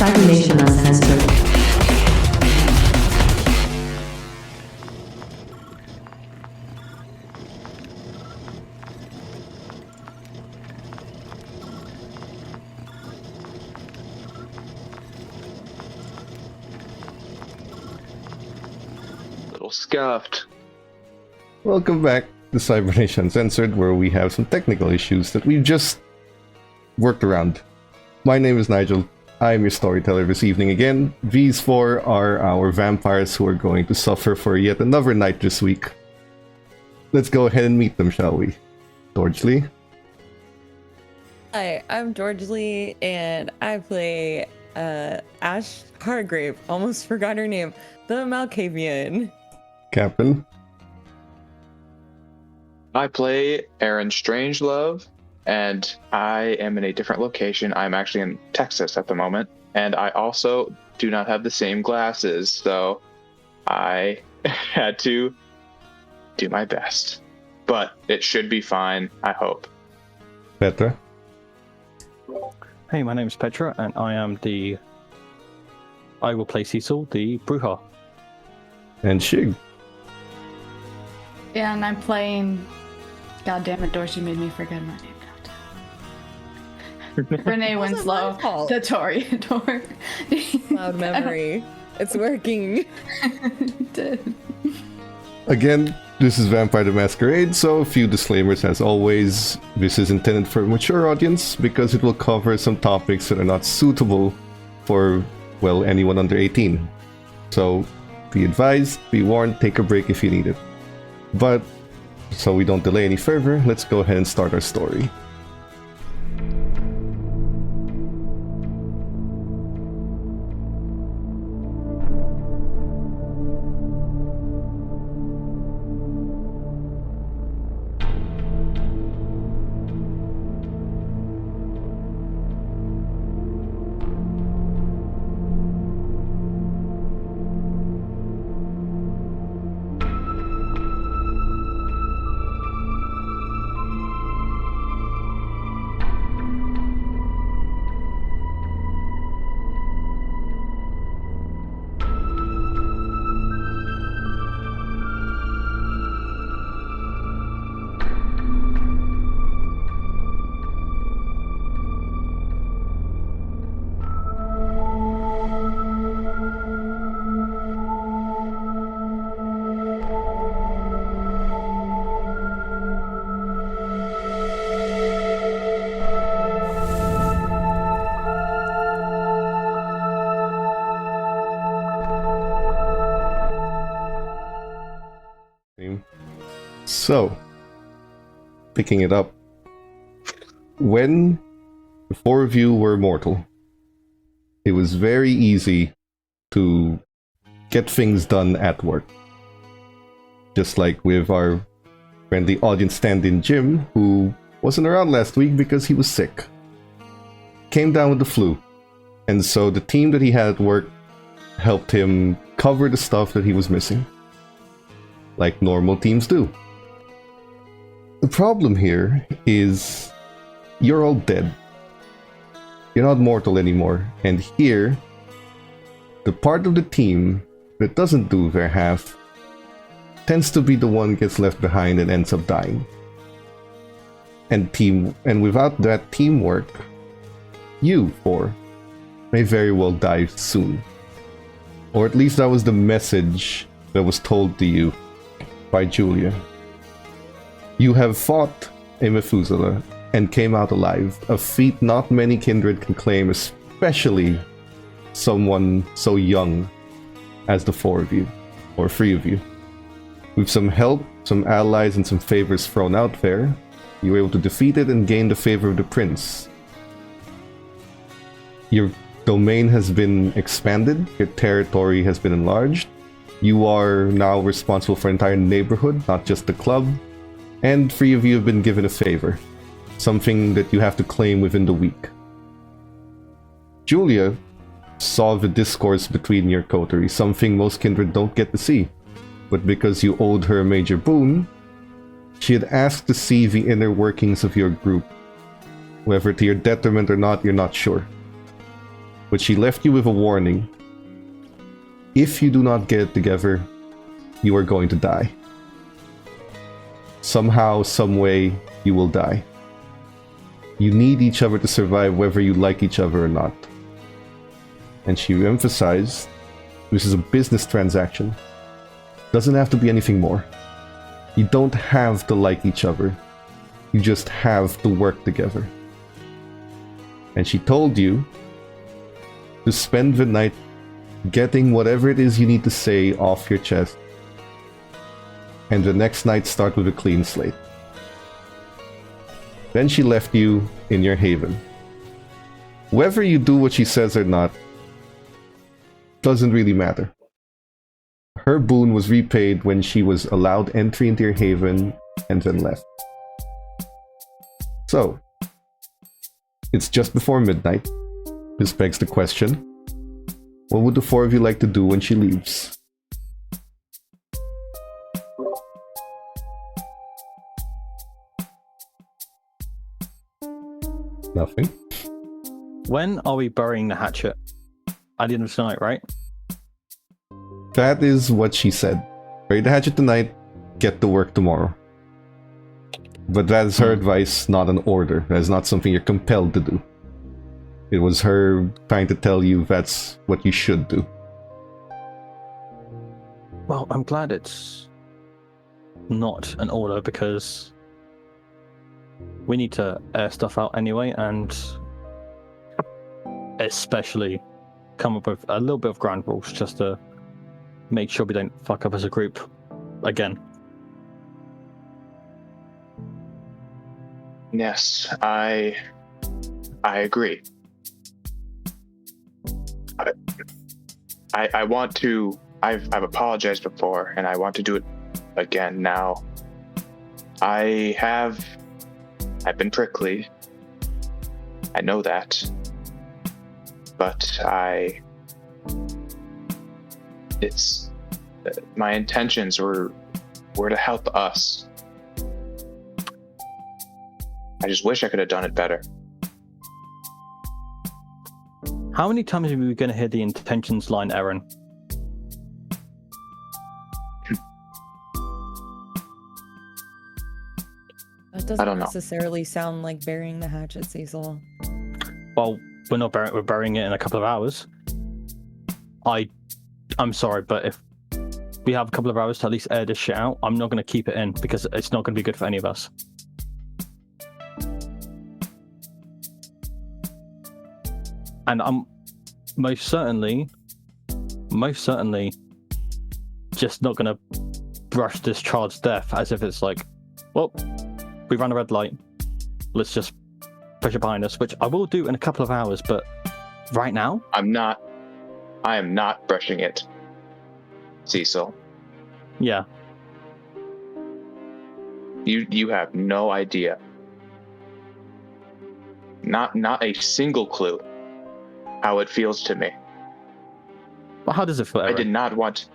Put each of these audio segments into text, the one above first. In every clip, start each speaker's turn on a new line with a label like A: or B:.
A: Cybernation Uncensored.
B: Little scuffed.
C: Welcome back to Cybernation Uncensored, where we have some technical issues that we've just worked around. My name is Nigel. I am your storyteller this evening again. These four are our vampires who are going to suffer for yet another night this week. Let's go ahead and meet them, shall we? George Lee.
D: Hi, I'm George Lee, and I play Ash Hargrave. Almost forgot her name. The Malkavian.
C: Captain.
B: I play Aaron Strangelove, and I am in a different location. I'm actually in Texas at the moment, and I also do not have the same glasses, so I had to do my best. But it should be fine, I hope.
C: Petra.
E: Hey, my name is Petra, and I will play Cecil, the Bruja.
C: And Shig.
F: Yeah, and I'm playing... God damn it, Dorsey made me forget my name. Renee Winslow, the Toreador.
D: Cloud memory. It's working.
C: Again, this is Vampire the Masquerade, so a few disclaimers as always. This is intended for a mature audience because it will cover some topics that are not suitable for, well, anyone under 18. So, be advised, be warned, take a break if you need it. But, so we don't delay any further, let's go ahead and start our story. So, picking it up. When the four of you were mortal, it was very easy to get things done at work. Just like with our friendly audience stand-in Jim, who wasn't around last week because he was sick. Came down with the flu. And so the team that he had at work helped him cover the stuff that he was missing. Like normal teams do. The problem here is you're all dead. You're not mortal anymore. And here, the part of the team that doesn't do their half tends to be the one gets left behind and ends up dying. And without that teamwork, you four may very well die soon. Or at least that was the message that was told to you by Julia. You have fought a Methuselah and came out alive, a feat not many kindred can claim, especially someone so young as the four of you, or three of you. With some help, some allies, and some favors thrown out there, you were able to defeat it and gain the favor of the prince. Your domain has been expanded, your territory has been enlarged, you are now responsible for an entire neighborhood, not just the club, and three of you have been given a favor, something that you have to claim within the week. Julia saw the discourse between your coterie, something most kindred don't get to see, but because you owed her a major boon, she had asked to see the inner workings of your group. Whether to your detriment or not, you're not sure. but she left you with a warning. If you do not get it together, you are going to die. Somehow, some way, you will die. You need each other to survive whether you like each other or not. And she emphasized, this is a business transaction. Doesn't have to be anything more. You don't have to like each other. You just have to work together. And she told you to spend the night getting whatever it is you need to say off your chest. And the next night start with a clean slate. Then she left you in your haven. Whether you do what she says or not, doesn't really matter. Her boon was repaid when she was allowed entry into your haven and then left. So, it's just before midnight. This begs the question, what would the four of you like to do when she leaves? Nothing.
E: When are we burying the hatchet? At the end of tonight, right?
C: That is what she said. Bury the hatchet tonight, get to work tomorrow. But that is her advice, not an order. That is not something you're compelled to do. It was her trying to tell you that's what you should do.
E: Well, I'm glad it's not an order because we need to air stuff out anyway, and especially come up with a little bit of ground rules just to make sure we don't fuck up as a group again.
B: Yes, I agree. I want to. I've apologized before, and I want to do it again now. I've been prickly. I know that, but my intentions were to help us. I just wish I could have done it better.
E: How many times are we going to hear the intentions line, Aaron?
D: That
B: I
D: doesn't
B: don't know.
D: necessarily sound like burying the hatchet, Cecil.
E: Well, we're not burying. We're burying it in a couple of hours. I'm sorry, but if we have a couple of hours to at least air this shit out, I'm not going to keep it in because it's not going to be good for any of us. And I'm most certainly just not going to brush this child's death as if it's like, well, we ran a red light. Let's just push it behind us, which I will do in a couple of hours, but right now?
B: I am not brushing it, Cecil.
E: Yeah.
B: You have no idea. Not a single clue how it feels to me.
E: Well, how does it feel, Eric?
B: I did not want...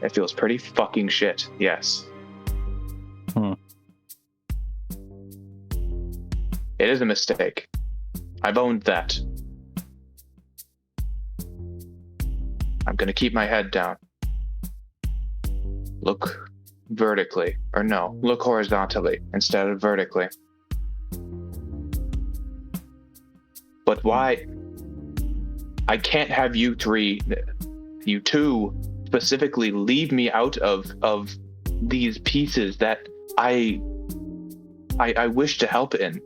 B: It feels pretty fucking shit, yes. It is a mistake. I've owned that. I'm gonna keep my head down. Look vertically. Or no, look horizontally instead of vertically. But why? I can't have you two specifically leave me out of these pieces that I wish to help in.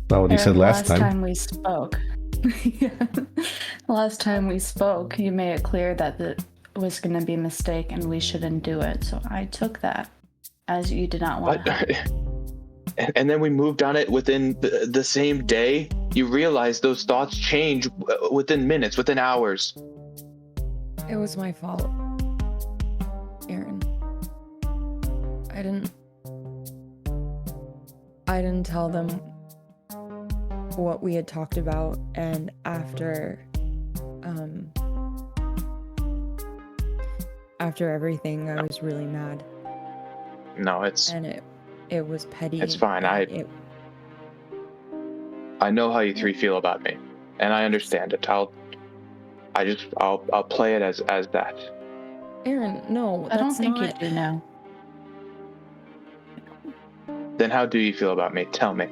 C: Not what you said last time.
F: Last time we spoke. Last time we spoke, you made it clear that it was going to be a mistake and we shouldn't do it. So I took that as you did not want to.
B: And then we moved on it within the same day. You realize those thoughts change within minutes, within hours.
D: It was my fault, Aaron. I didn't tell them what we had talked about, and after everything, I was really mad.
B: No, it's...
D: And It was petty.
B: It's fine.
D: and
B: I know how you three feel about me, and I understand it. I'll play it as that.
D: Aaron, no,
F: I don't
D: that's
F: think
D: not.
F: you do now.
B: Then how do you feel about me? Tell me.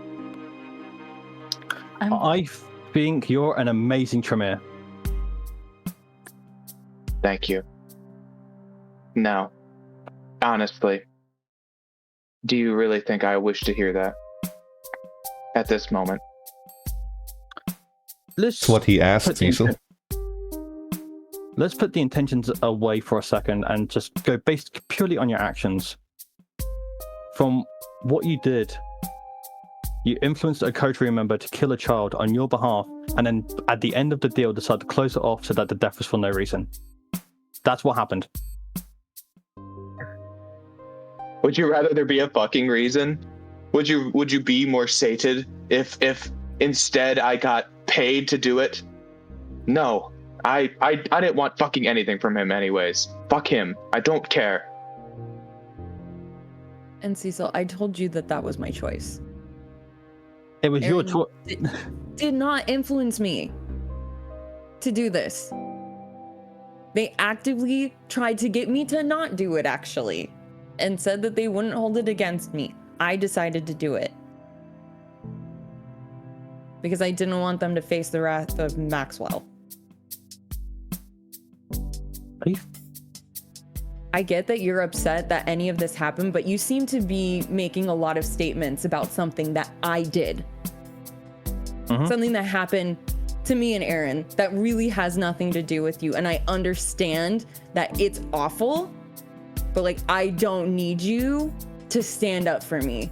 E: I think you're an amazing Tremere.
B: Thank you. Now, honestly, do you really think I wish to hear that at this moment?
C: That's what he asked, Cecil.
E: Let's put the intentions away for a second and just go based purely on your actions. From what you did, you influenced a coterie member to kill a child on your behalf, and then at the end of the deal decide to close it off so that the death was for no reason. That's what happened.
B: Would you rather there be a fucking reason? Would you be more sated if instead I got paid to do it? No. I didn't want fucking anything from him anyways. Fuck him. I don't care.
D: And Cecil, I told you that was my choice.
E: It was your
D: Aaron
E: choice.
D: did not influence me to do this. They actively tried to get me to not do it, actually, and said that they wouldn't hold it against me. I decided to do it because I didn't want them to face the wrath of Maxwell. I get that you're upset that any of this happened, but you seem to be making a lot of statements about something that I did. Something that happened to me and Aaron that really has nothing to do with you. And I understand that it's awful, but like, I don't need you to stand up for me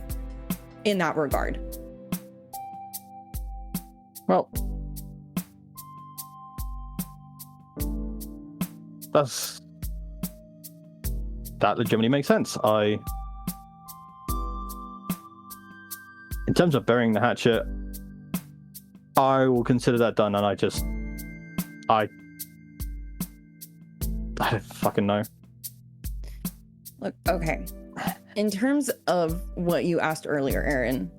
D: in that regard.
E: Well, that legitimately makes sense. In terms of burying the hatchet, I will consider that done, and I don't fucking know.
D: Look, okay. In terms of what you asked earlier, Aaron,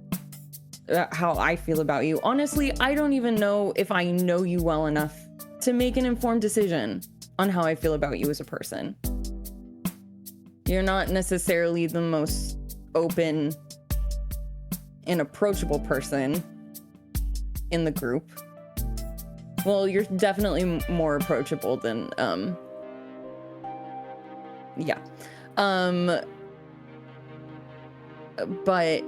D: how I feel about you, honestly, I don't even know if I know you well enough to make an informed decision on how I feel about you as a person. You're not necessarily the most open and approachable person in the group. Well, you're definitely more approachable than, yeah. But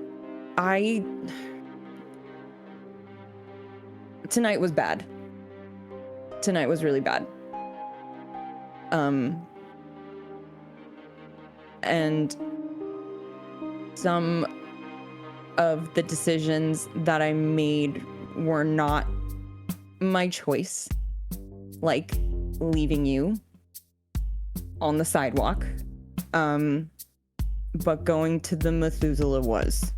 D: tonight was bad. Tonight was really bad. And some of the decisions that I made were not my choice, like leaving you on the sidewalk, but going to the Methuselah was.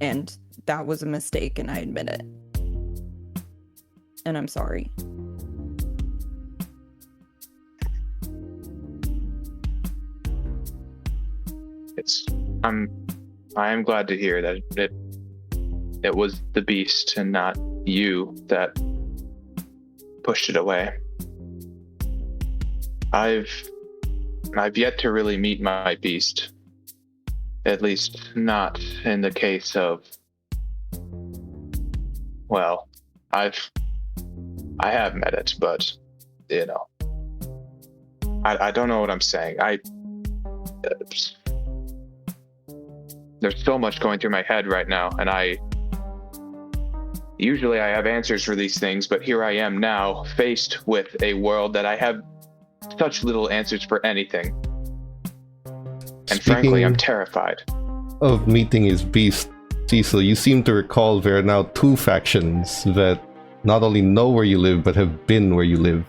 D: And that was a mistake, and I admit it. And I'm sorry.
B: I am glad to hear that it was the beast and not you that pushed it away. I've yet to really meet my beast. At least not in the case of, well, I have met it, but you know, I don't know what I'm saying. There's so much going through my head right now, and usually I have answers for these things, but here I am now, faced with a world that I have such little answers for anything. And frankly, I'm terrified.
C: Of meeting his beast, Cecil, you seem to recall there are now two factions that not only know where you live, but have been where you live.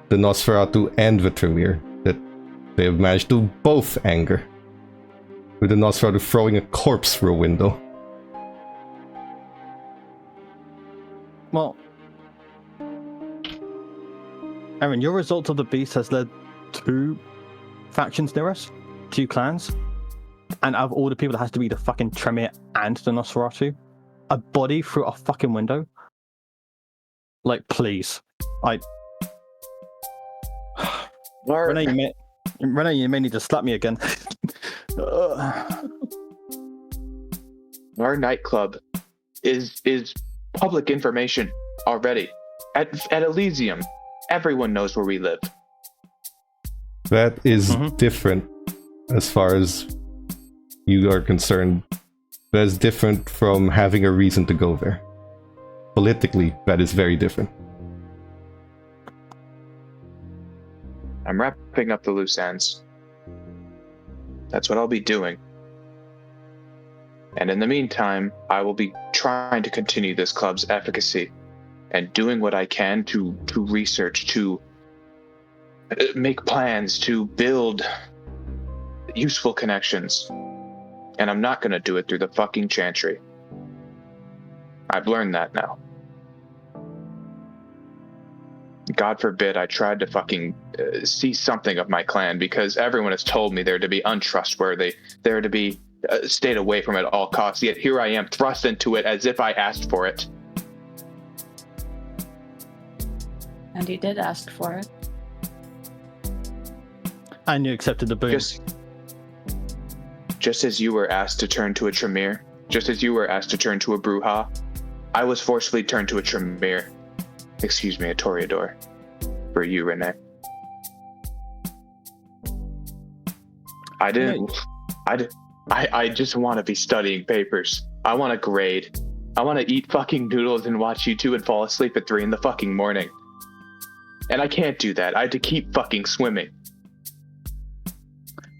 C: The Nosferatu and the Tremere, that they have managed to both anger. With the Nosferatu throwing a corpse through a window.
E: Well, Aaron, your result of the beast has led two factions near us. 2 clans, and out of all the people that has to be the fucking Tremere and the Nosferatu, a body through a fucking window? Like, please. Renee, you may need to slap me again.
B: Our nightclub is public information already. At Elysium, everyone knows where we live.
C: That is different as far as you are concerned. That is different from having a reason to go there. Politically, that is very different.
B: I'm wrapping up the loose ends. That's what I'll be doing. And in the meantime, I will be trying to continue this club's efficacy and doing what I can to research, to make plans, to build useful connections. And I'm not going to do it through the fucking chantry. I've learned that now. God forbid I tried to fucking see something of my clan, because everyone has told me they're to be untrustworthy, they're to be stayed away from it at all costs, yet here I am thrust into it as if I asked for it.
F: And you did ask for it.
E: And you accepted the boon.
B: Just as you were asked to turn to a Tremere, just as you were asked to turn to a Bruja, I was forcefully turned to a Tremere. Excuse me, a Toreador. For you, Renee. I just want to be studying papers. I want to grade. I want to eat fucking noodles and watch YouTube and fall asleep at 3 in the fucking morning. And I can't do that. I had to keep fucking swimming.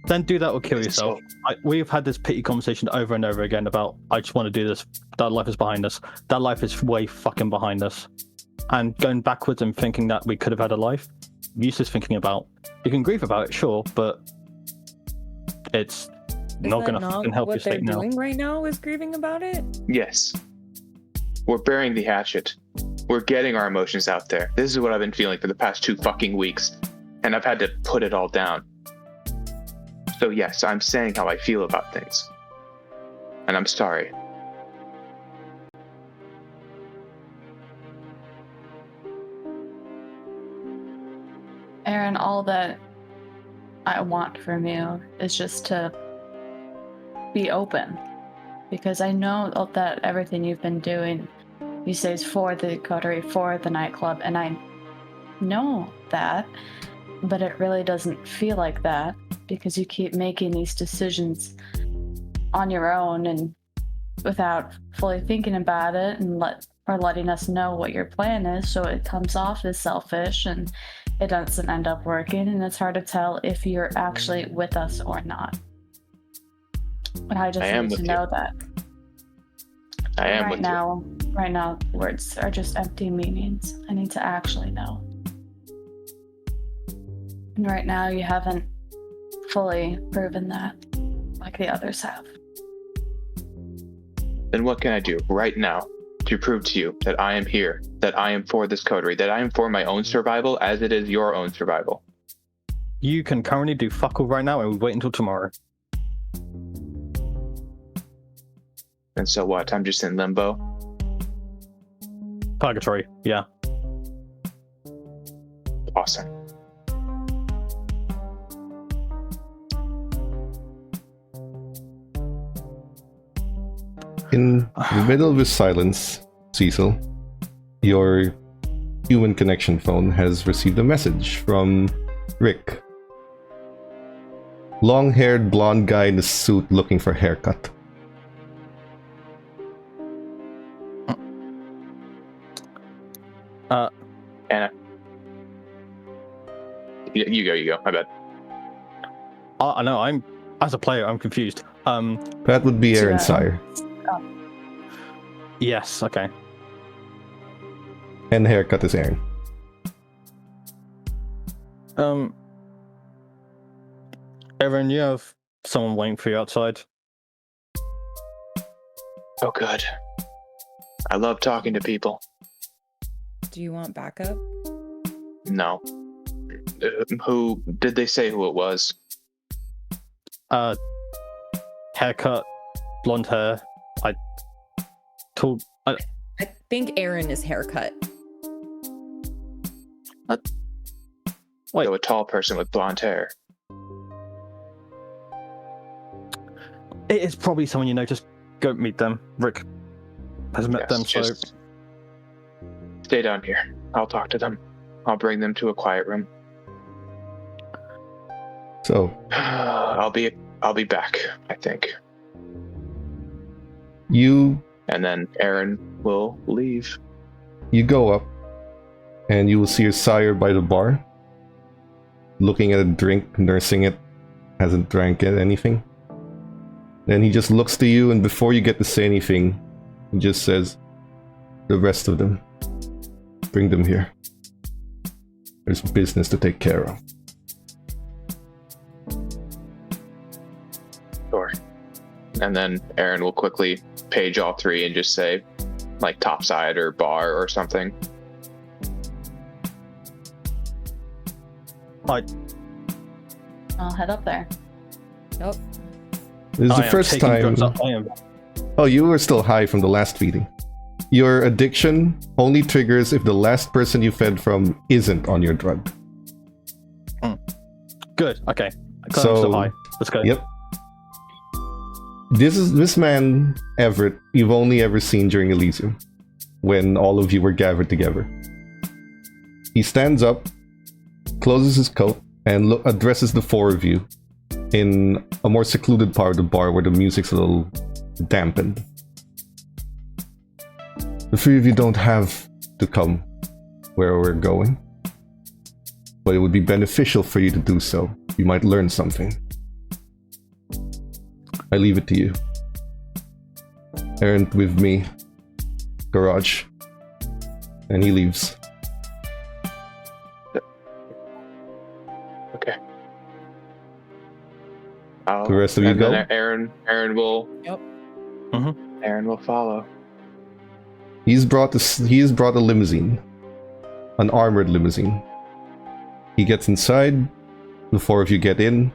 E: Then do that or kill yourself. We've had this pity conversation over and over again about, I just want to do this. That life is behind us. That life is way fucking behind us. And going backwards and thinking that we could have had a life, useless thinking about. You can grieve about it, sure, but it's not going to fucking help your state now.
D: What they're doing right now is grieving about it?
B: Yes. We're burying the hatchet. We're getting our emotions out there. This is what I've been feeling for the past 2 fucking weeks. And I've had to put it all down. So yes, I'm saying how I feel about things. And I'm sorry.
F: Aaron, all that I want from you is just to be open. Because I know that everything you've been doing, you say is for the coterie, for the nightclub, and I know that, but it really doesn't feel like that because you keep making these decisions on your own and without fully thinking about it and letting us know what your plan is, so it comes off as selfish and it doesn't end up working, and it's hard to tell if you're actually with us or not. But I just need to know that.
B: I am with
F: you. Right now, words are just empty meanings. I need to actually know. And right now, you haven't fully proven that, like the others have.
B: Then what can I do right now to prove to you that I am here, that I am for this coterie, that I am for my own survival as it is your own survival?
E: You can currently do fuck all right now, and we wait until tomorrow.
B: And so what? I'm just in limbo?
E: Purgatory, yeah.
B: Awesome.
C: In the middle of this silence, Cecil, your human connection phone has received a message from Rick. Long-haired blonde guy in a suit looking for haircut.
B: Anna. You go. My bad.
E: I know, as a player, I'm confused.
C: That would be Aaron Sire.
E: Yes, okay.
C: And haircut is Aaron.
E: Aaron, you have someone waiting for you outside.
B: Oh, good. I love talking to people.
D: Do you want backup?
B: No. Who did they say who it was?
E: Haircut, blonde hair. I
D: think Aaron is haircut.
E: Wait.
B: So a tall person with blonde hair.
E: It is probably someone you know. Just go meet them. Rick has met them, so
B: just stay down here. I'll talk to them. I'll bring them to a quiet room.
C: So
B: I'll be back, I think.
C: you
B: And then Aaron will leave.
C: go up, and you will see your sire by the bar, looking at a drink, nursing it, hasn't drank anything. Then he just looks to you, and before you get to say anything, he just says, "The rest of them, bring them here. There's business to take care of."
B: Sure. And then Aaron will quickly page all three and just say, like, topside or bar or something.
F: I'll head up there.
D: Nope.
C: This is the first time. Oh, you were still high from the last feeding. Your addiction only triggers if the last person you fed from isn't on your drug.
E: Good. Okay.
C: So-
E: So, I'm still high. Let's go.
C: Yep. This man, Everett, you've only ever seen during Elysium, when all of you were gathered together. He stands up, closes his coat, and addresses the four of you in a more secluded part of the bar where the music's a little dampened. The three of you don't have to come where we're going, but it would be beneficial for you to do so. You might learn something. I leave it to you. Aaron with me. Garage. And he leaves.
B: Okay.
C: The rest of you
B: and
C: go?
B: then Aaron will.
D: Yep.
B: Aaron will follow.
C: He's brought a limousine. An armored limousine. He gets inside. The four of you get in.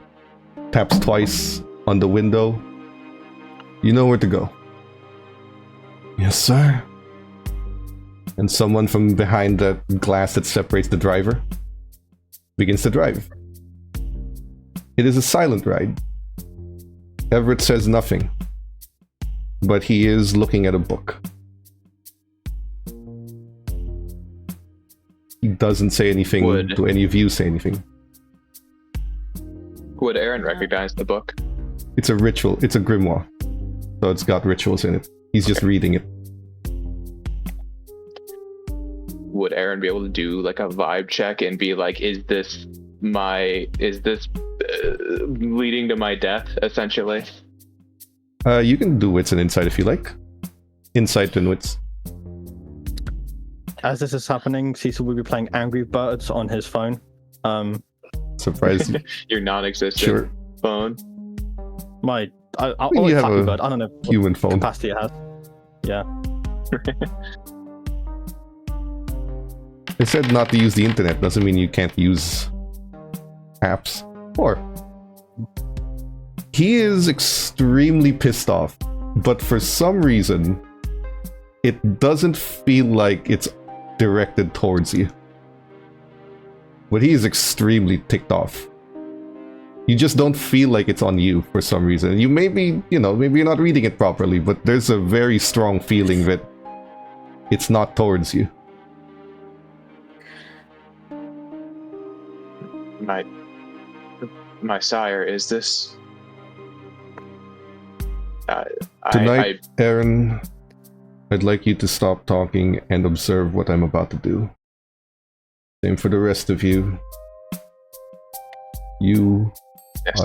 C: Taps twice on the window. You know where to go. Yes, sir. And someone from behind the glass that separates the driver begins to drive. It is a silent ride. Everett says nothing, but he is looking at a book. He doesn't say anything.
B: Would-
C: Do any of you say anything?
B: Would Aaron recognize the book?
C: It's a ritual. It's a grimoire. So it's got rituals in it. He's just reading it.
B: Would Aaron be able to do like a vibe check and be like, is this leading to my death, essentially?
C: You can do wits and insight if you like. Insight and wits.
E: As this is happening, Cecil will be playing Angry Birds on his phone.
C: Surprise.
B: Your non-existent
C: Sure.
B: phone.
E: I'll
C: You have
E: Flappy
C: a
E: Bird. I don't know what
C: Human phone.
E: capacity it has. Yeah.
C: They said not to use the internet doesn't mean you can't use apps. Or he is extremely pissed off, but for some reason it doesn't feel like it's directed towards you. But he is extremely ticked off. You just don't feel like it's on you for some reason. You maybe you're not reading it properly, but there's a very strong feeling that it's not towards you.
B: My sire, is this
C: Tonight, Aaron, I'd like you to stop talking and observe what I'm about to do. Same for the rest of you.
B: Yes,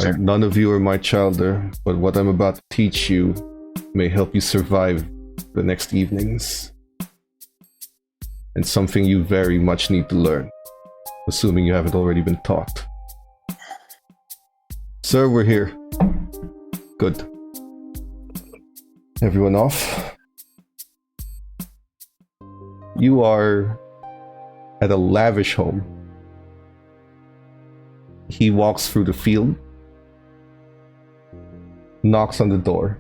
B: sir.
C: None of you are my childer, but what I'm about to teach you may help you survive the next evenings. And something you very much need to learn, assuming you haven't already been taught. Sir, we're here. Good. Everyone off? You are at a lavish home. He walks through the field. knocks on the door.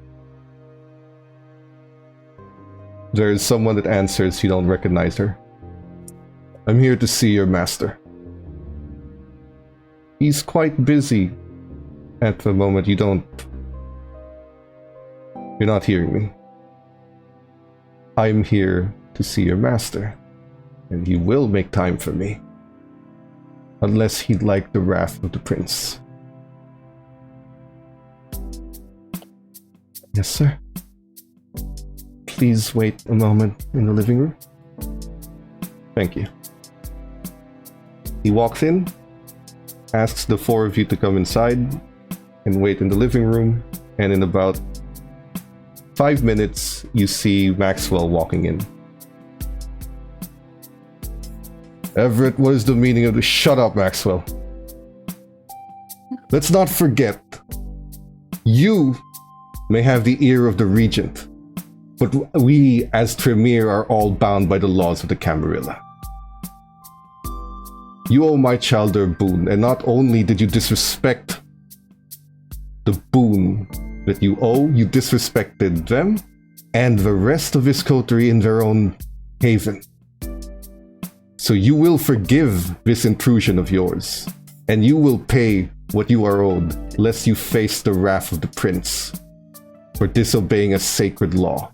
C: There is someone that answers. You don't recognize her. I'm here to see your master. He's quite busy at the moment. You're not hearing me. I'm here to see your master, and he will make time for me. Unless he'd like the wrath of the prince. Yes, sir. Please wait a moment in the living room. Thank you. He walks in, asks the four of you to come inside and wait in the living room, and in about 5 minutes, you see Maxwell walking in. Everett, what is the meaning of the— Shut up, Maxwell. Let's not forget, you may have the ear of the regent, but we as Tremere are all bound by the laws of the Camarilla. You owe my child their boon, and not only did you disrespect the boon that you owe, you disrespected them and the rest of his coterie in their own haven. So you will forgive this intrusion of yours, and you will pay what you are owed, lest you face the wrath of the prince for disobeying a sacred law.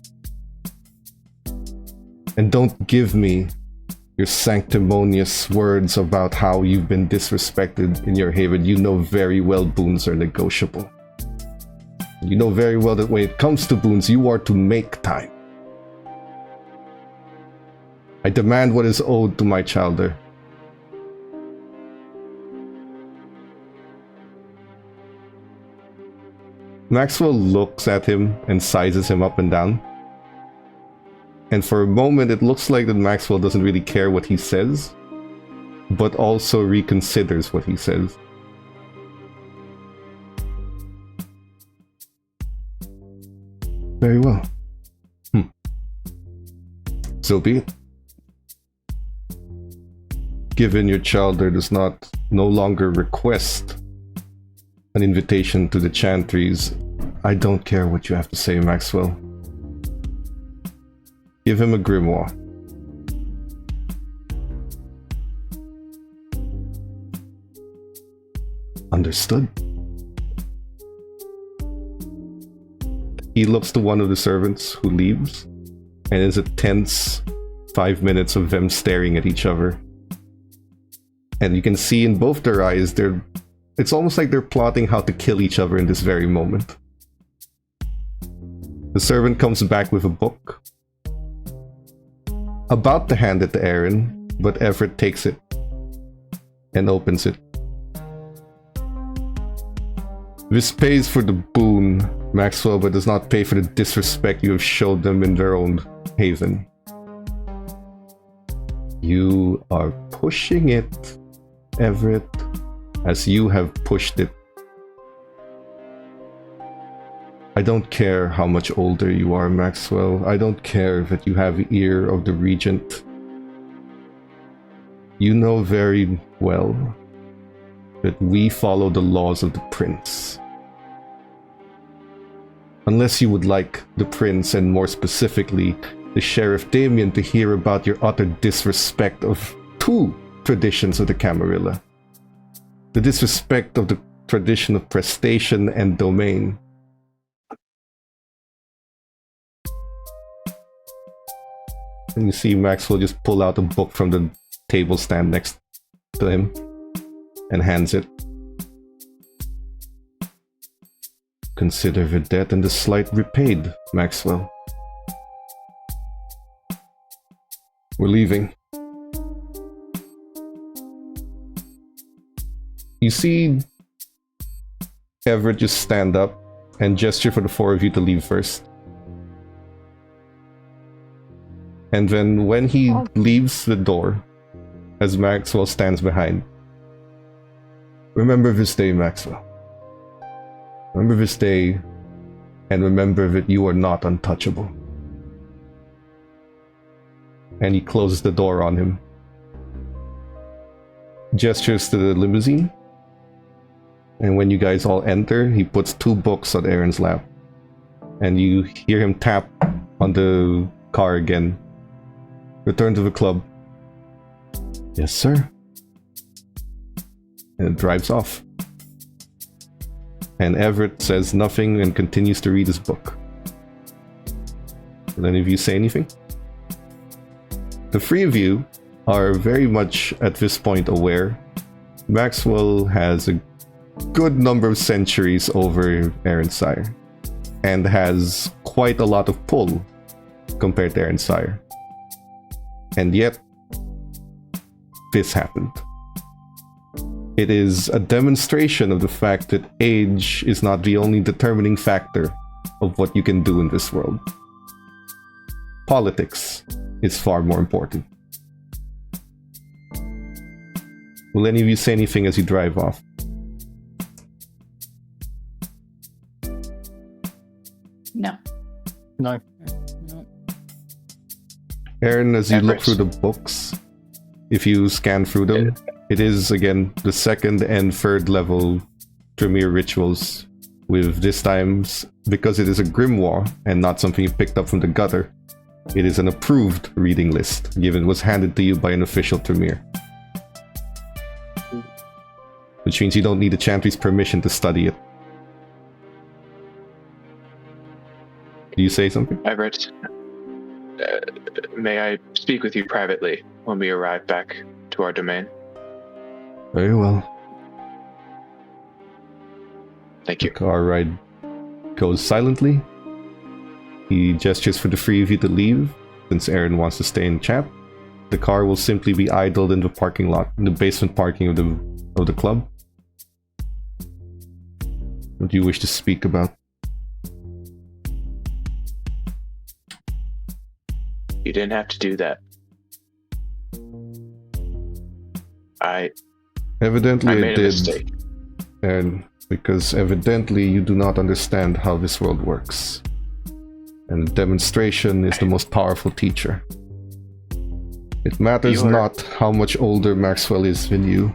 C: And don't give me your sanctimonious words about how you've been disrespected in your haven. You know very well boons are negotiable. You know very well that when it comes to boons, you are to make time. I demand what is owed to my childer. Maxwell looks at him and sizes him up and down. And for a moment, it looks like that Maxwell doesn't really care what he says, but also reconsiders what he says. Very well. So be it. Given your childer does no longer request an invitation to the chantries, I don't care what you have to say, Maxwell. Give him a grimoire. Understood. He looks to one of the servants who leaves, and it's a tense 5 minutes of them staring at each other. And you can see in both their eyes, it's almost like they're plotting how to kill each other in this very moment. The servant comes back with a book, about to hand it to Aaron, but Everett takes it and opens it. This pays for the boon, Maxwell, but does not pay for the disrespect you have showed them in their own haven. You are pushing it, Everett, as you have pushed it. I don't care how much older you are, Maxwell. I don't care that you have the ear of the regent. You know very well that we follow the laws of the prince. Unless you would like the prince, and more specifically, the Sheriff Damien, to hear about your utter disrespect of two traditions of the Camarilla. The disrespect of the tradition of prestation and domain. And you see Maxwell just pull out a book from the table stand next to him and hands it. Consider the debt and the slight repaid, Maxwell. We're leaving. You see Everett just stand up and gesture for the four of you to leave first. And then when he leaves the door, as Maxwell stands behind, remember this day, Maxwell. Remember this day, and remember that you are not untouchable. And he closes the door on him, gestures to the limousine, And when you guys all enter, he puts 2 books on Aaron's lap. And you hear him tap on the car again. Return to the club. Yes, sir. And it drives off. And Everett says nothing and continues to read his book. Will any of you say anything? The 3 of you are very much at this point aware. Maxwell has a good number of centuries over Aaron's sire, and has quite a lot of pull compared to Aaron's sire. And yet, this happened. It is a demonstration of the fact that age is not the only determining factor of what you can do in this world. Politics is far more important. Will any of you say anything as you drive off?
F: No.
E: No.
D: No.
C: Aaron, as you look
B: Everett.
C: through the books, if you scan through them, it is again the 2nd and 3rd level Tremere rituals, with this time, because it is a grimoire and not something you picked up from the gutter, it is an approved reading list, given it was handed to you by an official Tremere. Which means you don't need the Chantry's permission to study it. Do you say something?
B: Everett, may I speak with you privately when we arrive back to our domain?
C: Very well.
B: Thank
C: The
B: you.
C: car ride goes silently. He gestures for the 3 of you to leave, since Aaron wants to stay and chat. The car will simply be idled in the parking lot, in the basement parking of the club. What do you wish to speak about?
B: You didn't have to do that. I
C: Evidently I
B: made a
C: did,
B: mistake.
C: Aaron, because evidently you do not understand how this world works. And demonstration is the most powerful teacher. It matters
B: You are-
C: not how much older Maxwell is than you.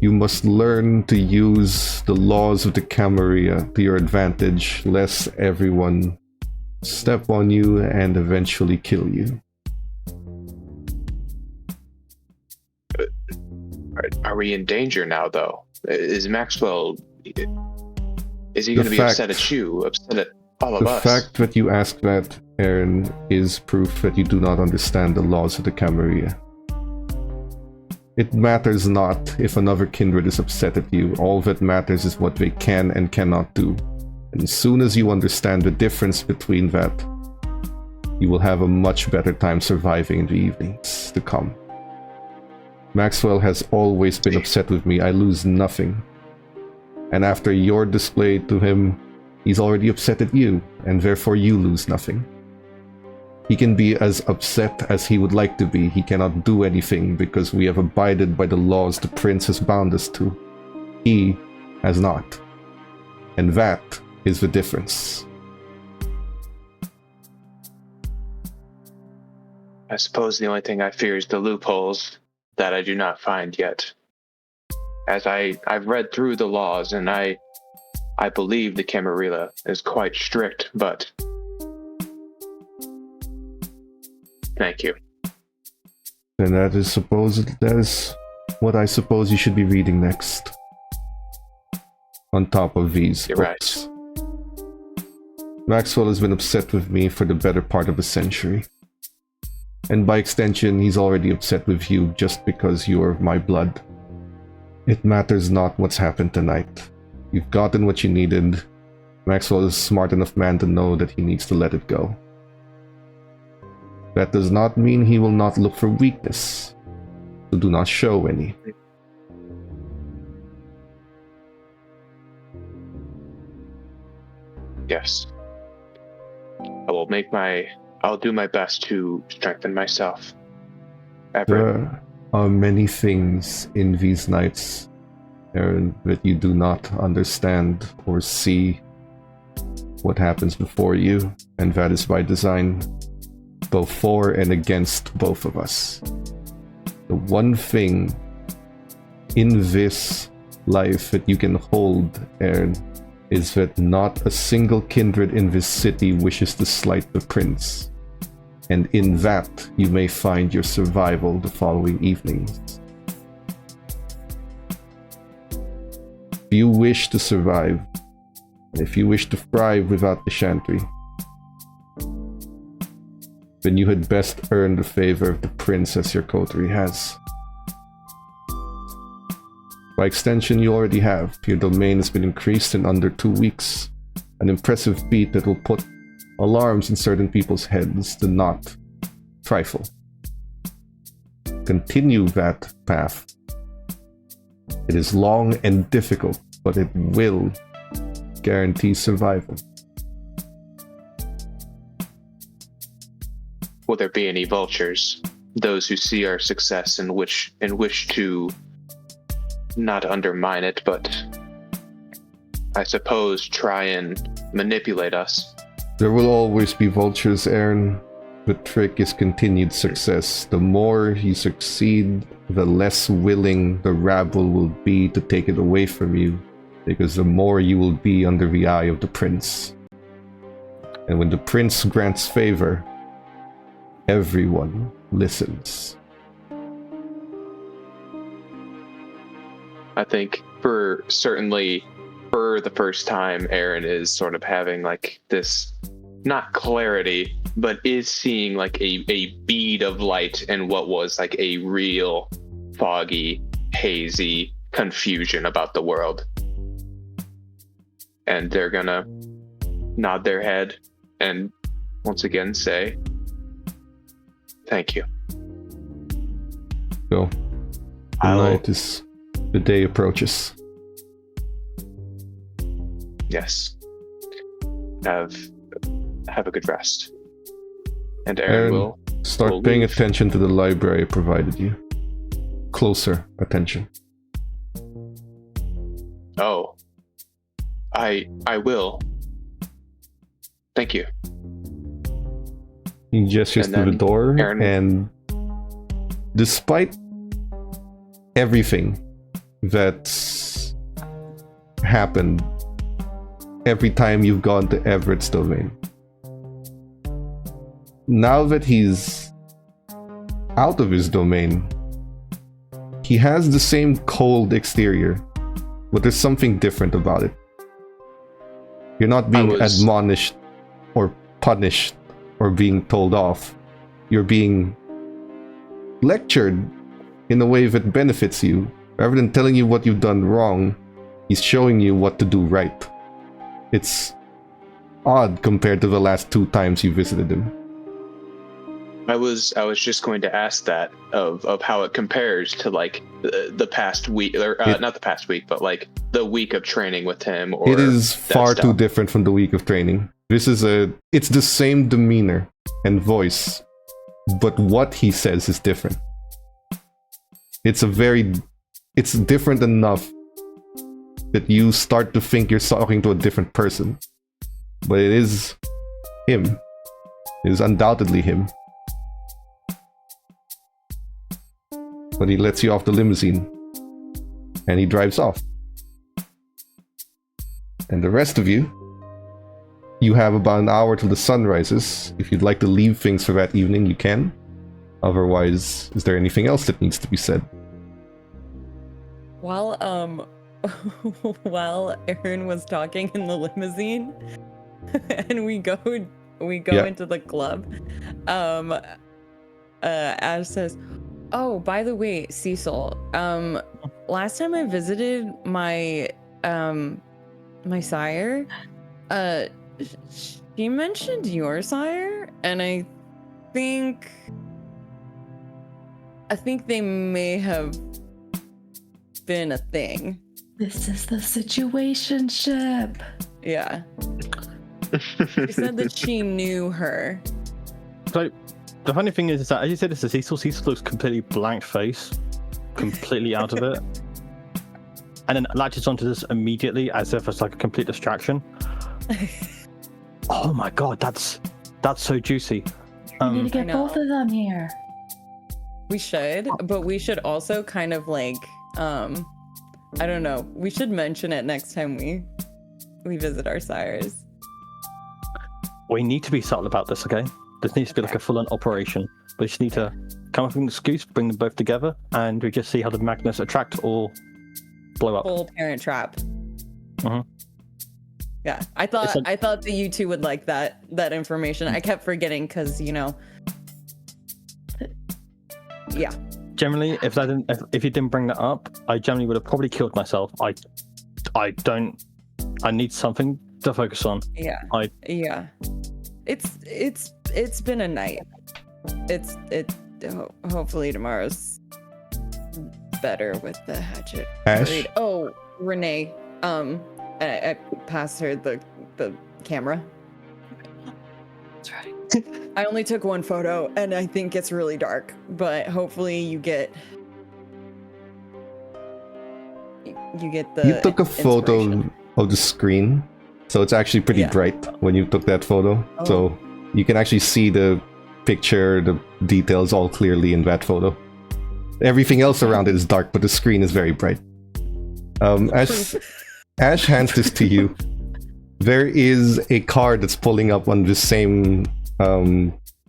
C: You must learn to use the laws of the Camarilla to your advantage, lest everyone step on you and eventually kill you.
B: Are we in danger now, though? Is Maxwell... Is he
C: The
B: going to be
C: fact-
B: upset at you? Upset at all of
C: The
B: us?
C: fact that you ask that, Aaron, is proof that you do not understand the laws of the Camarilla. It matters not if another kindred is upset at you. All that matters is what they can and cannot do. And as soon as you understand the difference between that, you will have a much better time surviving in the evenings to come. Maxwell has always been upset with me. I lose nothing. And after your display to him, he's already upset at you, and therefore you lose nothing. He can be as upset as he would like to be. He cannot do anything because we have abided by the laws the prince has bound us to. He has not. And that is the difference.
B: I suppose the only thing I fear is the loopholes that I do not find yet. As I've read through the laws, and I believe the Camarilla is quite strict, but... Thank you.
C: And that is what I suppose you should be reading next. On top of these
B: You're
C: books. Maxwell has been upset with me for the better part of a century. And by extension, he's already upset with you just because you are of my blood. It matters not what's happened tonight. You've gotten what you needed. Maxwell is a smart enough man to know that he needs to let it go. That does not mean he will not look for weakness, so do not show any.
B: Yes. I'll do my best to strengthen myself. Everett,
C: There are many things in these nights, Aaron, that you do not understand or see what happens before you, and that is by design, both for and against both of us. The one thing in this life that you can hold, Aaron, is that not a single kindred in this city wishes to slight the prince. And in that, you may find your survival the following evenings. If you wish to survive, and if you wish to thrive without the chantry, then you had best earn the favor of the prince as your coterie has. By extension, you already have. Your domain has been increased in under 2 weeks. An impressive feat that will put alarms in certain people's heads, do not trifle. Continue that path. It is long and difficult, but it will guarantee survival.
B: Will there be any vultures? Those who see our success and wish to not undermine it, but I suppose try and manipulate us.
C: There will always be vultures, Aaron. The trick is continued success. The more you succeed, the less willing the rabble will be to take it away from you, because the more you will be under the eye of the prince. And when the prince grants favor, everyone listens.
B: I think for the first time, Aaron is sort of having like this, not clarity, but is seeing like a bead of light in what was like a real foggy, hazy confusion about the world. And they're gonna nod their head and once again say, thank you.
C: So, the night is, the day approaches.
B: Yes. Have a good rest. And Aaron will
C: start paying attention to the library I provided you. Closer attention.
B: Oh. I will. Thank you.
C: He gestures to the door,
B: Aaron,
C: and despite everything that's happened every time you've gone to Everett's domain, now that he's out of his domain, he has the same cold exterior, but there's something different about it. You're not being admonished or punished or being told off. You're being lectured in a way that benefits you. Rather than telling you what you've done wrong, he's showing you what to do right. It's odd compared to the last 2 times you visited him.
B: I was just going to ask that of how it compares to like the past week, or not the past week, but like the week of training with him. Or
C: it is far too different from the week of training. It's the same demeanor and voice, but what he says is different. It's different enough that you start to think you're talking to a different person. But it is him. It is undoubtedly him. But he lets you off the limousine. And he drives off. And the rest of you, you have about an hour till the sun rises. If you'd like to leave things for that evening, you can. Otherwise, is there anything else that needs to be said?
D: While Aaron was talking in the limousine, and we go into the club, Ash says, "Oh, by the way, Cecil, last time I visited my my sire, she mentioned your sire, and I think they may have been a thing."
F: This is the situationship.
D: Yeah. She said that she knew her.
E: So the funny thing is that as you said this to Cecil looks completely blank face, completely out of it. And then latches onto this immediately as if it's like a complete distraction. Oh my god, that's so juicy.
F: We need to get both of them here.
D: We should, but we should also kind of like I don't know. We should mention it next time we visit our sires.
E: We need to be subtle about this, okay? This needs to be like a full-on operation. We just need to come up with an excuse, bring them both together, and we just see how the magnets attract or blow up.
D: Full parent trap.
E: Mhm.
D: Yeah, I thought that you two would like that information. I kept forgetting because yeah.
E: Generally, if you didn't bring that up, I generally would have probably killed myself. I need something to focus on.
D: Yeah. Yeah. It's been a night. Hopefully tomorrow's better with the hatchet.
C: Ash?
D: Oh, Renee. I passed her the camera.
F: That's right.
D: I only took one photo, and I think it's really dark. But hopefully, you get the.
C: You took a photo of the screen, so it's actually pretty bright when you took that photo.
D: Oh.
C: So you can actually see the picture, the details all clearly in that photo. Everything else around it is dark, but the screen is very bright. Ash hands this to you. There is a car that's pulling up on the same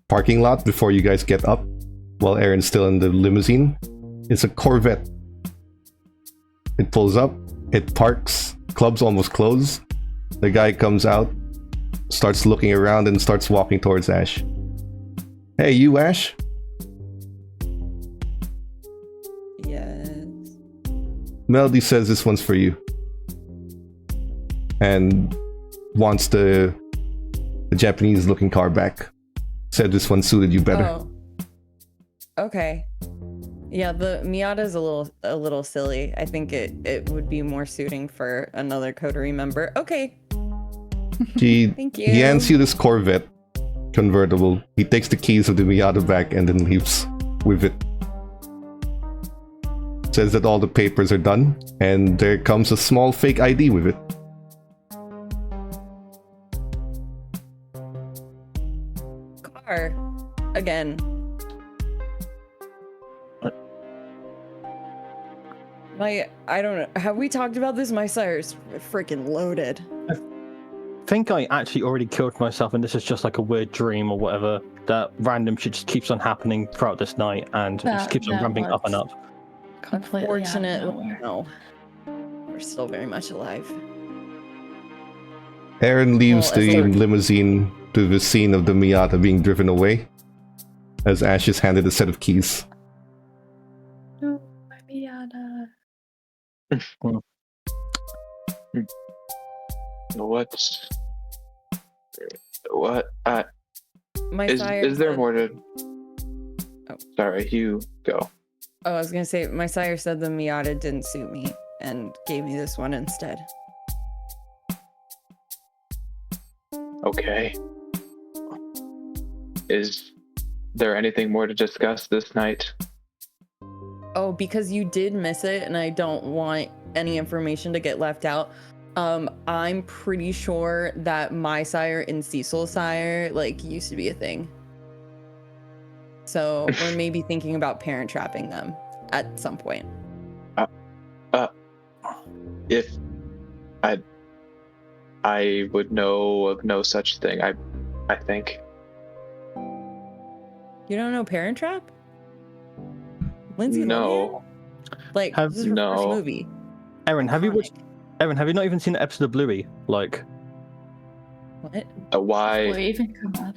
C: parking lot before you guys get up, while Aaron's still in the limousine. It's a Corvette. It pulls up, it parks, clubs almost close. The guy comes out, starts looking around, and starts walking towards Ash. Hey, you, Ash?
D: Yes.
C: Melody says this one's for you. And wants the Japanese-looking car back. Said this one suited you better.
D: Oh. Okay. Yeah, the Miata's a little silly. I think it would be more suiting for another coterie member. Okay. Thank you.
C: He hands you this Corvette convertible. He takes the keys of the Miata back and then leaves with it. Says that all the papers are done, and there comes a small fake ID with it.
D: Car. Again. I don't know. Have we talked about this? My sire's freaking loaded.
E: I think I actually already killed myself, and this is just like a weird dream or whatever. That random shit just keeps on happening throughout this night, and it just keeps on ramping up and up.
F: Completely
D: Fortunately, no. We're still very much alive.
C: Aaron leaves
D: Well,
C: the limousine to the scene of the Miata being driven away, as Ash is handed a set of keys.
F: No, my Miata.
B: What?
D: My sire
B: Is there
D: said-
B: more to?
D: Oh.
B: Sorry, you go.
D: Oh, I was gonna say my sire said the Miata didn't suit me and gave me this one instead.
B: Okay. Is there anything more to discuss this night?
D: Oh, because you did miss it, and I don't want any information to get left out. I'm pretty sure that my sire and Cecil's sire used to be a thing. So we're maybe thinking about parent trapping them at some point.
B: If I would know of no such thing. I think.
D: You don't know Parent Trap? Lindsay
B: No.
D: Lohan? This is her
B: No.
D: first movie.
E: Aaron, have you watched? Aaron, have you not even seen an episode of Bluey?
D: What?
B: Why?
F: Will you even come out?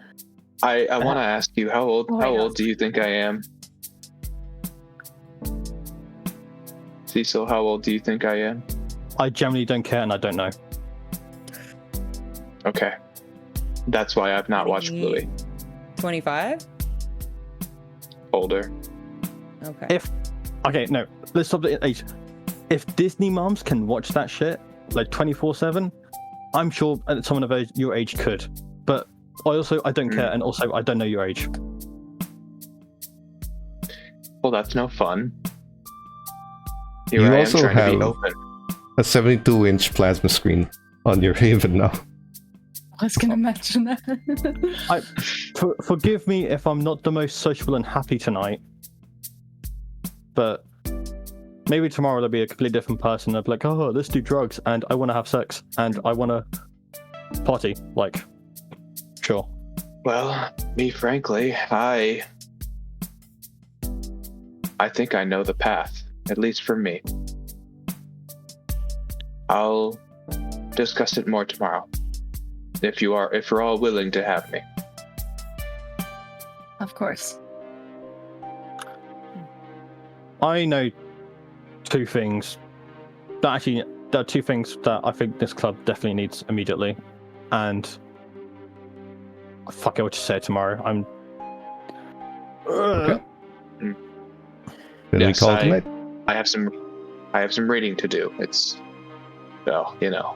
B: I want to ask you how old?
F: Oh my
B: How
F: God.
B: old do you think I am? Cecil, how old do you think I am?
E: I generally don't care, and I don't know.
B: Okay. That's why I've not watched Bluey.
D: 25?
B: Older.
D: Okay.
E: Okay, no, let's stop the age. If Disney moms can watch that shit 24/7, I'm sure someone of your age could. But I don't care, and also I don't know your age.
B: Well, that's no fun.
C: You
B: Here I am
C: also
B: trying to
C: have-
B: be open.
C: A 72-inch plasma screen on your Haven now.
F: I was gonna mention that.
E: Forgive me if I'm not the most sociable and happy tonight, but maybe tomorrow there'll be a completely different person. They'll be like, oh, let's do drugs, and I want to have sex, and I want to party. Like, sure.
B: Well, me frankly, I think I know the path, at least for me. I'll discuss it more tomorrow. If you're all willing to have me.
F: Of course.
E: I know two things. There are two things that I think this club definitely needs immediately, and fuck it, I'll just say it tomorrow. I'm.
C: Okay. Then
B: Yes,
C: we call it tonight.
B: I have some reading to do. It's, well, you know.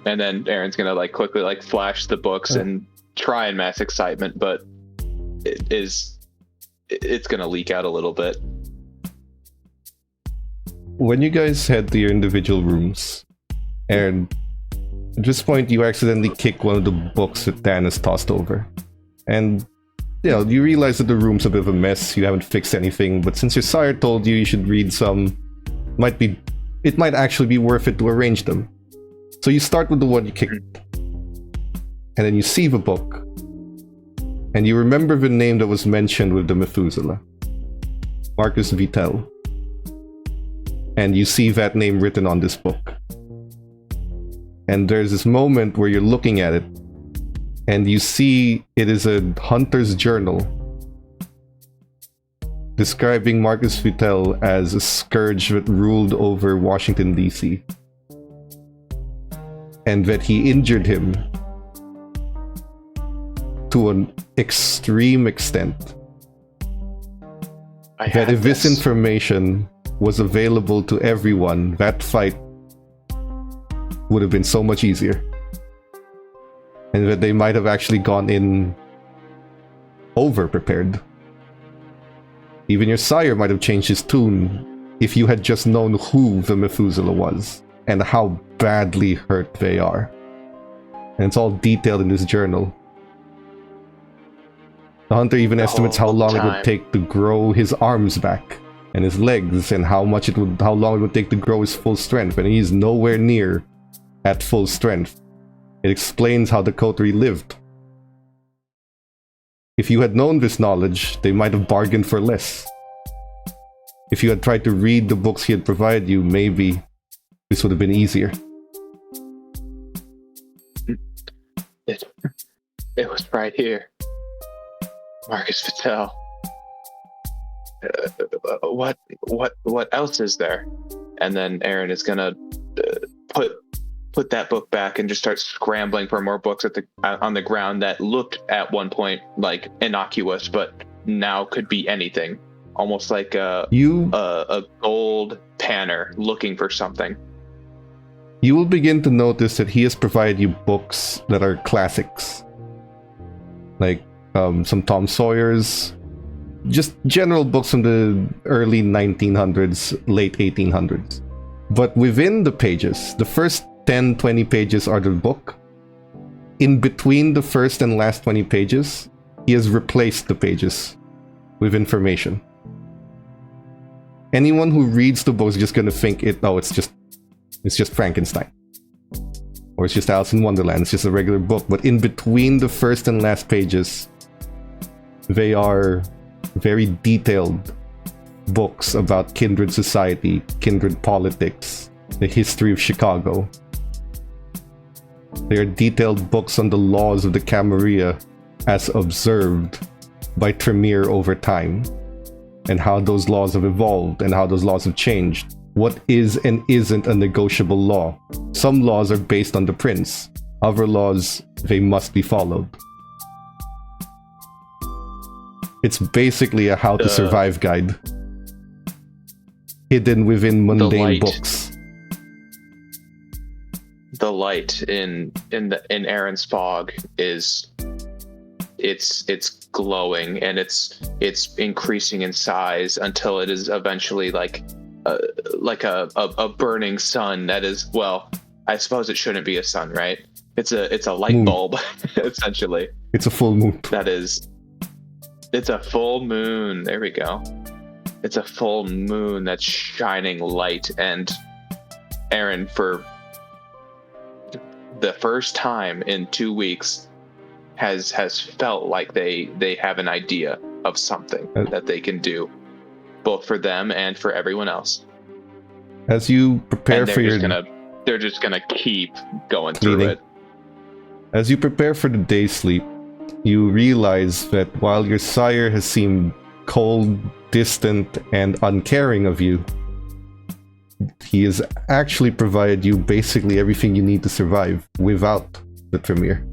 B: And then Aaron's gonna like quickly like flash the books and try and mass excitement, but it's gonna leak out a little bit.
C: When you guys head to your individual rooms, and at this point you accidentally kick one of the books that Dan has tossed over. And you realize that the room's a bit of a mess, you haven't fixed anything, but since your sire told you should read some, it might actually be worth it to arrange them. So you start with the one you kicked, and then you see the book, and you remember the name that was mentioned with the Methuselah, Marcus Vitel. And you see that name written on this book. And there's this moment where you're looking at it, and you see it is a hunter's journal describing Marcus Vitel as a scourge that ruled over Washington, D.C. And that he injured him to an extreme extent. That if this information was available to everyone, that fight would have been so much easier. And that they might have actually gone in over-prepared. Even your sire might have changed his tune if you had just known who the Methuselah was and how badly hurt they are. And it's all detailed in this journal. The hunter even estimates how long it would take to grow his arms back and his legs, and how long it would take to grow his full strength, and he's nowhere near at full strength. It explains how the coterie lived. If you had known this knowledge, they might have bargained for less. If you had tried to read the books he had provided you, maybe this would have been easier.
B: It was right here. Marcus Vitel. What else is there? And then Aaron is gonna put that book back and just start scrambling for more books on the ground that looked at one point like innocuous, but now could be anything, almost like a gold panner looking for something.
C: You will begin to notice that he has provided you books that are classics, like some Tom Sawyer's, just general books from the early 1900s, late 1800s. But within the pages, the first 10-20 pages are the book. In between the first and last 20 pages, he has replaced the pages with information. Anyone who reads the book is just gonna think it's just Frankenstein, or it's just Alice in Wonderland. It's just a regular book. But in between the first and last pages, they are very detailed books about kindred society, kindred politics, the history of Chicago. They are detailed books on the laws of the Camarilla as observed by Tremere over time, and how those laws have evolved and how those laws have changed. What is and isn't a negotiable law. Some laws are based on the prince. Other laws, they must be followed. It's basically a how to survive guide, hidden within mundane books.
B: The light in Aaron's fog is it's glowing, and it's increasing in size until it is eventually like a burning sun that is, well, I suppose it shouldn't be a sun, right? It's a light bulb essentially.
C: It's a full moon.
B: It's a full moon. There we go. it's a full moon that's shining light, and Aaron, for the first time in 2 weeks, has felt like they have an idea of something that they can do, both for them and for everyone else.
C: As you prepare for your...
B: They're just gonna keep going
C: cleaning.
B: through it.
C: As you prepare for the day's sleep, you realize that while your sire has seemed cold, distant, and uncaring of you, he has actually provided you basically everything you need to survive without the Tremere.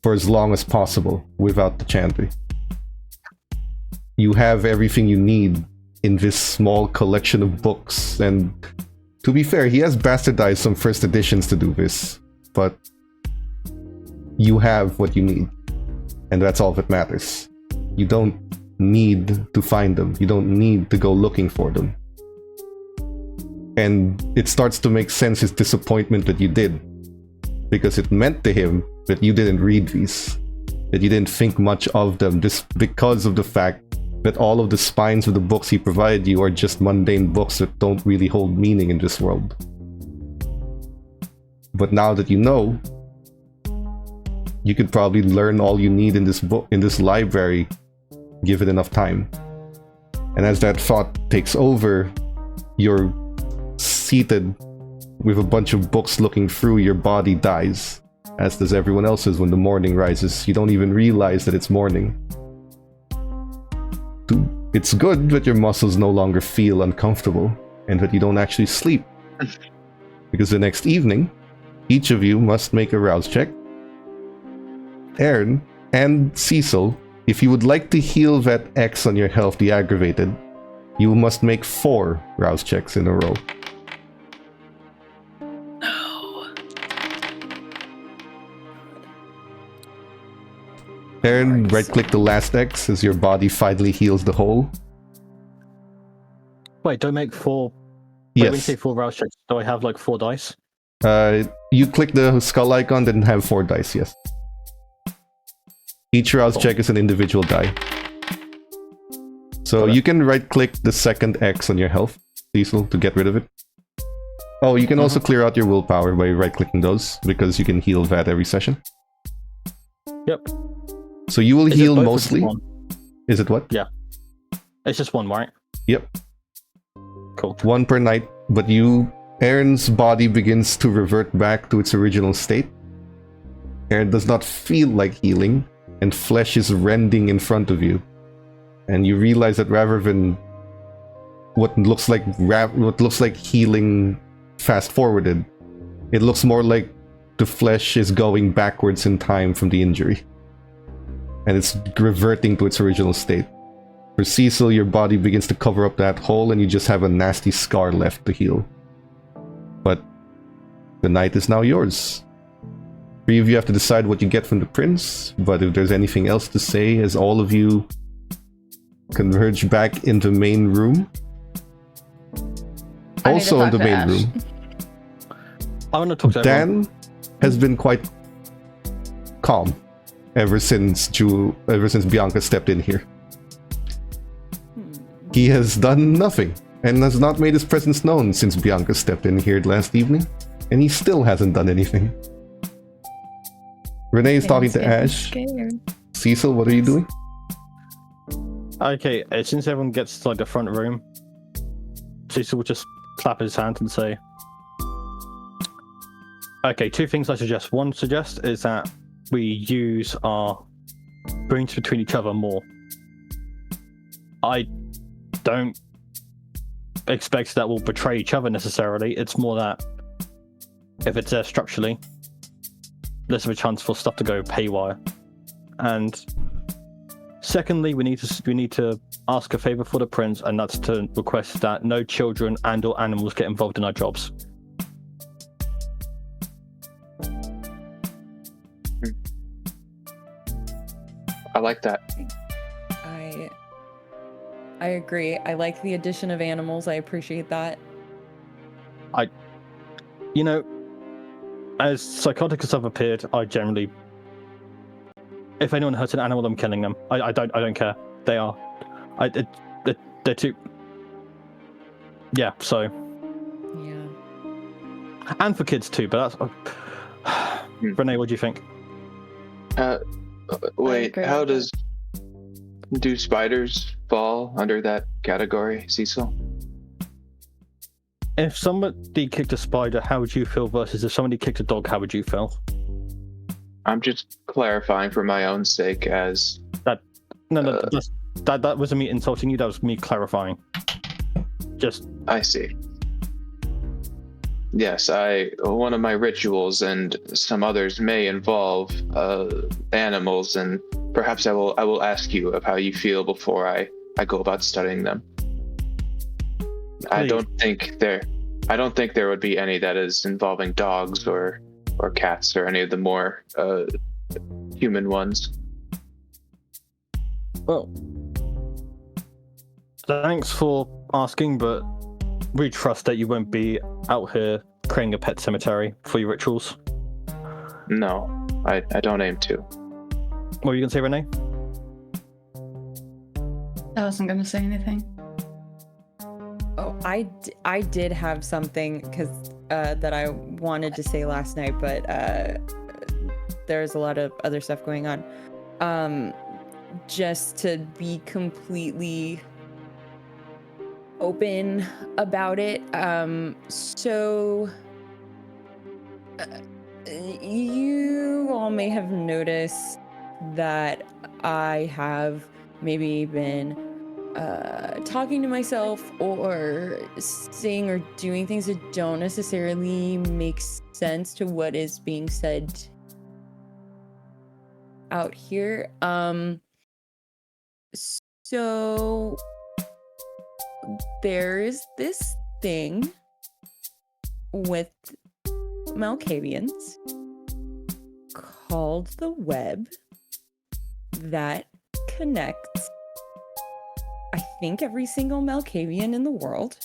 C: For as long as possible, without the Chantry. You have everything you need in this small collection of books, and to be fair, he has bastardized some first editions to do this, but you have what you need, and that's all that matters. You don't need to find them. You don't need to go looking for them. And it starts to make sense, his disappointment that you did, because it meant to him that you didn't read these, that you didn't think much of them, just because of the fact that all of the spines of the books he provided you are just mundane books that don't really hold meaning in this world. But now that you know, you could probably learn all you need in this book, in this library, give it enough time. And as that thought takes over, you're seated with a bunch of books looking through. Your body dies, as does everyone else's when the morning rises. You don't even realize that it's morning. It's good that your muscles no longer feel uncomfortable, and that you don't actually sleep. Because the next evening, each of you must make a rouse check. Aaron and Cecil, if you would like to heal that X on your health, the aggravated, you must make 4 rouse checks in a row. Aaron, right-click the last X as your body finally heals the hole.
E: Wait, don't make 4...
C: Yes.
E: When you say 4 rouse checks, do I have like 4 dice?
C: You click the skull icon, then have 4 dice, yes. Each rouse check is an individual die. So you can right-click the second X on your health, Cecil, to get rid of it. Oh, you can also clear out your willpower by right-clicking those, because you can heal that every session.
E: Yep.
C: So you will heal mostly. Is it what?
E: Yeah. It's just 1, right?
C: Yep.
E: Cool.
C: 1 per night, but Aaron's body begins to revert back to its original state. Aaron does not feel like healing, and flesh is rending in front of you. And you realize that rather than what looks like healing fast-forwarded, it looks more like the flesh is going backwards in time from the injury. And it's reverting to its original state. For Cecil, your body begins to cover up that hole, and you just have a nasty scar left to heal. But the night is now yours. 3 of you have to decide what you get from the prince, but if there's anything else to say, as all of you converge back in the main room. Also in the main room,
E: I want to talk to
C: Dan has been quite calm ever since Bianca stepped in here. He has done nothing and has not made his presence known since Bianca stepped in here last evening, and he still hasn't done anything. Renee is talking to Ash.
F: Scared.
C: Cecil, what are you doing?
E: Okay, since everyone gets to like the front room, Cecil will just clap his hand and say, okay, 2 things I suggest. One is that we use our brains between each other more. I don't expect that we'll betray each other necessarily. It's more that if it's there structurally, less of a chance for stuff to go haywire. And secondly, we need to ask a favor for the prince, and that's to request that no children and or animals get involved in our jobs.
B: I like that.
D: I agree. I like the addition of animals. I appreciate that.
E: You know, as psychotic as I've appeared, I generally, if anyone hurts an animal, I'm killing them. I don't care. They are. they're too. Yeah, so.
D: Yeah.
E: And for kids too, but that's. Renee, what do you think?
B: Wait,
F: agree
B: how
F: with
B: do spiders fall under that category, Cecil?
E: If somebody kicked a spider, how would you feel? Versus if somebody kicked a dog, how would you feel?
B: I'm just clarifying for my own sake as...
E: No, that wasn't me insulting you, that was me clarifying. Just...
B: I see. Yes, one of my rituals and some others may involve animals, and perhaps I will ask you of how you feel before I go about studying them. I don't think there would be any that is involving dogs or cats or any of the more human ones.
E: Well, thanks for asking, but we trust that you won't be out here creating a pet cemetery for your rituals.
B: No, I don't aim to.
E: What were you going to say, Renee?
F: I wasn't going to say anything.
D: Oh, I did have something because that I wanted to say last night, but there's a lot of other stuff going on. Just to be completely open about it. So you all may have noticed that I have maybe been talking to myself or saying or doing things that don't necessarily make sense to what is being said out here. So there is this thing with Malkavians called the web that connects, I think, every single Malkavian in the world.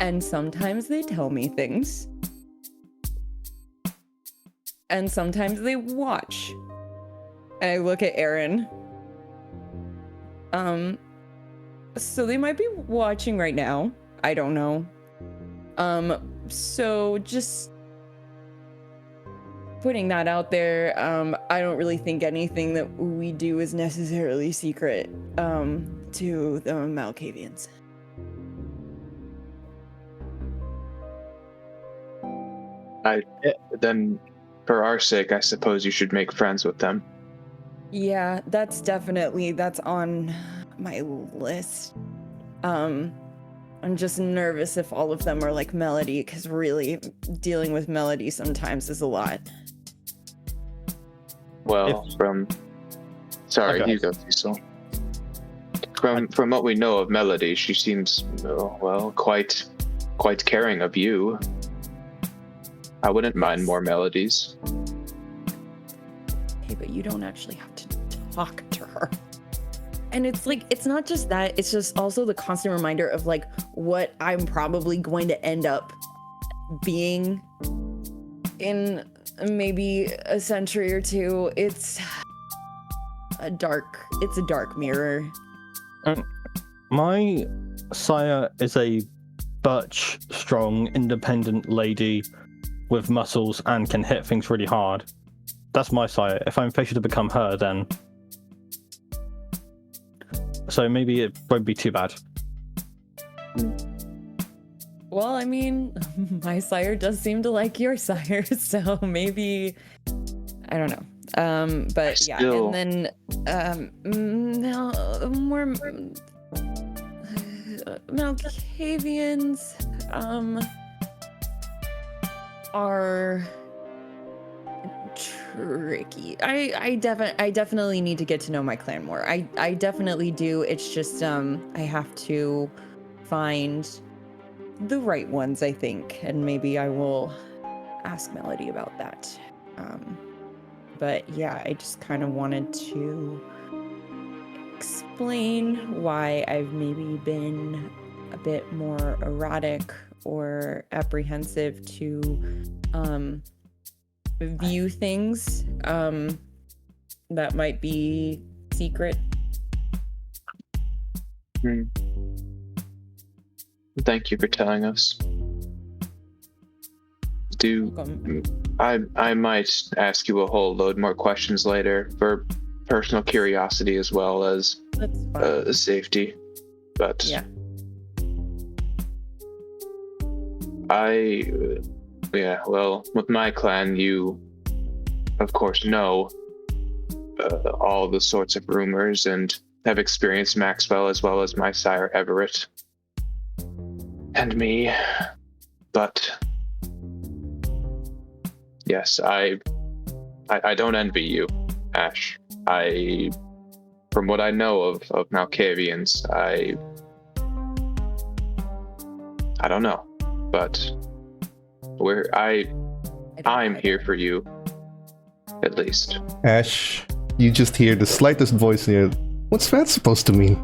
D: And sometimes they tell me things. And sometimes they watch. And I look at Aaron. So they might be watching right now. I don't know. So just putting that out there, I don't really think anything that we do is necessarily secret to the Malkavians.
B: Then for our sake, I suppose you should make friends with them.
D: Yeah, that's on my list. I'm just nervous if all of them are like Melody, because really dealing with Melody sometimes is a lot.
B: Well, sorry,
E: Okay.
B: you go, Cecil. From what we know of Melody, she seems quite caring of you. I wouldn't mind more melodies.
D: Hey, but you don't actually have to talk to her. And it's like, it's not just that, it's just also the constant reminder of like what I'm probably going to end up being in maybe a century or two. It's a dark mirror.
E: My sire is a birch strong, independent lady with muscles and can hit things really hard. That's my sire. If I'm fated to become her, then... So maybe it won't be too bad.
D: Well, I mean, my sire does seem to like your sire, so maybe... I don't know. But yeah, and then more Malkavians are tricky. I definitely need to get to know my clan more. I definitely do. It's just I have to find the right ones, I think, and maybe I will ask Melody about that. But yeah, I just kind of wanted to explain why I've maybe been a bit more erratic or apprehensive to view things that might be secret.
B: Hmm. Thank you for telling us.
D: Welcome.
B: I might ask you a whole load more questions later for personal curiosity as well as
D: That's fine.
B: safety, but
D: Yeah.
B: Well, with my clan, you of course know all the sorts of rumors and have experienced Maxwell as well as my sire Everett and me, but yes, I don't envy you, Ash. From what I know of Malkavians, I don't know, but I'm here for you, at least.
C: Ash, you just hear the slightest voice in your... What's that supposed to mean?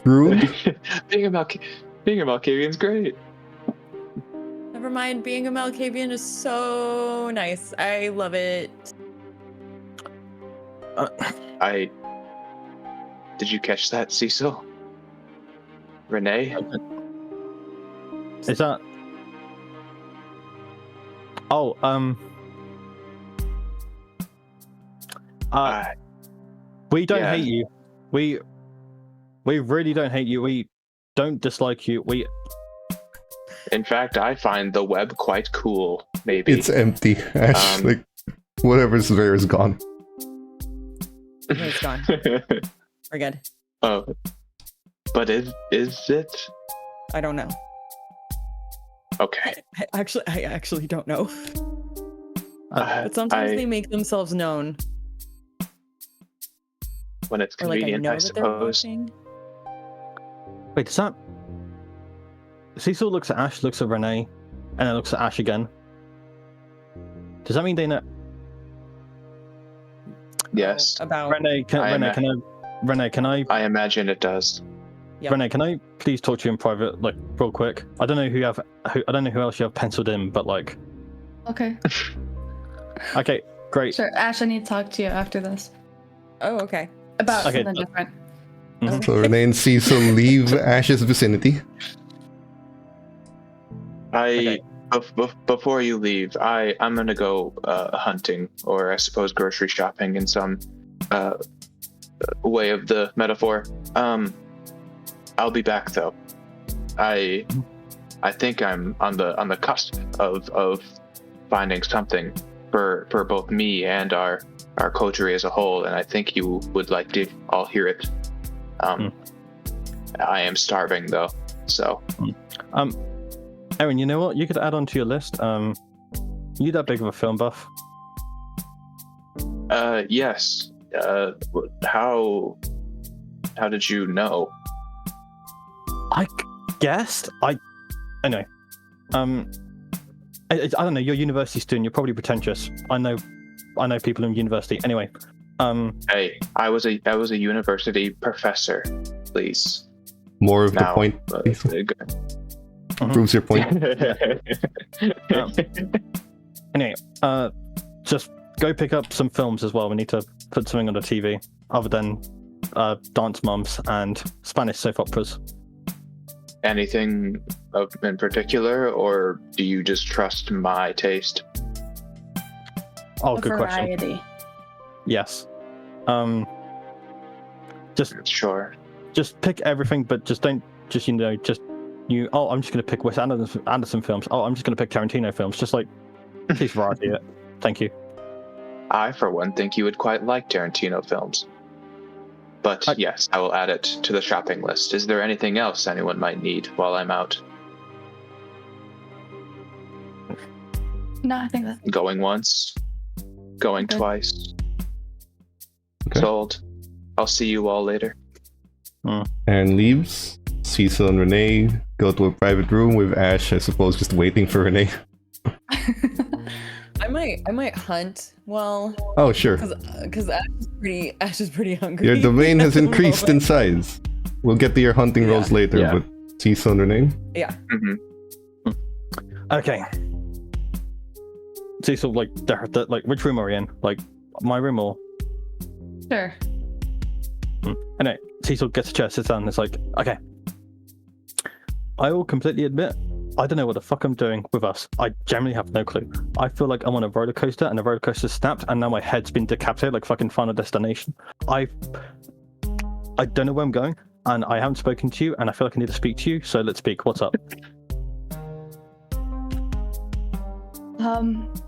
C: Rude?
B: being a Malkavian's great.
D: Never mind, being a Malkavian is so nice. I love it.
B: Did you catch that, Cecil? Renee?
E: Is that? Oh, we don't
B: yeah.
E: hate you. We really don't hate you. We don't dislike you.
B: In fact, I find the web quite cool. Maybe
C: It's empty, Ash. Like, whatever's there is gone.
D: It's gone. We're good.
B: Oh, but is it?
D: I don't know.
B: Okay.
D: I actually don't know. But sometimes they make themselves known.
B: When it's
D: Or like I
B: convenient,
D: know
B: I
D: that they're
B: suppose.
D: watching.
E: Wait, does that? Cecil looks at Ash, looks at Renee, and then looks at Ash again. Does that mean they know?
B: Yes,
D: About
E: Renee, can I?
B: I imagine it does.
D: Yep.
E: Renee, can I please talk to you in private, like real quick? I don't know I don't know who else you have penciled in, but like.
F: Okay.
E: Okay, great.
F: Sure. Ash, I need to talk to you after this.
D: Oh, okay.
F: About
E: Okay,
F: something different.
E: Mhm.
C: So Renee and Cecil leave Ash's vicinity.
B: Before you leave, I'm gonna go hunting, or I suppose grocery shopping in some way of the metaphor. I'll be back though. I think I'm on the cusp of finding something for both me and our coterie as a whole, and I think you would like to all hear it. I am starving though, so.
E: Erin, you know what? You could add on to your list. You that big of a film buff?
B: Yes. How did you know?
E: I guessed. Anyway. I don't know. You're a university student. You're probably pretentious. I know people in university. Anyway.
B: Hey, I was a university professor. Please.
C: More of the point. Proves your point.
E: Anyway, just go pick up some films as well. We need to put something on the TV other than Dance Moms and Spanish soap operas.
B: Anything in particular, or do you just trust my taste?
E: Oh,
F: A
E: good question.
F: variety.
E: Yes.
B: Sure.
E: Just pick everything, but just don't. Oh, I'm just gonna pick Wes Anderson films. Oh, I'm just gonna pick Tarantino films. Just like, please variety it. Thank you.
B: I, for one, think you would quite like Tarantino films. But yes, I will add it to the shopping list. Is there anything else anyone might need while I'm out?
F: No, I think that.
B: Going once, going
F: Okay.
B: twice.
C: Okay.
B: Sold. I'll see you all later.
C: Aaron leaves. Cecil and Renee go to a private room with Ash, I suppose, just waiting for Renee.
D: I might hunt. Well,
C: Oh, sure.
D: because Ash is pretty hungry.
C: Your domain has
D: at the
C: increased in
D: moment.
C: size. We'll get to your hunting rolls later,
B: Yeah.
C: but Cecil and Renee?
D: Yeah.
B: Mm-hmm.
E: Okay. Cecil, like which room are we in? Like my room or?
F: Sure.
E: Anyway, Cecil gets a chair, sits down, and it's like, okay. I will completely admit, I don't know what the fuck I'm doing with us. I generally have no clue. I feel like I'm on a roller coaster, and the roller coaster snapped, and now my head's been decapitated like fucking Final Destination. I don't know where I'm going, and I haven't spoken to you, and I feel like I need to speak to you, so let's speak. What's up?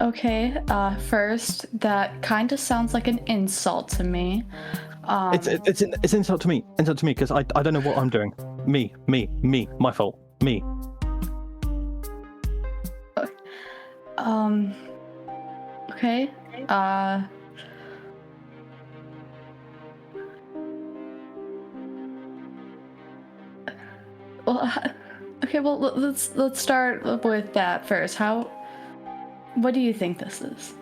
F: Okay. First, that kind of sounds like an insult to me.
E: It's insult to me. Insult to me, because I don't know what I'm doing. Me. My fault. Me.
F: Okay. Well, okay. Well, let's start with that first. What do you think this is?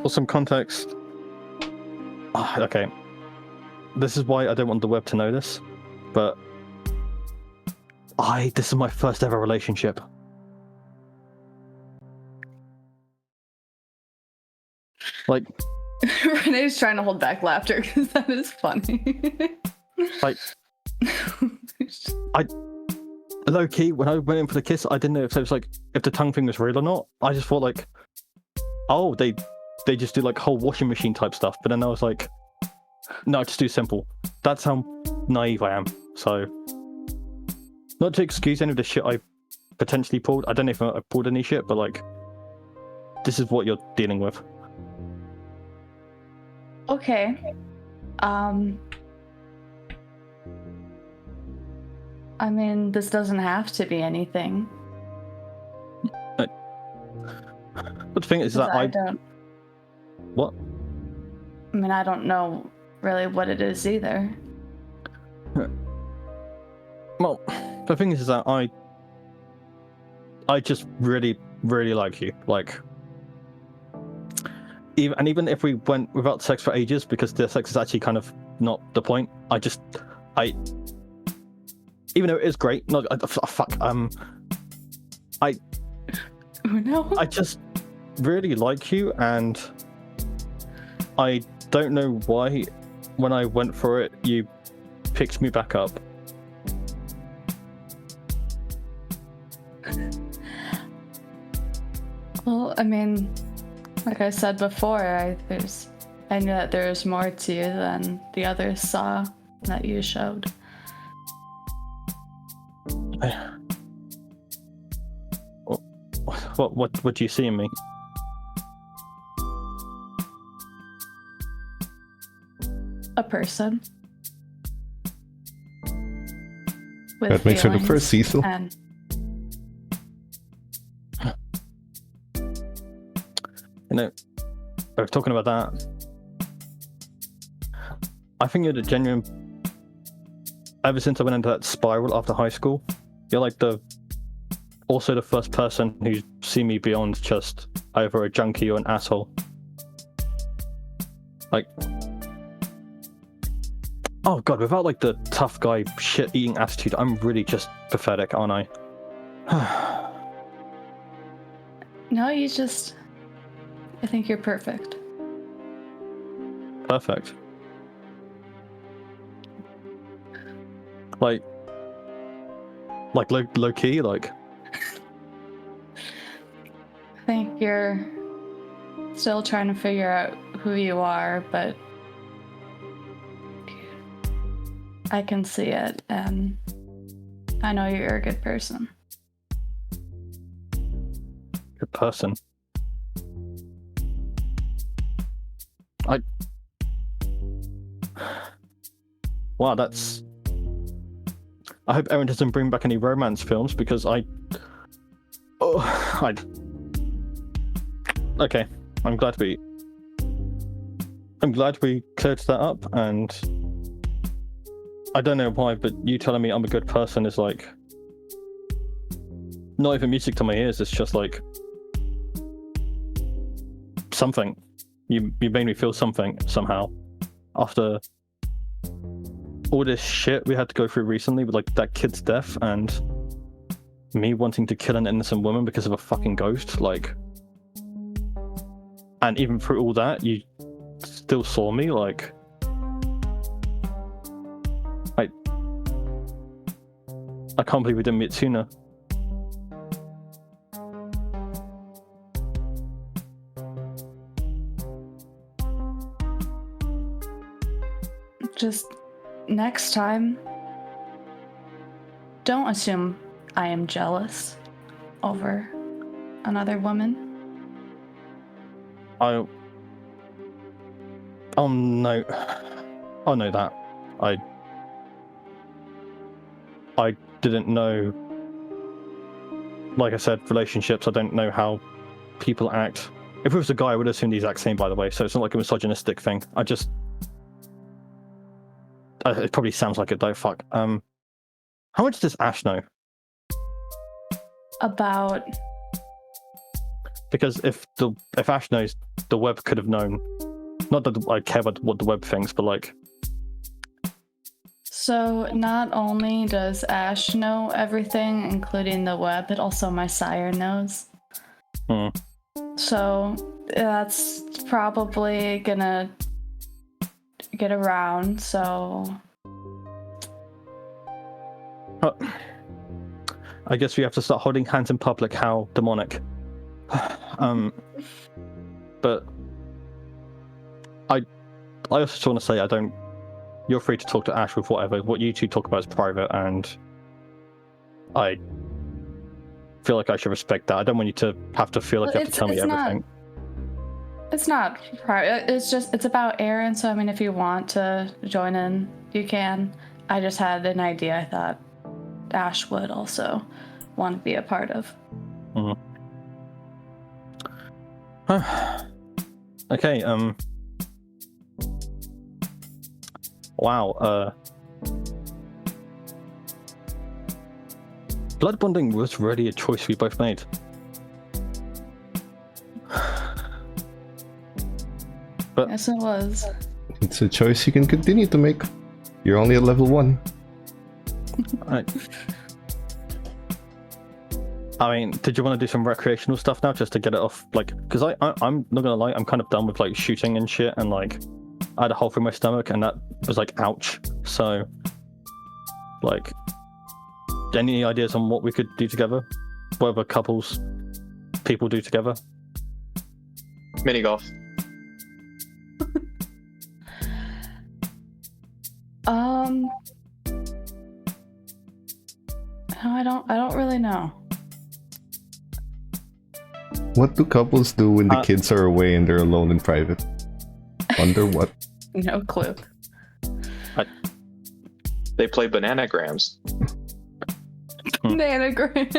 E: For some context. Okay. This is why I don't want the web to know this, but this is my first ever relationship. Like,
F: Renee's trying to hold back laughter because that is funny.
E: like, low key, when I went in for the kiss, I didn't know if it was like if the tongue thing was real or not. I just thought like, oh, they just do like whole washing machine type stuff. But then I was like, no, just do simple. That's how naive I am. So, not to excuse any of the shit I potentially pulled. I don't know if I pulled any shit, but like, this is what you're dealing with.
F: Okay. I mean, this doesn't have to be anything.
E: But the thing is that
F: I don't.
E: What?
F: I mean, I don't know really what it is either.
E: Well, the thing is that I just really, really like you. Like, even if we went without sex for ages, because the sex is actually kind of not the point. Even though it is great,
F: Oh no.
E: I just really like you, and I don't know why when I went for it, you picked me back up.
F: Well, I mean, like I said before, I knew that there's more to you than the others saw that you showed.
E: What do you see in me?
F: A person. With
C: That makes her the
F: feelings
C: first Cecil.
F: and-
E: You know, talking about that, I think you're the genuine. Ever since I went into that spiral after high school, you're like also the first person who's seen me beyond just either a junkie or an asshole. Like, oh god, without like the tough guy shit-eating attitude, I'm really just pathetic, aren't I?
F: No, I think you're perfect.
E: Perfect. Like low key, like.
F: I think you're still trying to figure out who you are, but I can see it, and I know you're a good person.
E: Good person. Wow, that's. I hope Erin doesn't bring back any romance films because Okay, I'm glad we cleared that up, and I don't know why, but you telling me I'm a good person is like not even music to my ears. It's just like something. You made me feel something somehow after all this shit we had to go through recently with like that kid's death and me wanting to kill an innocent woman because of a fucking ghost. Like, and even through all that, you still saw me, like I can't believe we didn't meet sooner.
F: Just next time, don't assume I am jealous over another woman.
E: I'll know that. I didn't know. Like I said, relationships. I don't know how people act. If it was a guy, I would assume the exact same. By the way, so it's not like a misogynistic thing. It probably sounds like it though. Fuck. How much does Ash know?
F: About.
E: Because if Ash knows, the web could have known. Not that I care about what the web thinks, but like.
F: So not only does Ash know everything, including the web, but also my sire knows. So that's probably gonna get around, so...
E: I guess we have to start holding hands in public. How demonic. But I also just want to say you're free to talk to Ash with whatever. What you two talk about is private, and I feel like I should respect that. I don't want you to have to feel like you have to tell me everything.
F: It's not private. It's about Aaron. So I mean, if you want to join in, you can. I just had an idea. I thought Ash would also want to be a part of.
E: Okay. Wow. Blood bonding was really a choice we both made. But
F: yes, it was.
C: It's a choice you can continue to make. You're only at level 1.
E: I mean, did you want to do some recreational stuff now, just to get it off? Like, because I'm not gonna lie, I'm kind of done with like shooting and shit, and like I had a hole through my stomach, and that was like ouch. So, like, any ideas on what we could do together? Whatever people do together?
B: Mini golf.
F: No, I don't really know.
C: What do couples do when the kids are away and they're alone in private? Wonder what?
F: No clue.
B: They play bananagrams.
F: Bananagrams.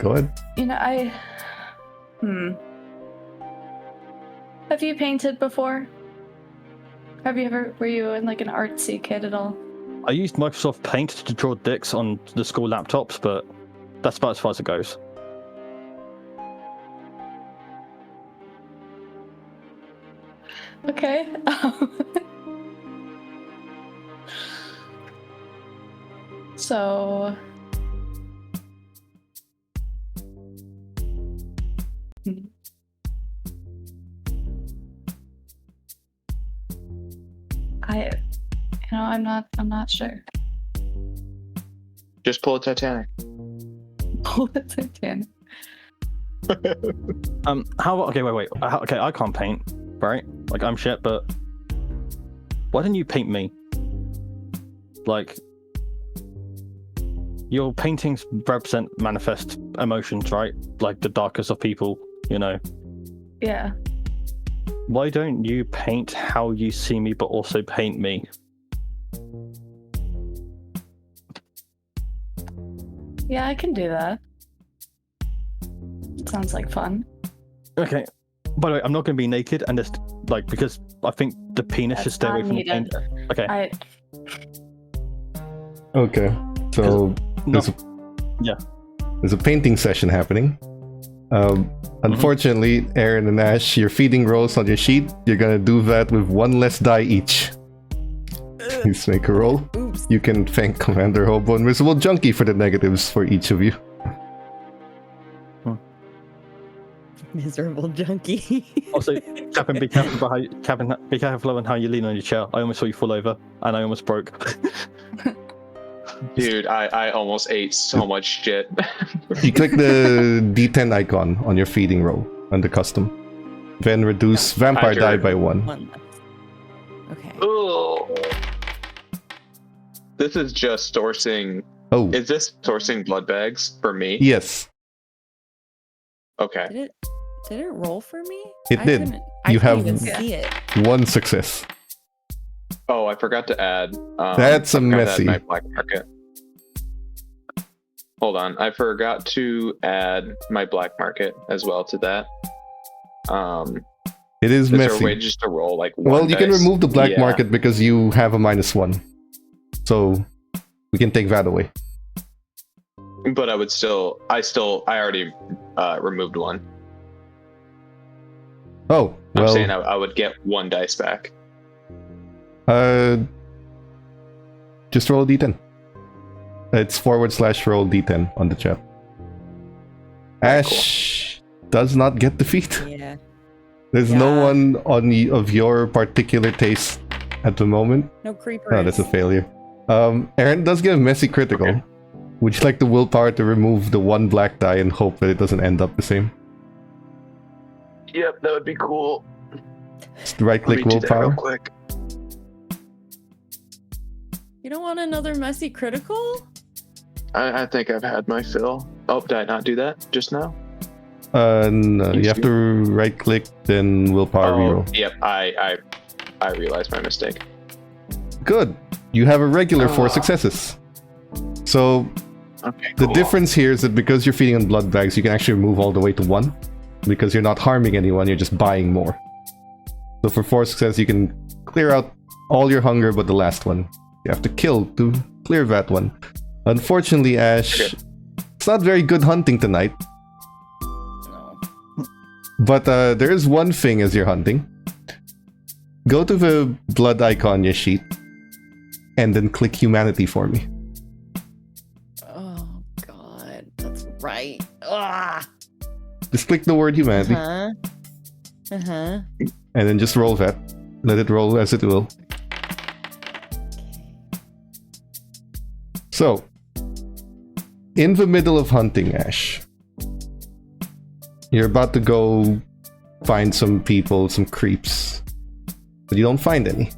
C: Go ahead.
F: You know, Have you painted before? Were you in like an artsy kid at all?
E: I used Microsoft Paint to draw dicks on the school laptops, but that's about as far as it goes.
F: Okay. So... I'm not sure.
B: Just pull a Titanic.
F: Pull a Titanic.
E: Okay, wait. Okay, I can't paint, right? Like, I'm shit, but why didn't you paint me? Like, your paintings represent manifest emotions, right? Like the darkest of people, you know?
F: Yeah.
E: Why don't you paint how you see me, but also paint me?
F: Yeah, I can do that. Sounds like fun.
E: Okay. By the way, I'm not going to be naked, and just like, because I think the penis should stay away from the paint. Okay.
C: Okay. So there's a painting session happening. Unfortunately, Aaron and Ash, you're feeding rolls on your sheet. You're gonna do that with one less die each. Please make a roll.
D: Oops.
C: You can thank Commander Hobo and Visible Junkie for the negatives for each of you.
D: Miserable junkie.
E: Also, Captain, be careful be careful on how you lean on your chair. I almost saw you fall over, and I almost broke.
B: Dude, I almost ate so much shit.
C: You click the D10 icon on your feeding roll under custom. Then reduce vampire die by 1.
D: One left. Okay.
B: Ugh. This is just sourcing.
C: Oh,
B: Is this sourcing blood bags for me?
C: yes,
B: Okay.
D: Did it roll for me?
C: It did.
D: I
C: You
D: couldn't
C: have-
D: even see it.
C: 1 success.
B: Oh, I forgot to add.
C: That's a
B: I forgot to add
C: messy.
B: my black market. Hold on, I forgot to add my black market as well to that.
C: It is
B: Is there a
C: messy.
B: way just to roll like one
C: Well, you can
B: dice?
C: remove the black
B: Yeah.
C: market because you have a -1. So we can take that away.
B: But I already removed one.
C: Oh,
B: I'm
C: well,
B: saying I would get 1 dice back.
C: just roll a D10. It's / roll D10 on the chat.
B: Very
C: Ash does not get defeat.
D: Yeah.
C: There's no
D: Yeah.
C: one of your particular taste at the moment.
D: No creepers.
C: Oh, that's a failure. Aaron does get a messy critical.
B: Okay.
C: Would you like the willpower to remove the 1 black die and hope that it doesn't end up the same?
B: Yep, that would be cool.
C: Just right-click willpower.
B: quick.
D: You don't want another messy critical?
B: I think I've had my fill. Oh, did I not do that just now?
C: No, you have to right-click, then willpower reroll.
B: Yep, I realized my mistake.
C: Good. You have a regular 4
B: Ah.
C: successes. So
B: Okay,
C: the
B: cool.
C: difference here is that because you're feeding on blood bags, you can actually move all the way to 1. Because you're not harming anyone, you're just buying more. So for 4 success, you can clear out all your hunger but the last one. You have to kill to clear that one. Unfortunately, Ash,
B: Okay.
C: it's not very good hunting tonight.
D: No.
C: But there is one thing as you're hunting. Go to the blood icon on your sheet and then click humanity for me.
D: Oh god, that's right. Ah.
C: Just click the word humanity
D: Uh-huh.
C: and then just roll that. Let it roll as it will. So, in the middle of hunting, Ash, you're about to go find some people, some creeps, but you don't find any.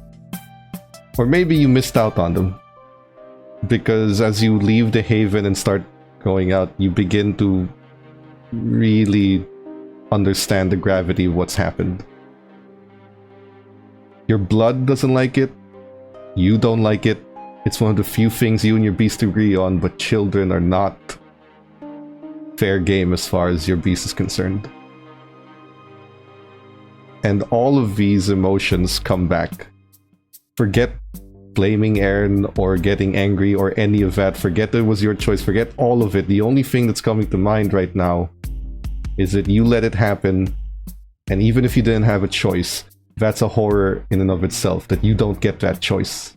C: Or maybe you missed out on them. Because as you leave the haven and start going out, you begin to really understand the gravity of what's happened. Your blood doesn't like it. You don't like it. It's one of the few things you and your beast agree on, but children are not fair game as far as your beast is concerned. And all of these emotions come back. Forget blaming Aaron or getting angry or any of that. Forget it was your choice. Forget all of it. The only thing that's coming to mind right now is that you let it happen. And even if you didn't have a choice, that's a horror in and of itself, that you don't get that choice.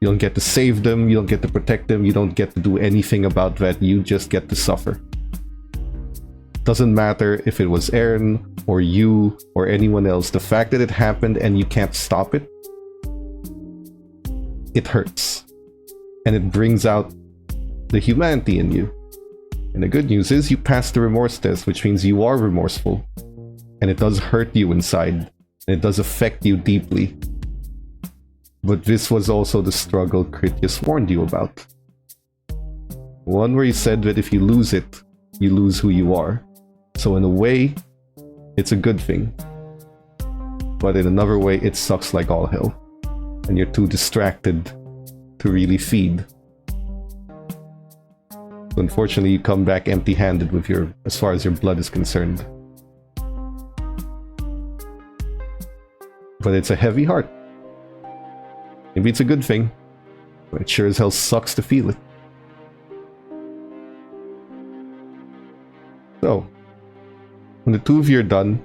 C: You don't get to save them, you don't get to protect them, you don't get to do anything about that, you just get to suffer. Doesn't matter if it was Aaron, or you, or anyone else, the fact that it happened and you can't stop it, it hurts. And it brings out the humanity in you. And the good news is you passed the remorse test, which means you are remorseful. And it does hurt you inside, and it does affect you deeply. But this was also the struggle Critias warned you about. One where he said that if you lose it, you lose who you are. So in a way, it's a good thing. But in another way, it sucks like all hell. And you're too distracted to really feed. So unfortunately, you come back empty-handed with as far as your blood is concerned. But it's a heavy heart. Maybe it's a good thing, but it sure as hell sucks to feel it. So, when the two of you are done,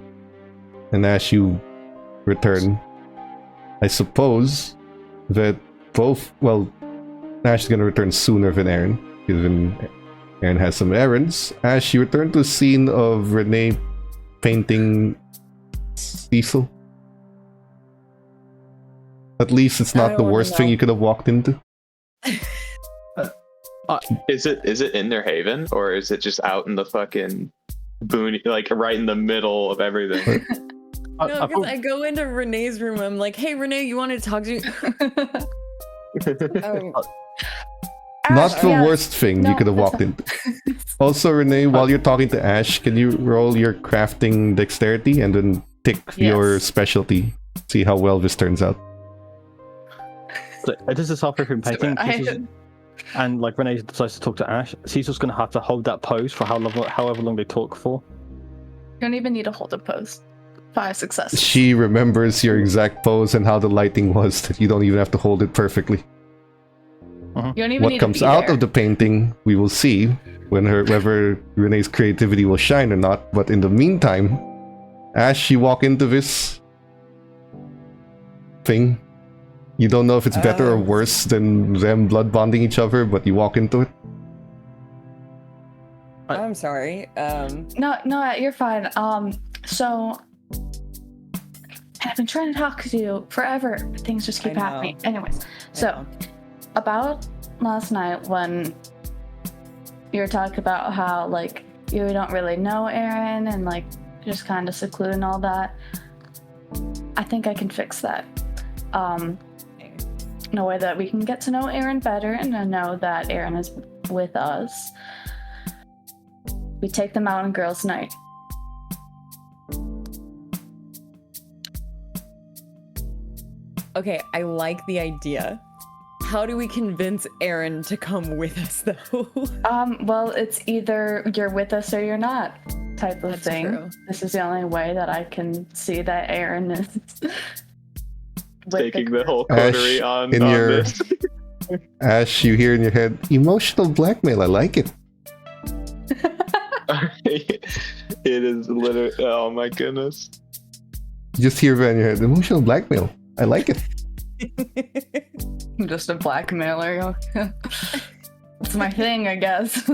C: and as you return, I suppose that Ash is going to return sooner than Aaron, given Aaron has some errands. Ash, you return to the scene of Renee painting Cecil? At least it's not the worst thing you could have walked into.
B: Is it in their haven, or is it just out in the fucking boony, like right in the middle of everything?
D: No, because I go into Renee's room. I'm like, "Hey, Renee, you want to talk to me?"
C: Not
F: Ash,
C: the
F: yes.
C: worst thing
F: No,
C: you could have
F: that's
C: walked into. Also, Renee, while you're talking to Ash, can you roll your crafting dexterity and then pick your specialty? See how well this turns out.
E: So, this is halfway through painting. And like Renee decides to talk to Ash, Cecil's going to have to hold that pose for however long they talk for.
F: You don't even need to hold a pose. 5 successes.
C: She remembers your exact pose and how the lighting was, that you don't even have to hold it perfectly.
F: You don't even
C: What
F: need
C: comes
F: to be
C: out
F: there.
C: of the painting, we will see whether Renee's creativity will shine or not. But in the meantime, Ash, you walk into this thing. You don't know if it's better or worse than them blood bonding each other, but you walk into it.
D: I'm sorry.
F: No, you're fine. So I've been trying to talk to you forever. Things just keep
D: I know.
F: happening. Anyways, so about last night when you were talking about how like you don't really know Aaron and like just kind of secluded and all that. I think I can fix that. In a way that we can get to know Aaron better and to know that Aaron is with us. We take them out on girls' night.
D: Okay, I like the idea. How do we convince Aaron to come with us, though?
F: Well, it's either you're with us or you're not type of
D: That's
F: thing.
D: true.
F: This is the only way that I can see that Aaron is with
B: Taking the whole coterie on
C: in your-
B: this.
C: Ash, you hear in your head, emotional blackmail, I like it.
B: It is literally. Oh my goodness.
C: You just hear that in your head, emotional blackmail, I like it.
F: I'm just a blackmailer. It's my thing, I guess.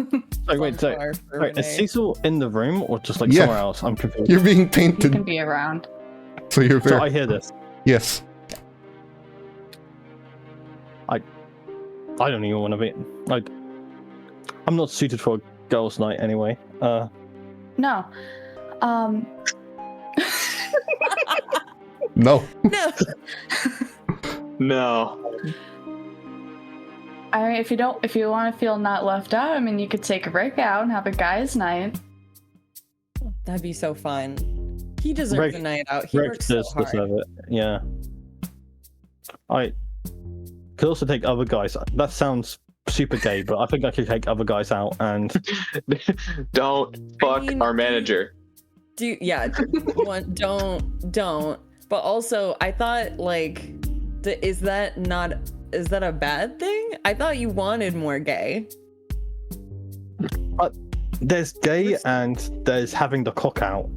E: Wait, is
D: Renee.
E: Cecil in the room or just like
C: Yeah.
E: somewhere else? I'm confused.
C: You're being
F: You
C: painted,
F: can be around.
C: so you're
E: So
C: there.
E: I hear this.
C: Yes.
E: I don't even want to be like. I'm not suited for a girls' night anyway.
F: No.
C: No.
D: No.
B: No.
F: I mean, if you want to feel not left out, I mean, you could take Rick out and have a guys' night.
D: That'd be so fun. He deserves
E: Rick-
D: a night out. He
E: Rick
D: works so
E: does
D: hard.
E: deserve it. Yeah. I could also take other guys. That sounds super gay, but I think I could take other guys out and
B: Don't fuck
D: mean,
B: our manager.
D: Don't. But also, I thought like, is that a bad thing? I thought you wanted more gay.
E: there's gay and there's having the cock out.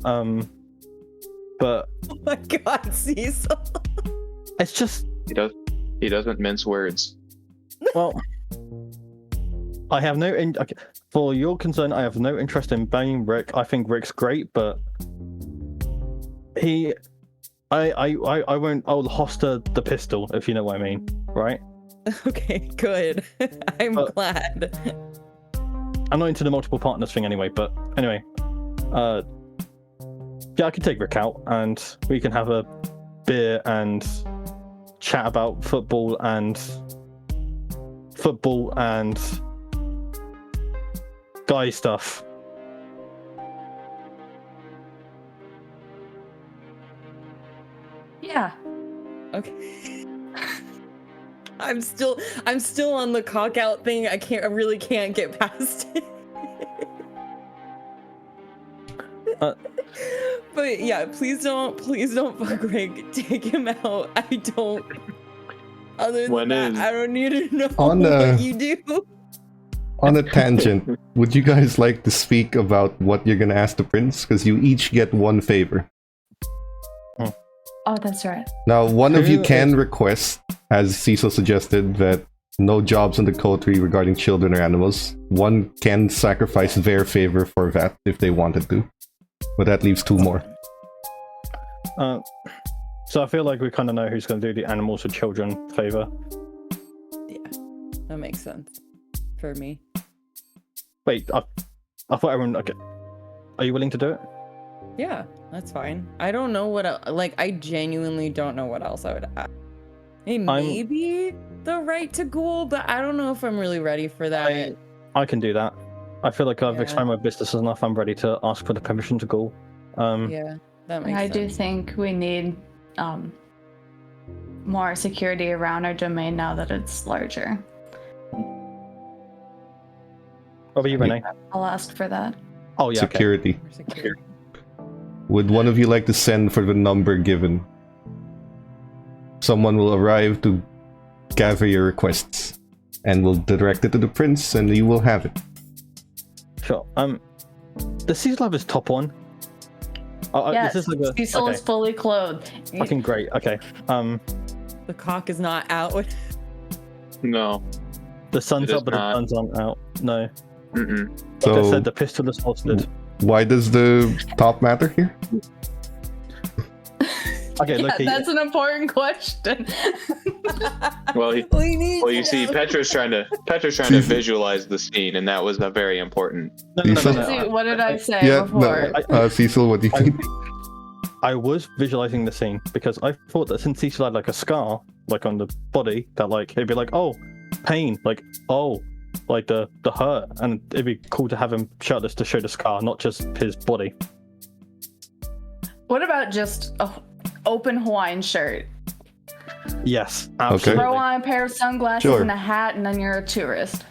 E: But
D: Oh my god, Cecil.
E: it's just
B: He doesn't mince words.
E: well. I have no okay. For your concern, I have no interest in banging Rick. I think Rick's great, but I won't. I'll hoster the pistol if you know what I mean, right?
D: Okay, good. I'm glad.
E: I'm not into the multiple partners thing anyway. But anyway, yeah, I can take Rick out and we can have a beer and chat about football and guy stuff.
F: Yeah.
D: Okay. I'm still on the cock out thing. I really can't get past it. But yeah, please don't fuck Rick. Take him out. I don't. Other than
B: When
D: that,
B: is-
D: I don't need to know
C: On
D: what you do.
C: On a tangent, would you guys like to speak about what you're gonna ask the prince? Because you each get one favor.
F: Oh, that's right.
C: Now, one of you
E: Who
C: can request, as Cecil suggested, that no jobs in the coterie regarding children or animals. One can sacrifice their favor for that if they wanted to. but that leaves 2 more.
E: So I feel like we kind of know who's going to do the animals for children favor.
D: Yeah, that makes sense for me.
E: Wait, I thought everyone. Okay, are you willing to do it?
D: Yeah, that's fine. I don't know what I genuinely don't know what else I would add. Hey, maybe the right to ghoul, but I don't know if I'm really ready for that.
E: I can do that. I feel like I've expanded my business enough. I'm ready to ask for the permission to ghoul.
D: Yeah, that makes sense.
F: I do think we need more security around our domain now that it's larger.
E: What about you, Renee?
F: I'll ask for that.
E: Oh yeah,
C: Security.
D: More security.
C: Would one of you like to send for the number given? Someone will arrive to gather your requests, and will direct it to the prince, and you will have it.
E: Sure. The Cecil have his top on.
F: Yes,
E: is this like
F: Cecil is fully clothed.
E: Fucking great. Okay.
D: The cock is not out.
B: No.
E: The sun's
B: It is
E: up, but the
B: not.
E: sun's not out. No.
B: Mm-mm.
E: Like I
C: So,
E: said, the pistol is holstered.
C: why does the top matter here?
E: Okay,
F: Yeah,
E: Loki.
F: that's an important question.
B: Well, you see,
D: know.
B: Petra's trying to visualize the scene, and that was a very important.
E: No.
F: See, what did I say
C: Yeah,
F: before?
C: no. Cecil, what do you think?
E: I was visualizing the scene because I thought that since Cecil had like a scar, like on the body, that like it'd be like, oh, pain, like oh, like the hurt, and it'd be cool to have him shirtless to show the scar, not just his body.
F: What about just a open Hawaiian shirt?
E: Yes, absolutely.
F: Throw on a pair of sunglasses
C: Sure.
F: and a hat, and then you're a tourist.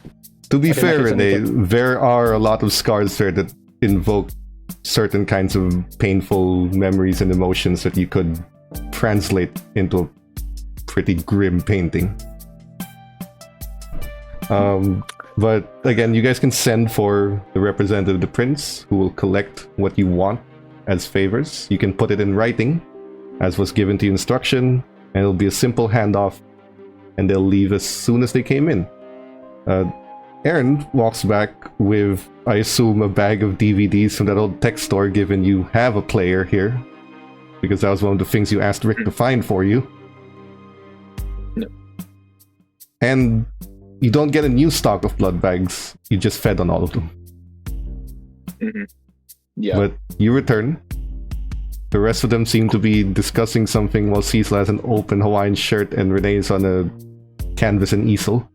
C: To be
E: Okay,
C: fair,
E: that makes
C: Renee, there are a lot of scars there that invoke certain kinds of painful memories and emotions that you could translate into a pretty grim painting. But again, you guys can send for the representative of the prince, who will collect what you want as favors. You can put it in writing, as was given to you instruction, and it'll be a simple handoff, and they'll leave as soon as they came in. Aaron walks back with, I assume, a bag of DVDs from that old tech store, given you have a player here, because that was one of the things you asked Rick to find for you.
B: No.
C: And you don't get a new stock of blood bags, you just fed on all of them.
B: Mm-hmm. Yeah.
C: But you return. The rest of them seem to be discussing something while Cecil has an open Hawaiian shirt and Renee's on a canvas and easel.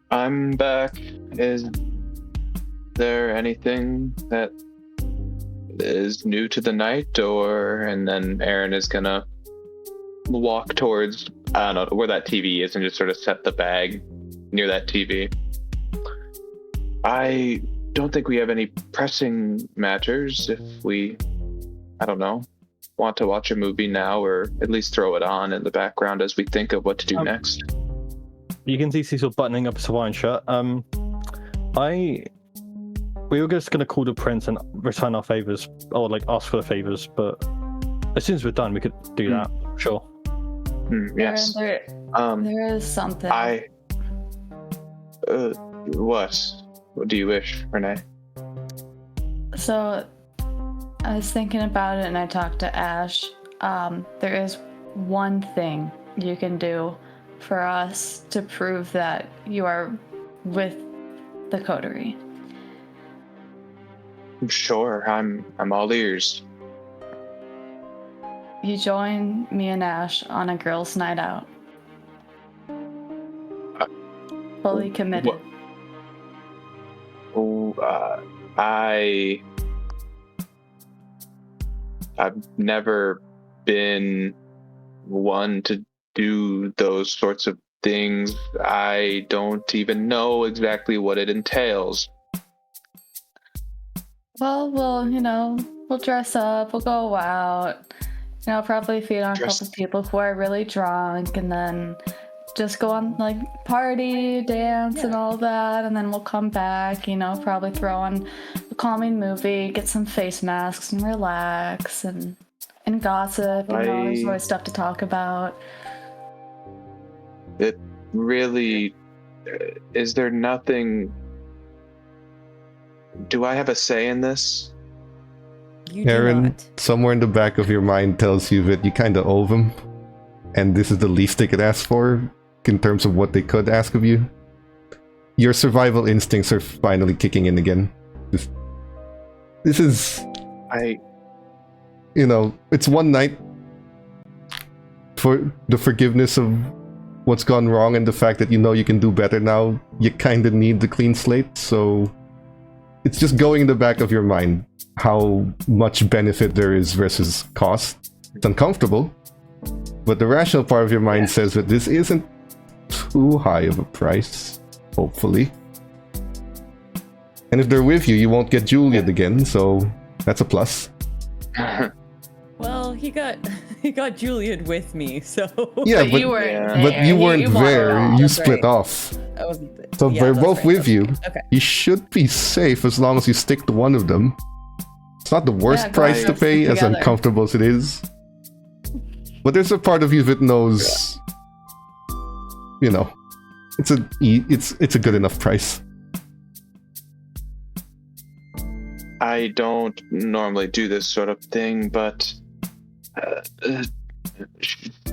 B: I'm back. Is there anything that is new to the night, and then Aaron is gonna walk towards, I don't know, where that TV is and just sort of set the bag near that TV. I don't think we have any pressing matters. If we, I don't know, want to watch a movie now, or at least throw it on in the background as we think of what to do next.
E: You can see Cecil buttoning up his Hawaiian shirt. We were just gonna call the prince and return our favors, or like ask for the favors, but as soon as we're done, we could do that. Sure.
B: Yes.
F: There is something.
B: What do you wish, Renee?
F: So, I was thinking about it, and I talked to Ash. There is one thing you can do for us to prove that you are with the coterie.
B: Sure, I'm all ears.
F: You join me and Ash on a girls' night out. Fully committed.
B: What? I've never been one to do those sorts of things. I don't even know exactly what it entails.
F: Well, we'll dress up, we'll go out, probably feed on a couple people who are really drunk, and then just go on, like, party, dance, and all that, and then we'll come back, probably throw on a calming movie, get some face masks, and relax, and gossip, there's always stuff to talk about.
B: It really... Is there nothing do I have a say in this?
D: You do
C: Aaron,
D: not.
C: somewhere in the back of your mind tells you that you kind of owe them, and this is the least they could ask for in terms of what they could ask of you. Your survival instincts are finally kicking in again. This is, it's one night for the forgiveness of what's gone wrong and the fact that you can do better now. You kind of need the clean slate, so it's just going in the back of your mind how much benefit there is versus cost. It's uncomfortable, but the rational part of your mind says that this isn't too high of a price, hopefully. And if they're with you, you won't get Juliet again, so that's a plus.
D: Well, he got Juliet with me, so
C: Yeah,
F: But you weren't there.
C: but you weren't
F: wanted
C: there.
F: it all.
C: You
D: That's
C: split
D: right.
C: off.
D: I wasn't there.
C: So
D: Yeah,
C: they're
D: that's
C: both
D: right,
C: with
D: that's
C: you.
D: right. Okay.
C: You should be safe as long as you stick to one of them. It's not the worst
F: Yeah, go
C: price to
F: ahead.
C: pay, as
F: Together.
C: uncomfortable as it is. But there's a part of you that knows, it's a good enough price.
B: I don't normally do this sort of thing, but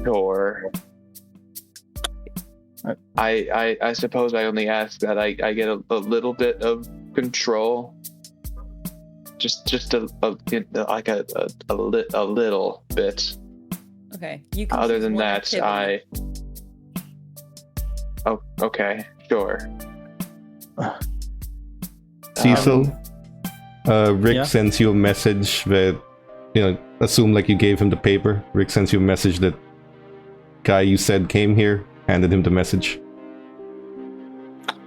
B: sure. I suppose I only ask that I get a little bit of control, just a little bit.
D: Okay. You can
B: Other
D: choose
B: than
D: one
B: that,
D: activity.
B: Oh, okay, sure.
C: Cecil, Rick
E: Yeah?
C: sends you a message that, assume like you gave him the paper. Rick sends you a message that guy you said came here handed him the message.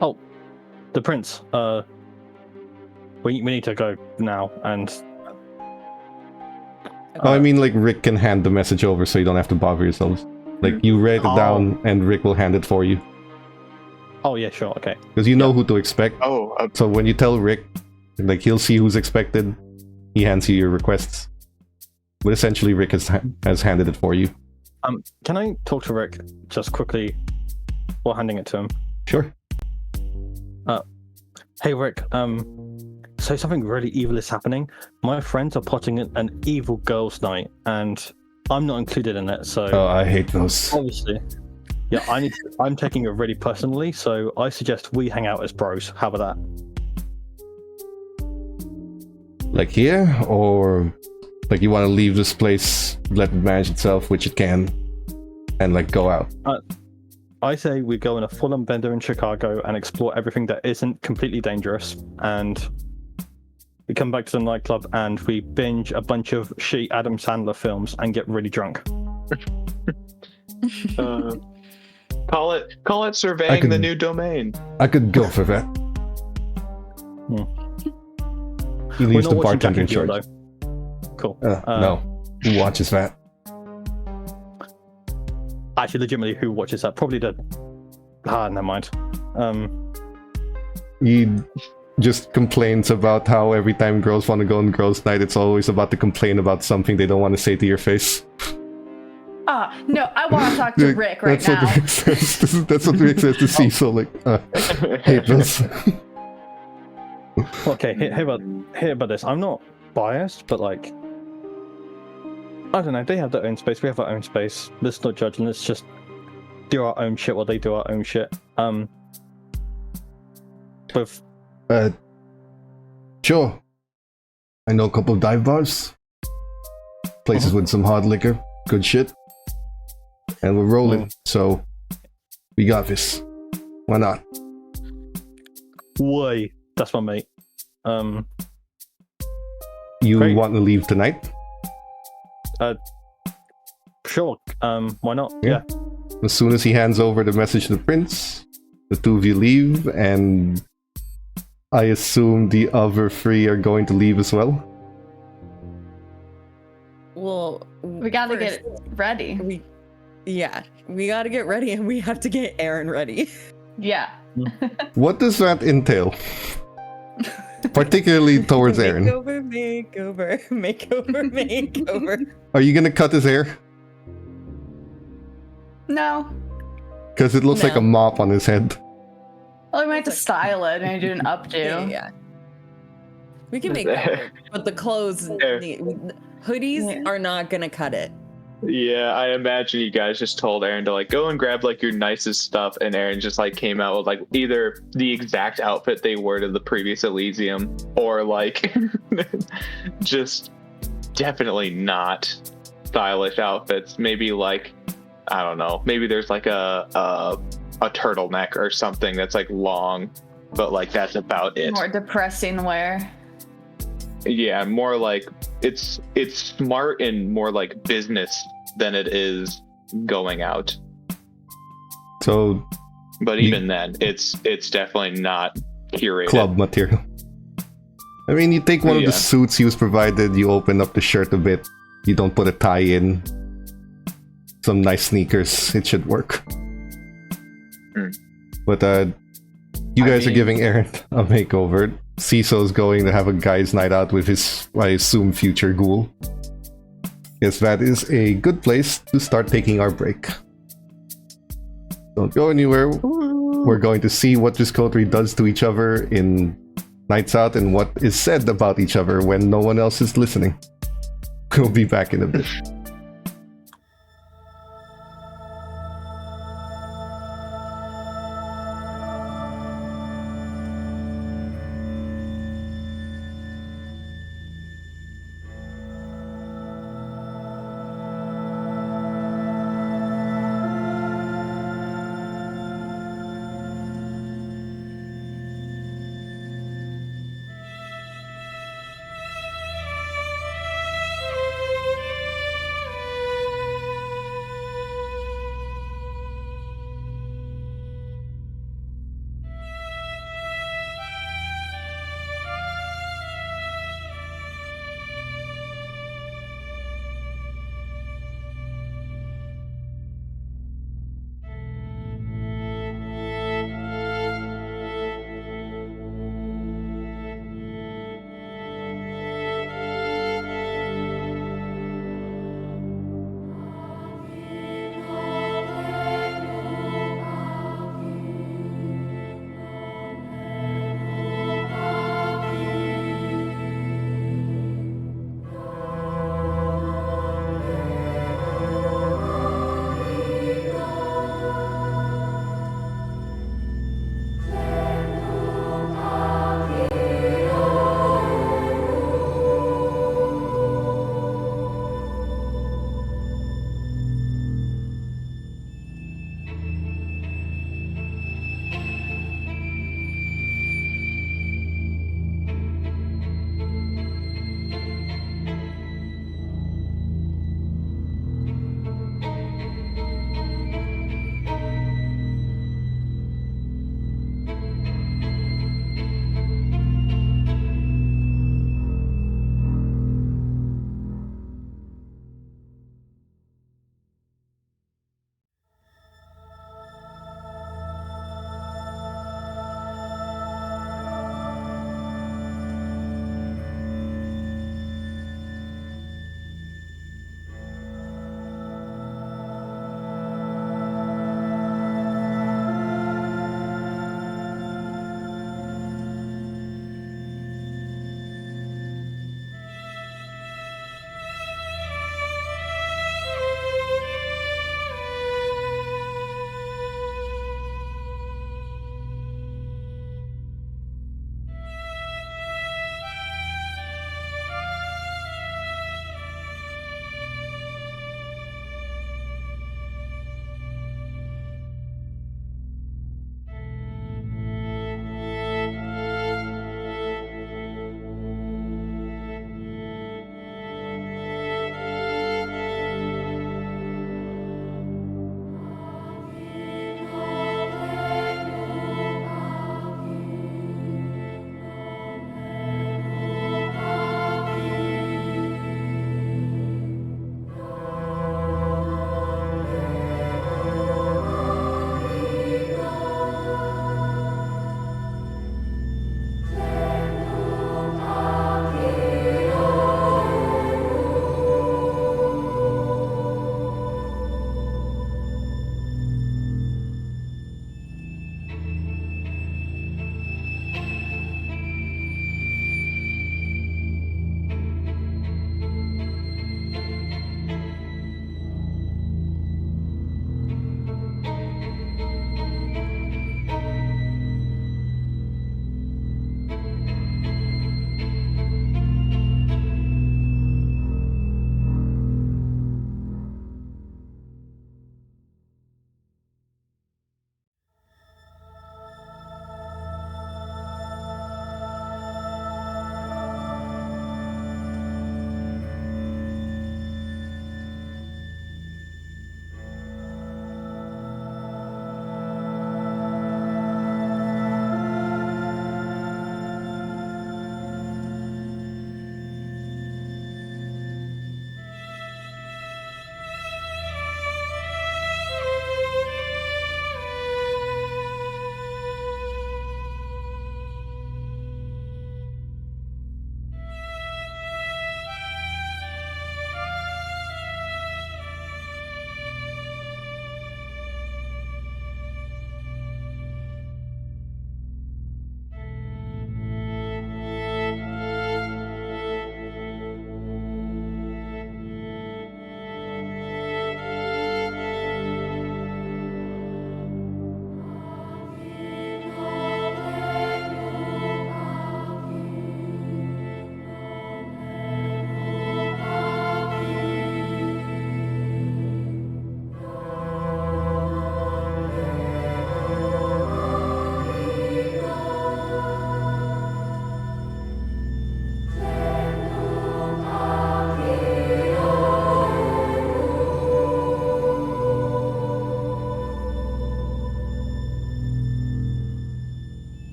E: Oh, the prince. We need to go now, and
C: Oh, I mean, like, Rick can hand the message over so you don't have to bother yourselves. Like, you write it down and Rick will hand it for you.
E: oh yeah, sure, okay.
C: Because you know who to expect.
B: Oh,
C: So when you tell Rick, like, he'll see who's expected. He hands you your requests. But essentially, Rick has handed it for you.
E: Can I talk to Rick just quickly while handing it to him?
C: Sure.
E: Hey Rick, so something really evil is happening. My friends are plotting an evil girls' night, and I'm not included in it. So
C: Oh, I hate those.
E: obviously, yeah, I'm taking it really personally. So I suggest we hang out as bros. How about that?
C: Like here? Or like you want to leave this place, let it manage itself, which it can, and like go out?
E: I say we go on a full-on bender in Chicago and explore everything that isn't completely dangerous, and we come back to the nightclub and we binge a bunch of shitty Adam Sandler films and get really drunk.
B: call it surveying the new domain.
C: I could go for that. He
E: We're
C: leaves
E: not
C: the
E: watching
C: bartender in
E: Jack and
C: charge.
E: Jill, though. Cool.
C: No. Who watches that?
E: Actually, legitimately, who watches that? Probably the... never mind.
C: He just complains about how every time girls want to go on girls' night, it's always about to complain about something they don't want to say to your face.
F: No, I want to talk to Rick right
C: That's
F: now.
C: what Rick says. That's what Rick says to Cecil. Like, hate this.
E: Okay, hear about this. I'm not biased, but like... I don't know, they have their own space, we have our own space. Let's not judge, and let's just do our own shit while they do our own shit. With...
C: Sure. I know a couple of dive bars. Places with some hard liquor. Good shit. And we're rolling, so we got this. Why not?
E: Way. That's my mate.
C: You
E: Great.
C: want to leave tonight?
E: Sure. Why not?
C: Yeah. As soon as he hands over the message to the prince, the two of you leave, and I assume the other three are going to leave as well.
D: Well,
F: We gotta
D: first,
F: get ready.
D: we gotta get ready, and we have to get Aaron ready.
F: Yeah.
C: What does that entail? Particularly towards Aaron.
D: Makeover.
C: Are you gonna cut his hair?
F: No.
C: Because it looks like
D: No.
C: a mop on his head.
F: Well, we might have to style it and do an updo.
D: Yeah. We can make that work, but the clothes,
B: There.
D: hoodies
F: Yeah.
D: are not gonna cut it.
B: Yeah, I imagine you guys just told Aaron to like go and grab like your nicest stuff, and Aaron just like came out with like either the exact outfit they wore to the previous Elysium, or like just definitely not stylish outfits. Maybe like, I don't know, maybe there's like a turtleneck or something that's like long, but like that's about it.
F: More depressing wear.
B: Yeah, more like it's smart and more like business than it is going out.
C: So
B: But even then, it's definitely not curated.
C: club material. I mean, you take one of
B: Yeah.
C: the suits he was provided, you open up the shirt a bit, you don't put a tie in, some nice sneakers, it should work. But you guys are giving Aaron a makeover. Ciso's going to have a guy's night out with his, I assume, future ghoul. Yes, that is a good place to start taking our break. Don't go anywhere. We're going to see what this coterie does to each other in Nights Out and what is said about each other when no one else is listening. We'll be back in a bit.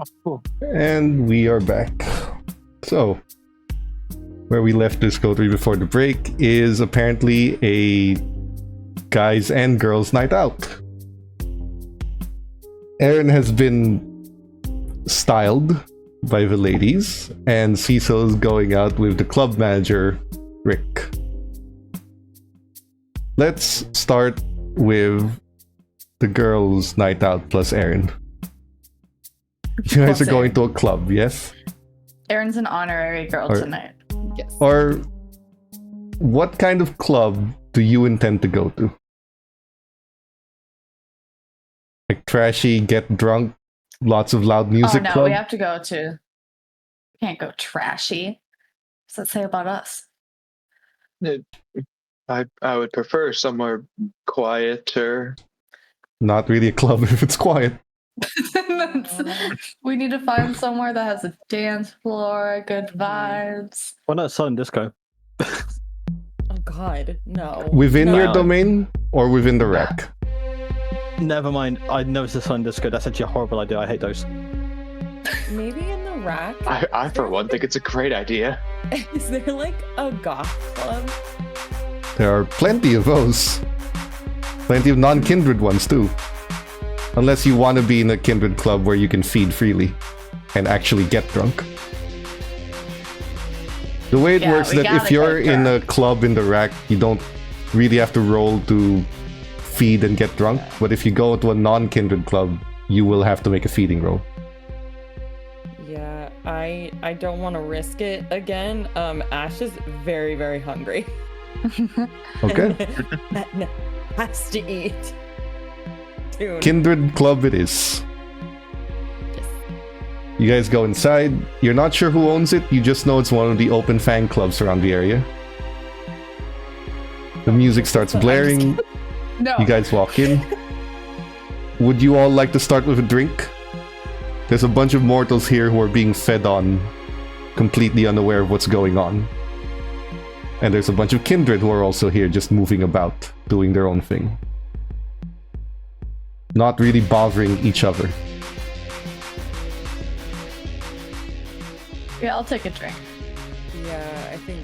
E: Oh, cool.
C: And we are back. So, where we left this coterie before the break is apparently a guys and girls night out. Aaron has been styled by the ladies, and Cecil is going out with the club manager, Rick. Let's start with the girls' night out plus Aaron. You guys are going to a club, yes?
F: Erin's an honorary girl tonight.
D: Yes.
C: Or what kind of club do you intend to go to? Like trashy, get drunk, lots of loud music
F: Oh no,
C: club?
F: we have to go to. We can't go trashy. What's that say about us?
B: I would prefer somewhere quieter.
C: Not really a club if it's quiet.
F: We need to find somewhere that has a dance floor, good vibes.
E: Why not silent disco?
D: Oh God, no.
C: Within
D: No.
C: your domain or within the rec?
E: Never mind. I know it's a silent disco. That's actually a horrible idea. I hate those.
D: Maybe in the rack.
B: I for one think it's a great idea.
D: Is there like a goth club?
C: There are plenty of those. Plenty of non-kindred ones too. Unless you want to be in a kindred club where you can feed freely and actually get drunk. The way it works
F: we
C: that if
F: gotta
C: you're
F: get
C: in a
F: drunk.
C: club in the rack, you don't really have to roll to feed and get drunk. But if you go to a non-kindred club, you will have to make a feeding roll.
D: Yeah, I don't want to risk it again. Ash is very, very hungry.
C: Okay?
D: And has to eat. Dune.
C: Kindred club it is.
D: Yes.
C: You guys go inside. You're not sure who owns it. You just know it's one of the open fan clubs around the area. The music starts blaring.
F: No.
C: You guys walk in. Would you all like to start with a drink? There's a bunch of mortals here who are being fed on, completely unaware of what's going on. And there's a bunch of kindred who are also here, just moving about, doing their own thing. Not really bothering each other.
F: Yeah, I'll take a drink.
D: Yeah, I think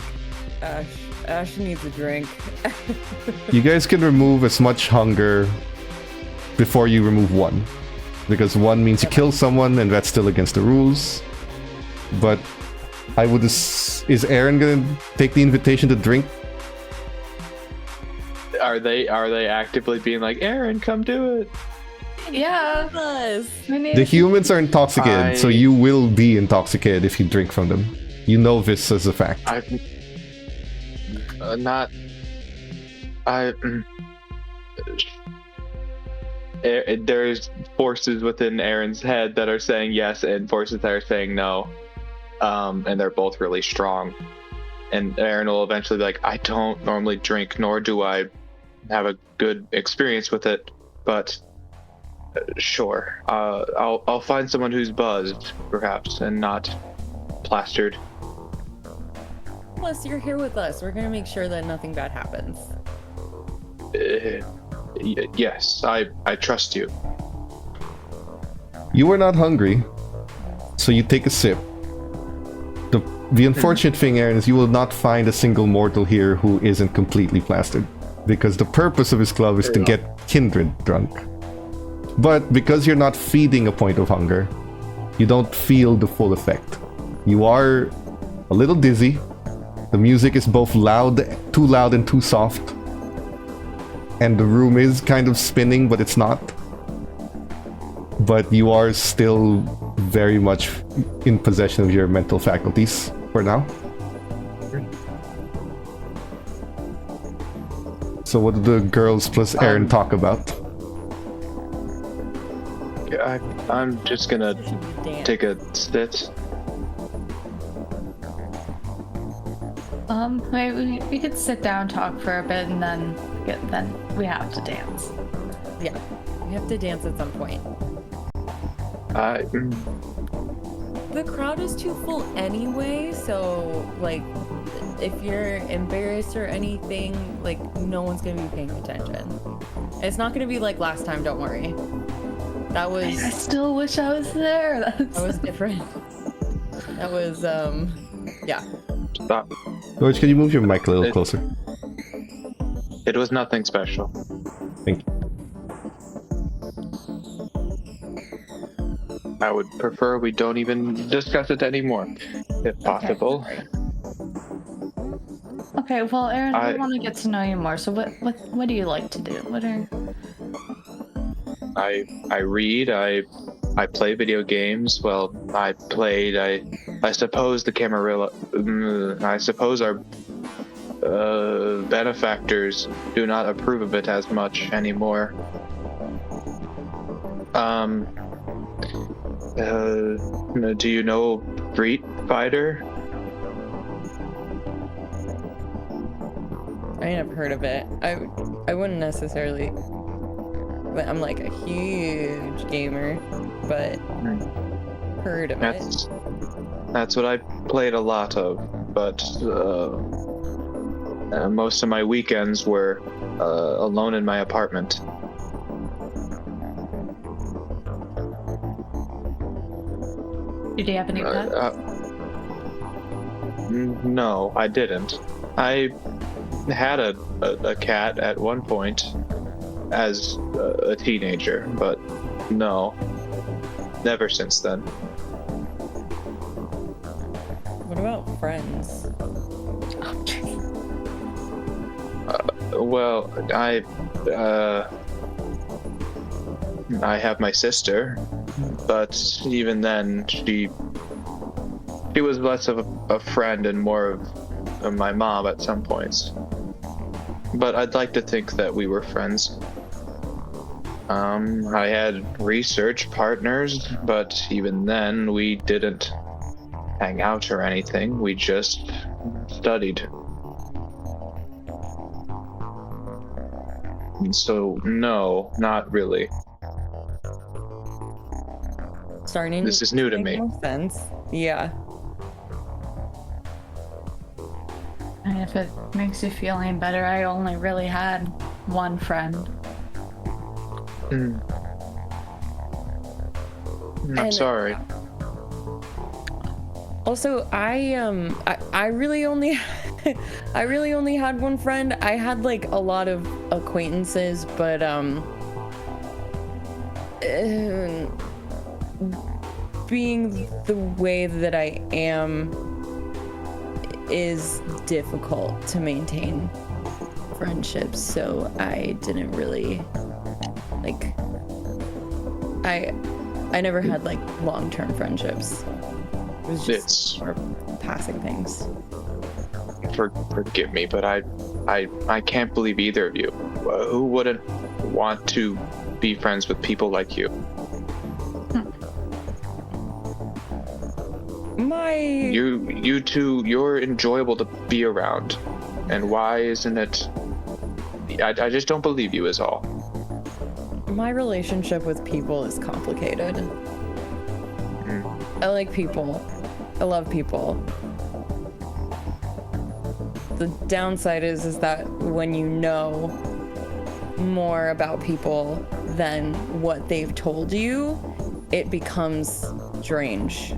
D: Ash needs a drink.
C: You guys can remove as much hunger before you remove one. Because one means you kill someone, and that's still against the rules. But I would... Is Aaron gonna take the invitation to drink?
B: Are they actively being like, Aaron, come do it?
F: Yeah.
D: Us.
F: We need
C: The humans are intoxicated, so you will be intoxicated if you drink from them. You know this as a fact.
B: I've not. I. There's forces within Aaron's head that are saying yes, and forces that are saying no, and they're both really strong. And Aaron will eventually be like, I don't normally drink, nor do I have a good experience with it, but sure, I'll find someone who's buzzed, perhaps, and not plastered.
D: Plus, you're here with us. We're gonna make sure that nothing bad happens.
B: Yes, I trust you.
C: You are not hungry, so you take a sip. The unfortunate thing, Aaron, is you will not find a single mortal here who isn't completely plastered. Because the purpose of his club is to get kindred drunk. But because you're not feeding a point of hunger, you don't feel the full effect. You are a little dizzy. The music is both too loud and too soft. And the room is kind of spinning, but it's not. But you are still very much in possession of your mental faculties for now. So what do the girls plus Aaron talk about?
B: I'm just gonna take a sit.
F: Maybe we could sit down, talk for a bit, and then we have to dance.
D: Yeah, we have to dance at some point. The crowd is too full anyway, so like, if you're embarrassed or anything, like, no one's gonna be paying attention. It's not gonna be like last time, don't worry. That
F: I
D: was
F: still wish I was there.
D: that was different. That was yeah.
B: Stop.
C: George, can you move your mic a little closer?
B: It was nothing special.
C: Thank you.
B: I would prefer we don't even discuss it anymore, if possible.
F: Okay, well, Aaron,
B: I-
F: I want to get to know you more. So, what do you like to do? What are?
B: I read. I play video games. Well, I suppose the Camarilla. I suppose our benefactors do not approve of it as much anymore. Do you know Street Fighter?
D: I ain't have heard of it. I wouldn't necessarily, but I'm like a huge gamer, but heard of it.
B: That's what I played a lot of, but most of my weekends were alone in my apartment.
F: Did you have any pets?
B: No, I didn't. I had a cat at one point as a teenager, but no, never since then.
D: What about friends?
B: Well, I have my sister, but even then, she was less of a friend and more of my mom at some points. But I'd like to think that we were friends. I had research partners, but even then, we didn't hang out or anything. We just studied. And so, no, not really.
D: Starting.
B: This is new to me.
D: Make more sense. Yeah.
F: And if it makes you feel any better, I only really had one friend.
B: I'm
D: And-
B: sorry.
D: Also, I really only I really only had one friend. I had like a lot of acquaintances, but being the way that I am is difficult to maintain friendships, so I didn't really like I never had like long-term friendships. It was just more passing things.
B: Forgive me, but I can't believe either of you. Who wouldn't want to be friends with people like you? You two, you're enjoyable to be around, and why isn't it? I just don't believe you is all.
D: My relationship with people is complicated. I like people. I love people. The downside is that when you know more about people than what they've told you, it becomes strange.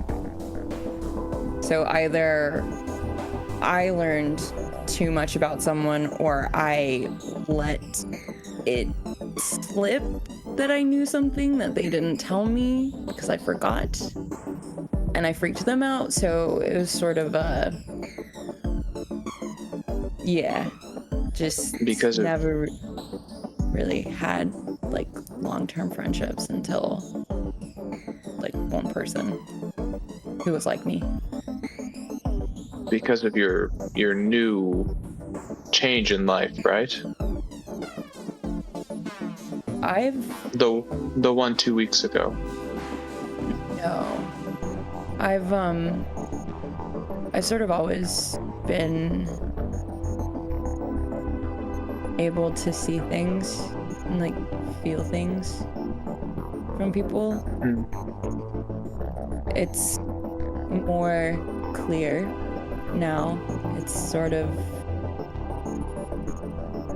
D: So either I learned too much about someone, or I let it slip that I knew something that they didn't tell me because I forgot. And I freaked them out, so it was sort of just
B: Because of-
D: never really had like long-term friendships until like one person who was like me.
B: Because of your new change in life, right? The one 2 weeks ago.
D: I've sort of always been able to see things and like feel things from people. It's more clear now. It's sort of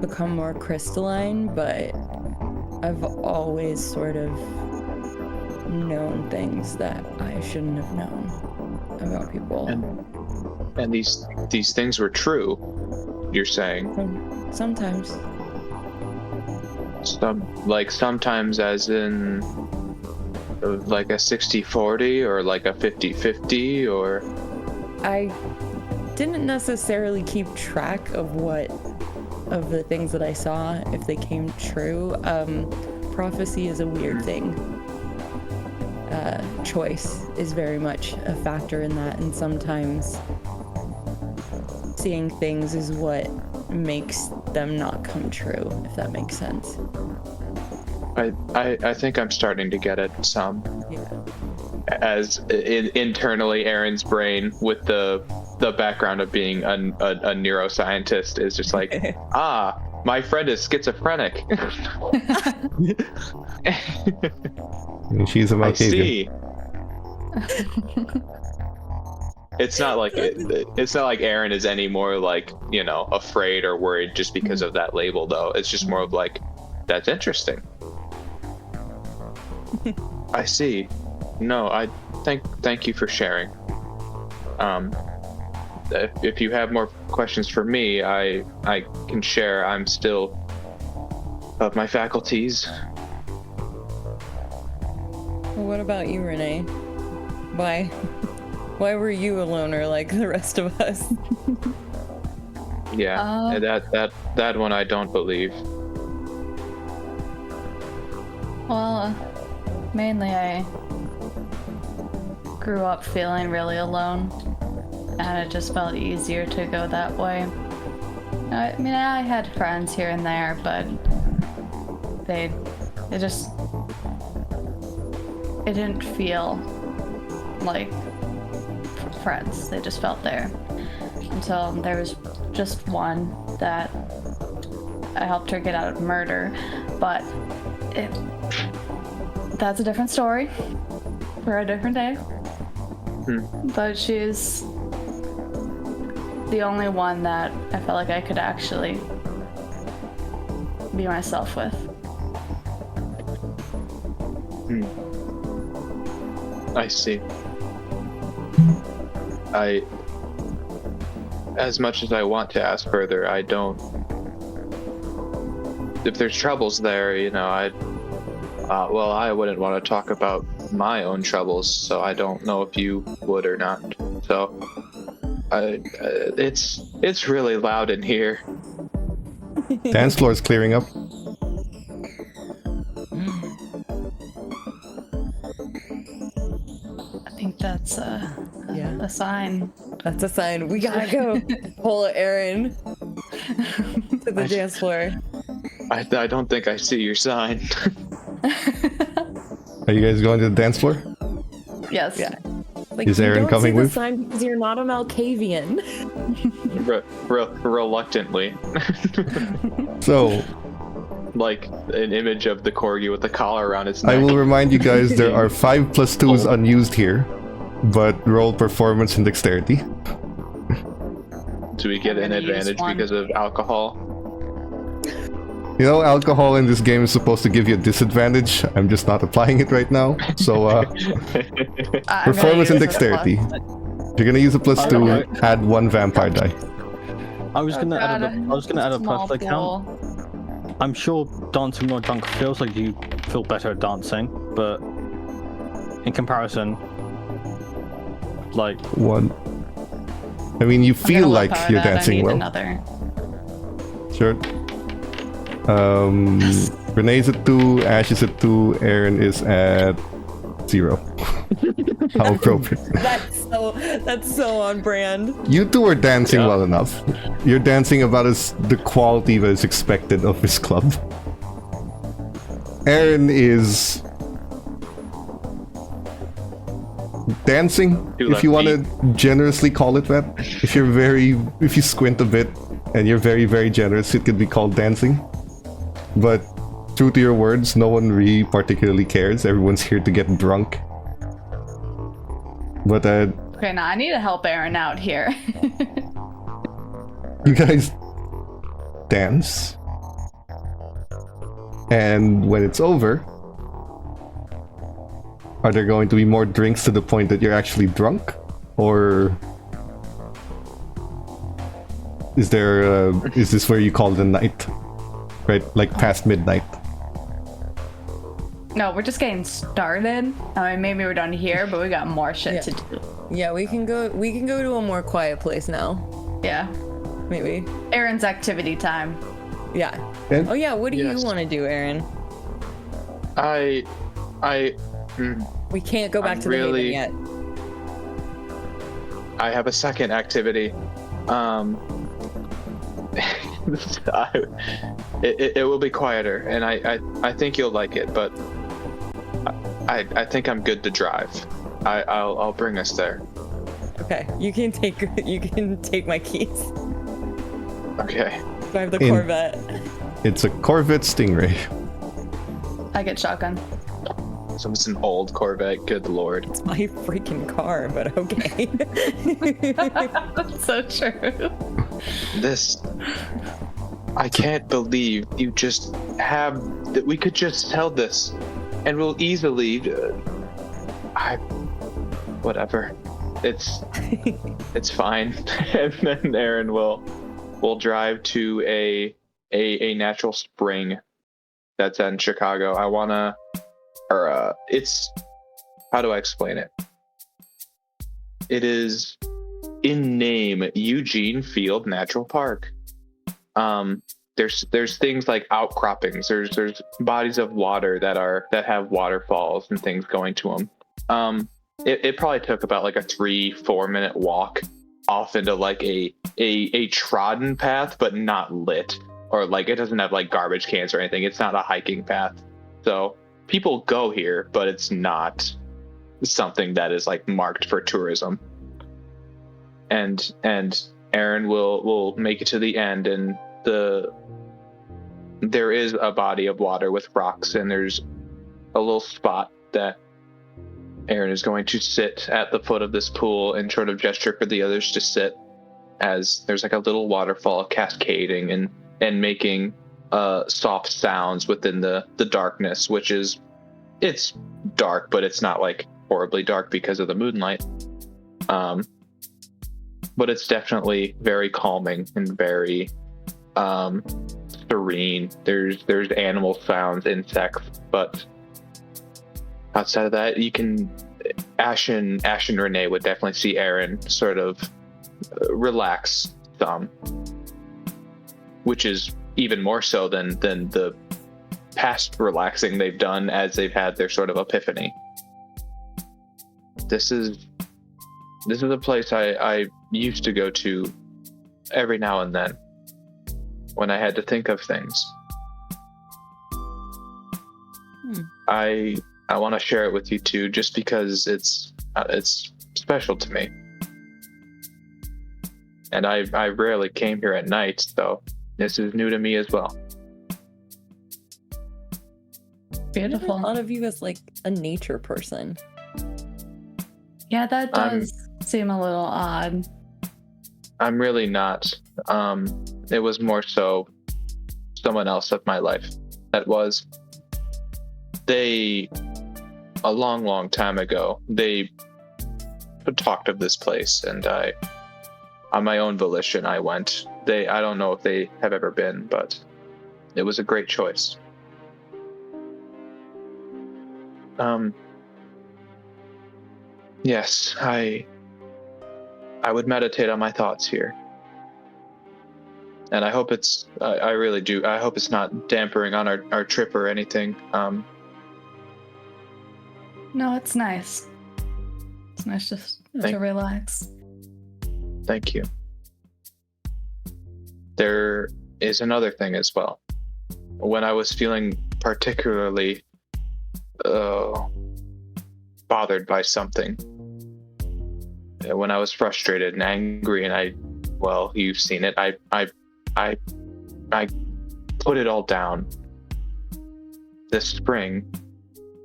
D: become more crystalline, but I've always sort of known things that I shouldn't have known about people.
B: And these things were true, you're saying?
D: Sometimes.
B: Sometimes as in like a 60-40 or like a 50-50 or...
D: I didn't necessarily keep track of the things that I saw, if they came true. Prophecy is a weird thing. Choice is very much a factor in that, and sometimes seeing things is what makes them not come true, if that makes sense.
B: I think I'm starting to get it some.
D: Yeah.
B: As internally, Aaron's brain, with the background of being a neuroscientist, is just like, my friend is schizophrenic.
C: She's a
B: I
C: Malkavian.
B: see. It's not like it's not like Aaron is any more like, afraid or worried just because of that label, though. It's just more of like, that's interesting. I see. No, I thank you for sharing. If you have more questions for me, I can share. I'm still of my faculties.
D: Well, what about you, Renee? Why were you a loner like the rest of us?
B: Yeah, that one I don't believe.
F: Well, mainly I grew up feeling really alone, and it just felt easier to go that way. I mean, I had friends here and there, but it didn't feel like friends. They just felt there. Until there was just one that I helped her get out of murder, but that's a different story for a different day. But she's the only one that I felt like I could actually be myself with.
B: I see. As much as I want to ask further, I don't. If there's troubles there, I wouldn't want to talk about my own troubles, so I don't know if you would or not. So, it's really loud in here.
C: Dance floor is clearing up.
F: I think that's a sign.
D: That's a sign. We gotta go. Pull Aaron to the dance floor.
B: I don't think I see your sign.
C: Are you guys going to the dance floor?
F: Yes.
D: Yeah. Like,
C: Is Aaron coming with?
D: You don't see the sign because you're not a Malkavian.
B: Reluctantly.
C: So,
B: like an image of the corgi with the collar around its neck.
C: I will remind you guys there are 5 + 2s unused here, but roll performance and dexterity.
B: Do we get an advantage because of alcohol?
C: Alcohol in this game is supposed to give you a disadvantage. I'm just not applying it right now. So, performance and dexterity. If you're gonna use a +2, add 1 vampire die.
E: I was gonna add a plus
F: Small
E: count. I'm sure dancing more drunk feels like you feel better at dancing, but in comparison, like
C: 1. I mean, you feel like you're dancing well.
F: Another.
C: Sure. Renee's at 2, Ash is at 2, Aaron is at 0. How appropriate.
D: That's so on brand.
C: You two are dancing well enough. You're dancing about the quality that is expected of this club. Aaron is dancing, if you want to generously call it that. If you squint a bit and you're very, very generous, it could be called dancing. But true to your words, no one really particularly cares. Everyone's here to get drunk. But
F: Okay, now I need to help Aaron out here.
C: you guys dance. And when it's over, Are there going to be more drinks to the point that you're actually drunk? Or is this where you call the night? Right, like past midnight?
F: No, we're just getting started. I mean, maybe we're done here, but we got more shit to do.
D: Yeah, we can go to a more quiet place now.
F: Yeah.
D: Maybe.
F: Aaron's activity time.
D: Yeah.
C: Okay.
D: Oh yeah, what do you want to do, Aaron?
B: We
D: can't go back to the Haven yet.
B: I have a second activity. It will be quieter, and I think you'll like it, but I think I'm good to drive. I'll bring us there.
D: Okay, you can take my keys.
B: Okay.
D: Drive the Corvette.
C: It's a Corvette Stingray.
F: I get shotgun.
B: So it's an old Corvette. Good lord.
D: It's my freaking car, but okay.
F: That's so true.
B: I can't believe you just have that. We could just sell this, and we'll easily. Whatever. It's fine. And then Aaron will drive to a natural spring that's in Chicago. It's, how do I explain it? It is in name Eugene Field Natural Park. There's things like outcroppings. There's bodies of water that have waterfalls and things going to them. It probably took about like a 3-4 minute walk off into like a trodden path, but not lit, or like it doesn't have like garbage cans or anything. It's not a hiking path, so people go here, but it's not something that is like marked for tourism. And Aaron will make it to the end, and there is a body of water with rocks, and there's a little spot that Aaron is going to sit at the foot of this pool and sort of gesture for the others to sit, as there's like a little waterfall cascading and making soft sounds within the darkness, which it's dark, but it's not like horribly dark because of the moonlight. But it's definitely very calming and very serene. There's animal sounds, insects, but outside of that, you can Ash and Renee would definitely see Aaron sort of relax some, which is even more so than the past relaxing they've done as they've had their sort of epiphany. This is a place I used to go to every now and then when I had to think of things. I want to share it with you too, just because it's special to me. And I rarely came here at night, so this is new to me as well.
F: Beautiful.
D: I never thought of you as like a nature person.
F: Yeah, that does seem a little odd.
B: I'm really not. It was more so someone else of my life that was. A long time ago, they talked of this place, and on my own volition, I went. I don't know if they have ever been, but it was a great choice. Yes, I would meditate on my thoughts here. And I hope I really do. I hope it's not dampering on our trip or anything.
F: No, it's nice. It's nice just to relax.
B: Thank you. There is another thing as well. When I was feeling particularly bothered by something, when I was frustrated and angry, and you've seen it, I put it all down this spring.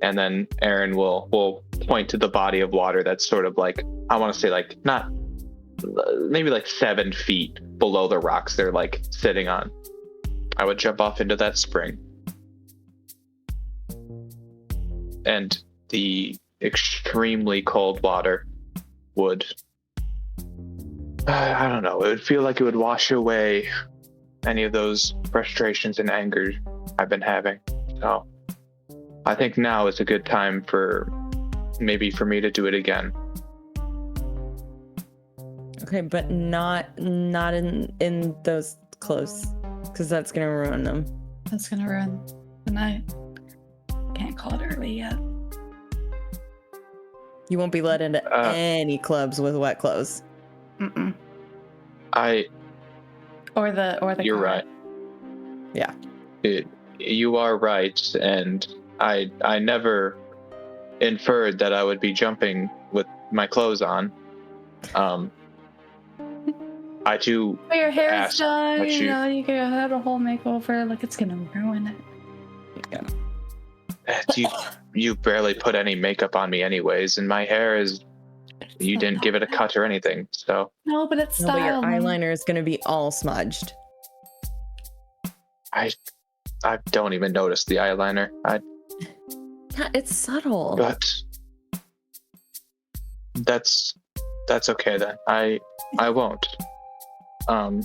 B: And then Aaron will point to the body of water that's sort of like, I want to say like maybe like 7 feet below the rocks they're like sitting on. I would jump off into that spring. And the extremely cold water would, I don't know, it would feel like it would wash away any of those frustrations and anger I've been having. So I think now is a good time for me to do it again.
D: Okay, but not in those clothes, because that's gonna ruin them.
F: That's gonna ruin the night. Can't call it early yet.
D: You won't be let into any clubs with wet clothes.
F: Mm-mm. Or the
B: You're
F: car.
B: right.
D: Yeah.
B: You are right, and I never inferred that I would be jumping with my clothes on. I do.
F: But your hair
B: ask
F: is done,
B: what
F: you know, you could have a whole makeover. Like, it's gonna ruin it.
B: You barely put any makeup on me anyways, and my hair is, you didn't give it a cut or anything, so.
F: No, but it's
D: No, but your
F: style.
D: eyeliner is gonna be all smudged.
B: I don't even notice the eyeliner.
D: Yeah, it's subtle.
B: But that's okay then. I won't. I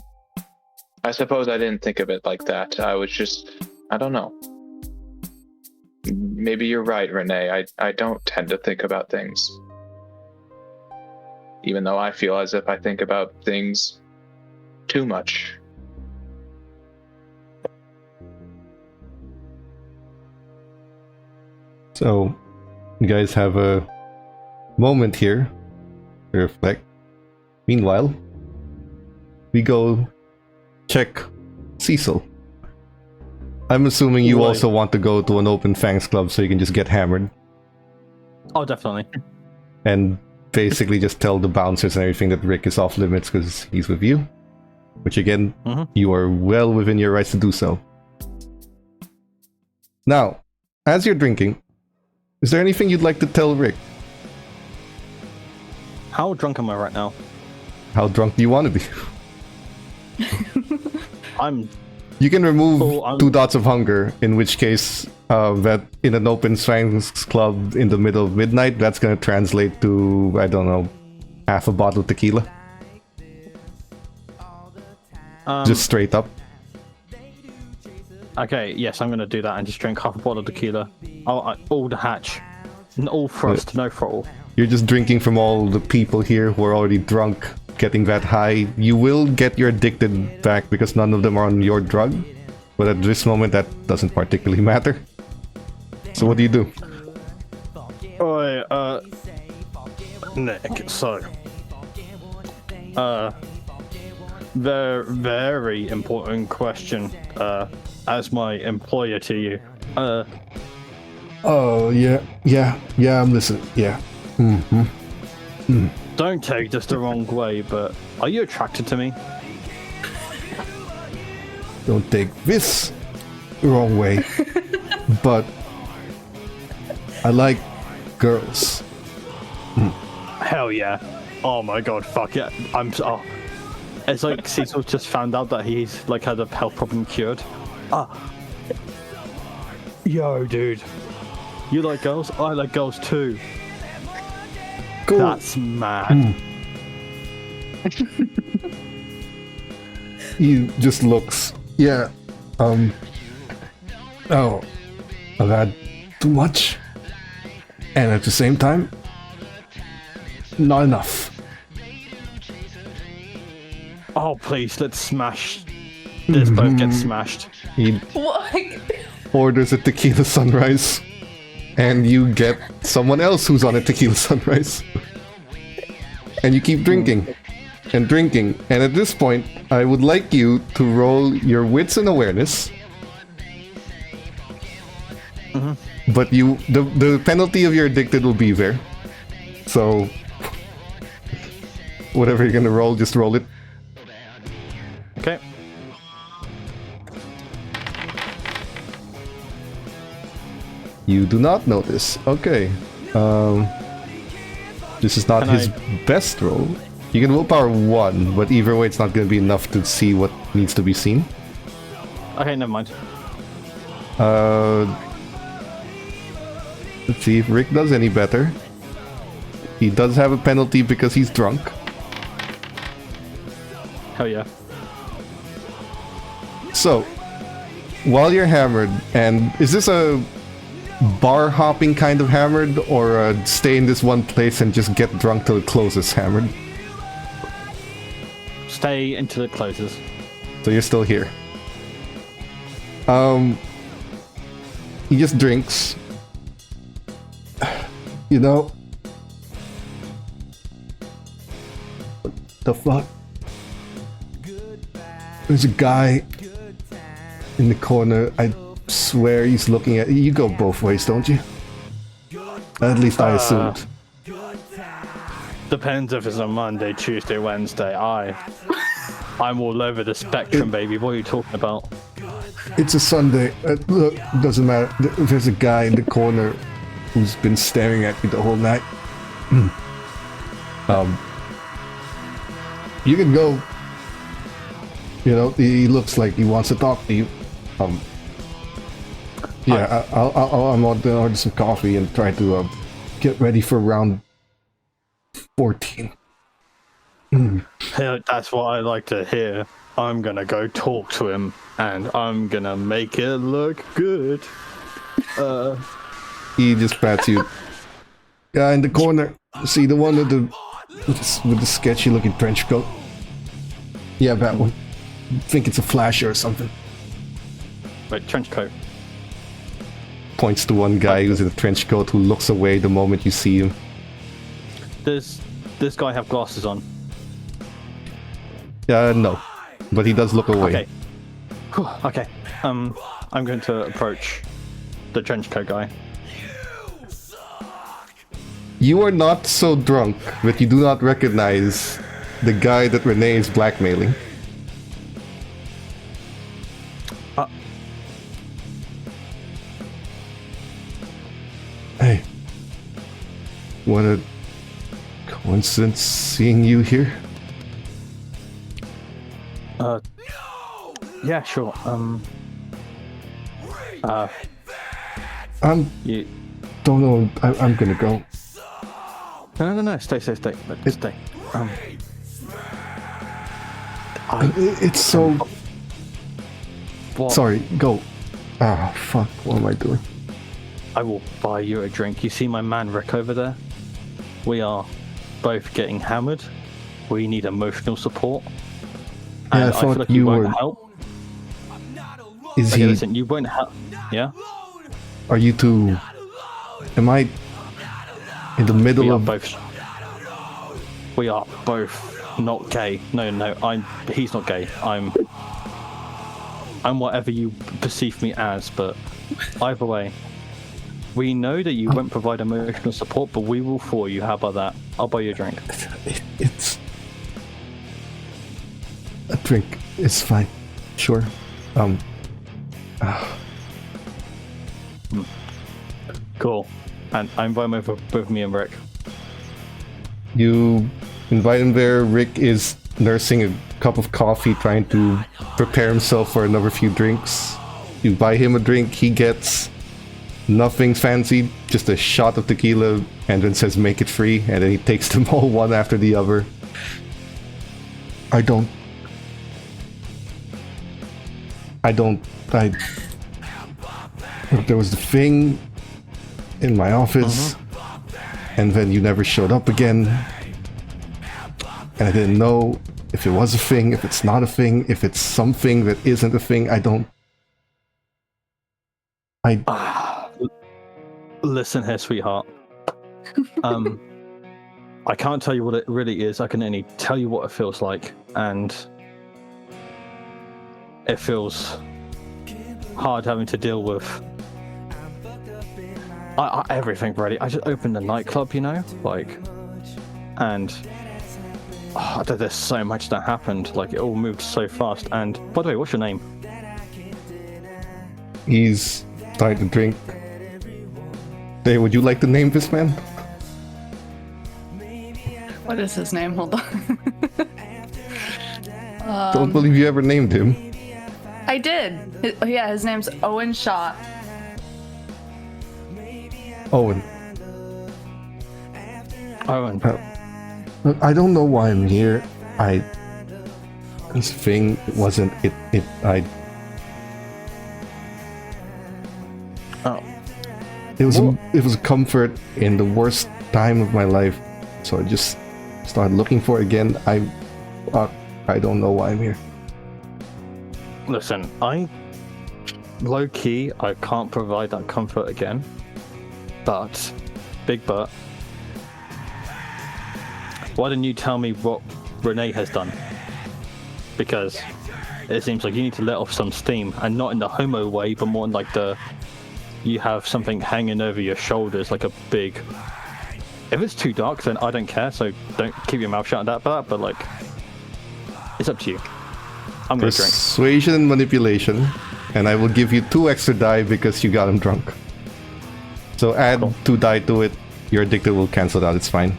B: suppose I didn't think of it like that. I was just, I don't know. Maybe you're right, Renee. I don't tend to think about things. Even though I feel as if I think about things too much.
C: So, you guys have a moment here to reflect. Meanwhile, we go check Cecil. I'm assuming you
E: Right.
C: also want to go to an open fangs club so you can just get hammered
E: Oh, definitely.
C: and basically just tell the bouncers and everything that Rick is off limits because he's with you. Which again, you are well within your rights to do so. Now, as you're drinking, is there anything you'd like to tell Rick?
E: How drunk am I right now?
C: How drunk do you want to be?
E: I'm
C: You can remove
E: Oh,
C: 2 dots of hunger, in which case, that in an open fangs club in the middle of midnight, that's gonna translate to, I don't know, half a bottle of tequila. Just straight up.
E: Okay, yes, I'm gonna do that and just drink half a bottle of tequila. All the hatch. All thrust, no throttle.
C: You're just drinking from all the people here who are already drunk, getting that high. You will get your addicted back because none of them are on your drug. But at this moment, that doesn't particularly matter. So what do you do?
E: Alright, Nick, so... very important question, as my employer to you.
C: Oh, yeah, I'm listening, yeah.
E: Don't take this the wrong way, but are you attracted to me?
C: Don't take this the wrong way, but I like girls.
E: Hell yeah. Oh my god, fuck yeah. It's like Cecil just found out that he's like had a health problem cured. Yo, dude. You like girls? I like girls too.
C: Cool.
E: That's mad.
C: He just looks. Yeah. Oh, I've had too much, and at the same time, not enough.
E: Oh, please, let's smash. Let's both get smashed.
C: He
F: What?
C: orders a tequila sunrise, and you get someone else who's on a tequila sunrise. And you keep drinking and drinking. And at this point, I would like you to roll your wits and awareness. But the penalty of your addicted will be there. So whatever you're gonna roll, just roll it.
E: Okay.
C: You do not notice. Okay. This is not
E: Can
C: his best roll. You can willpower 1, but either way it's not going to be enough to see what needs to be seen.
E: Okay, never mind.
C: Let's see if Rick does any better. He does have a penalty because he's drunk.
E: Hell yeah.
C: So, while you're hammered, and is this a bar hopping kind of hammered, or stay in this one place and just get drunk till it closes hammered?
E: Stay until it closes.
C: So you're still here. He just drinks. You know, what the fuck? There's a guy in the corner. I swear he's looking at you. You go both ways, don't you? At least I assumed.
E: Depends if it's a Monday, Tuesday, Wednesday. I'm all over the spectrum, baby. What are you talking about?
C: It's a Sunday. Look, doesn't matter. There's a guy in the corner who's been staring at me the whole night. You can go. You know, he looks like he wants to talk to you. Yeah, I'm gonna order some coffee and try to get ready for round 14.
E: Yeah, that's what I like to hear. I'm gonna go talk to him, and I'm gonna make it look good.
C: He just pats you. Guy in the corner. See the one with the sketchy looking trench coat? Yeah, that one. Think it's a flasher or something.
E: Wait, trench coat.
C: Points to one guy who's in a trench coat who looks away the moment you see him.
E: Does this guy have glasses on?
C: No. But he does look away.
E: Okay. Whew, okay. I'm going to approach the trench coat guy.
C: You are not so drunk that you do not recognize the guy that Renee is blackmailing. Hey. What a coincidence seeing you here.
E: Yeah, sure. You
C: don't know. I'm gonna go.
E: No. Stay. Stay.
C: It's so.
E: What?
C: Sorry. Go. Ah, fuck. What am I doing?
E: I will buy you a drink. You see my man Rick over there? We are both getting hammered. We need emotional support.
C: Yeah,
E: And
C: I thought
E: feel like
C: you
E: won't
C: were.
E: help.
C: Is
E: Okay,
C: he?
E: listen, you won't help. Yeah?
C: Are you two? Am I in the middle
E: We are
C: of?
E: both. We are both not gay. No. He's not gay. I'm whatever you perceive me as. But either way, we know that you won't provide emotional support, but we will for you. How about that? I'll buy you a drink.
C: It's a drink. It's fine. Sure.
E: Cool. And I invite him over with me and Rick.
C: You invite him there. Rick is nursing a cup of coffee, trying to prepare himself for another few drinks. You buy him a drink. He gets nothing fancy, just a shot of tequila, and then says make it free, and then he takes them all one after the other. There was the thing in my office, and then you never showed up again, and I didn't know if it was a thing, if it's not a thing, if it's something that isn't a thing.
E: Listen here, sweetheart. I can't tell you what it really is. I can only tell you what it feels like, and it feels hard having to deal with everything. Really, I just opened a nightclub, and there's so much that happened. Like, it all moved so fast. And by the way, what's your name?
C: He's starting to drink. Hey, would you like to name this man?
F: What is his name? Hold on.
C: Don't believe you ever named him.
F: I did. His name's Owen Shaw.
C: Owen.
E: Owen.
C: Look, I don't know why I'm here. This thing wasn't it.
E: Oh.
C: It was a comfort in the worst time of my life. So I just started looking for it again. I don't know why I'm here.
E: Listen, low key, I can't provide that comfort again. But, big but, why didn't you tell me what Renee has done? Because it seems like you need to let off some steam, and not in the homo way, but more in like you have something hanging over your shoulders, like a big... If it's too dark, then I don't care, so don't keep your mouth shut on that, but like, it's up to you. I'm gonna drink.
C: Persuasion and manipulation, and I will give you 2 extra die because you got him drunk. So add 2 die to it. Your addicted will cancel it out. It's fine.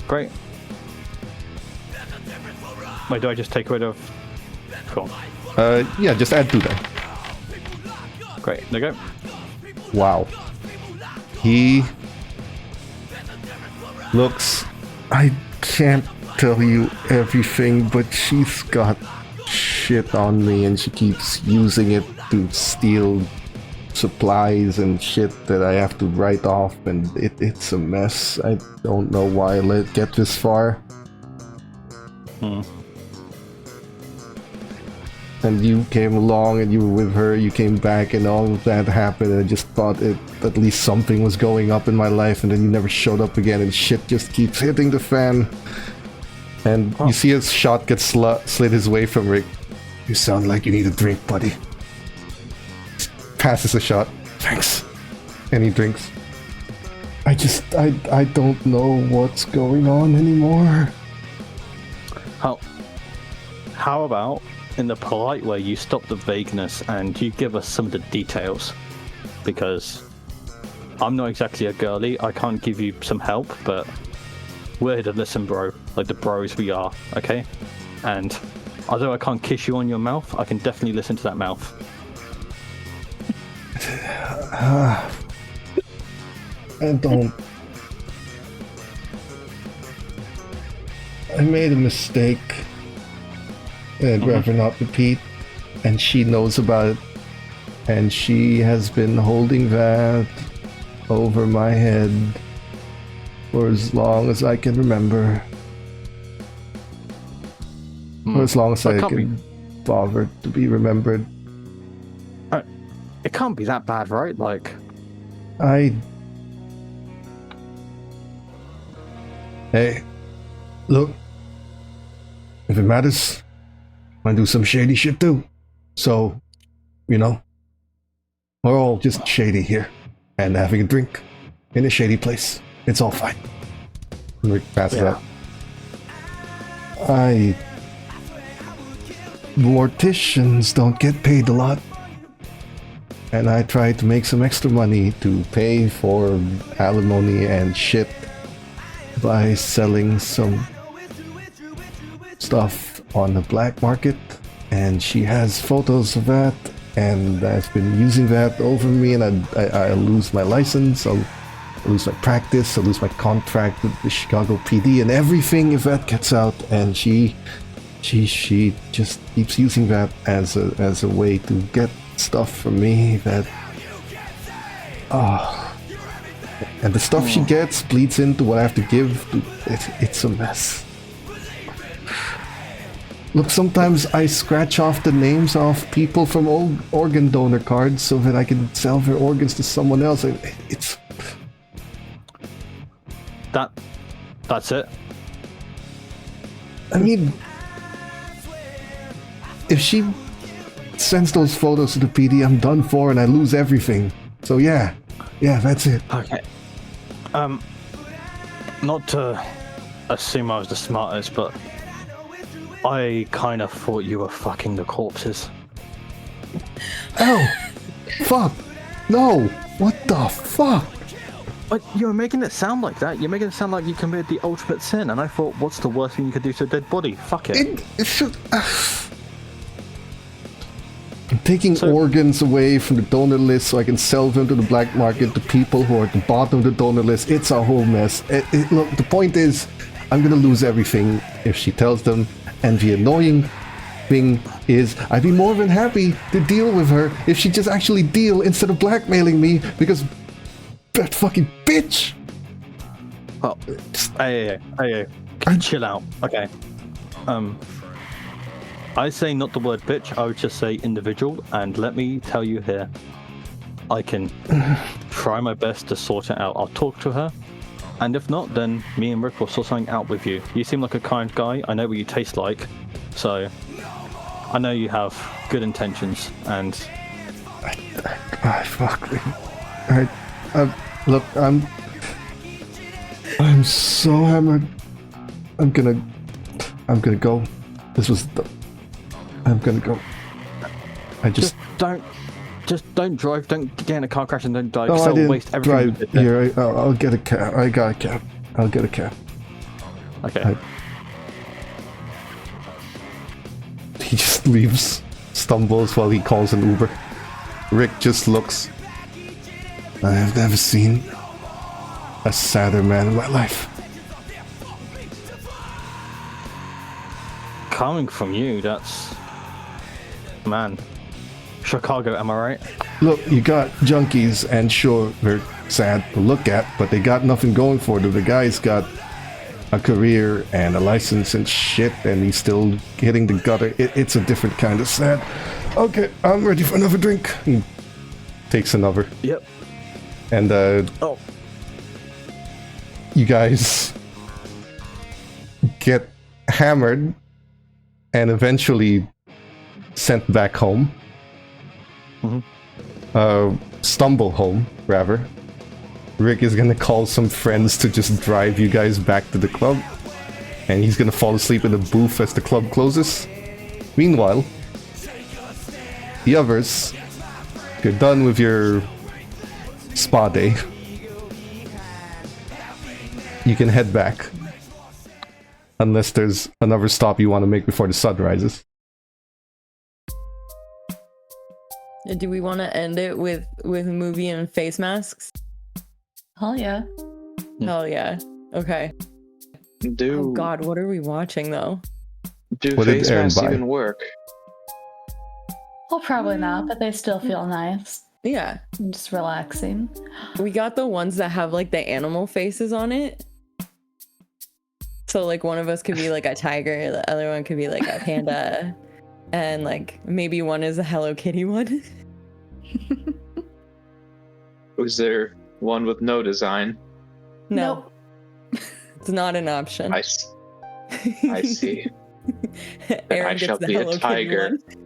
E: Great. Wait, do I just take rid of... Cool.
C: Yeah, just add 2 die.
E: Great, there you go.
C: Wow. He looks... I can't tell you everything, but she's got shit on me and she keeps using it to steal supplies and shit that I have to write off, and it's a mess. I don't know why I let it get this far. And you came along and you were with her, you came back and all of that happened, and I just thought at least something was going up in my life, and then you never showed up again and shit just keeps hitting the fan. And you see his shot get slid his way from Rick. You sound like you need a drink, buddy. Passes a shot. Thanks. And he drinks. I don't know what's going on anymore.
E: How about, in the polite way, you stop the vagueness and you give us some of the details? Because I'm not exactly a girly, I can't give you some help, but we're here to listen, bro. Like the bros we are, okay? And although I can't kiss you on your mouth, I can definitely listen to that mouth.
C: I made a mistake. I'd rather not repeat. And she knows about it. And she has been holding that over my head for as long as I can remember. For as long as I can bother to be remembered.
E: It can't be that bad, right? Like...
C: Hey, look. If it matters, I do some shady shit too. So, you know, we're all just shady here. And having a drink in a shady place. It's all fine. Rick passes that. Morticians don't get paid a lot. And I try to make some extra money to pay for alimony and shit by selling some stuff on the black market. And she has photos of that, and I've been using that over me, and I lose my license, I'll lose my practice, I'll lose my contract with the Chicago PD and everything if that gets out. And she just keeps using that as a way to get stuff from me that and the stuff she gets bleeds into what I have to give. It's a mess. Look, sometimes I scratch off the names of people from old organ donor cards so that I can sell their organs to someone else. It's
E: that's it.
C: I mean, if she sends those photos to the PD, I'm done for and I lose everything. So yeah, that's it.
E: Okay. Not to assume I was the smartest, but I kind of thought you were fucking the corpses.
C: Oh, fuck. No, what the fuck?
E: But you're making it sound like that. You're making it sound like you committed the ultimate sin, and I thought, what's the worst thing you could do to a dead body? Fuck it.
C: It should... taking organs away from the donor list so I can sell them to the black market to people who are at the bottom of the donor list. It's a whole mess. Look, the point is, I'm gonna lose everything if she tells them, and the annoying thing is, I'd be more than happy to deal with her if she just actually deal instead of blackmailing me, because that fucking bitch!
E: Oh, hey, chill out. Okay. I say not the word bitch, I would just say individual, and let me tell you here, I can try my best to sort it out. I'll talk to her, and if not, then me and Rick will sort something out with you. You seem like a kind guy, I know what you taste like, so I know you have good intentions, and...
C: fuck me. Look, I'm so hammered. I'm gonna go. I'm gonna go.
E: Just don't drive. Don't get in a car crash and don't die.
C: No, I didn't
E: waste everything.
C: drive here. I'll get a cab. I got a cab. I'll get a cab.
E: Okay.
C: He just leaves, stumbles while he calls an Uber. Rick just looks. I have never seen a sadder man in my life.
E: Coming from you, that's... Man. Chicago, am I right?
C: Look, you got junkies, and sure, they're sad to look at, but they got nothing going for them. The guy's got a career and a license and shit, and he's still hitting the gutter. It's a different kind of sad. Okay, I'm ready for another drink. He takes another.
E: Yep.
C: And, you guys get hammered and eventually sent back home. Stumble home, rather. Rick is gonna call some friends to just drive you guys back to the club, and he's gonna fall asleep in the booth as the club closes. Meanwhile, the others, if you're done with your spa day, you can head back. Unless there's another stop you want to make before the sun rises.
D: Do we want to end it with movie and face masks?
F: Hell yeah.
D: Hell yeah. Okay. Oh god, what are we watching though?
B: Do
C: What did
B: face
C: Aaron
B: masks
C: buy?
B: even work?
F: Well, probably not, but they still feel nice.
D: Yeah.
F: And just relaxing.
D: We got the ones that have like the animal faces on it. So like one of us could be like a tiger, the other one could be like a panda, and like maybe one is a Hello Kitty one.
B: Was there one with no design?
D: No. Nope. It's not an option.
B: I see.
D: Aaron
B: I shall
D: gets the
B: be
D: Hello
B: a tiger.
D: Kitty one.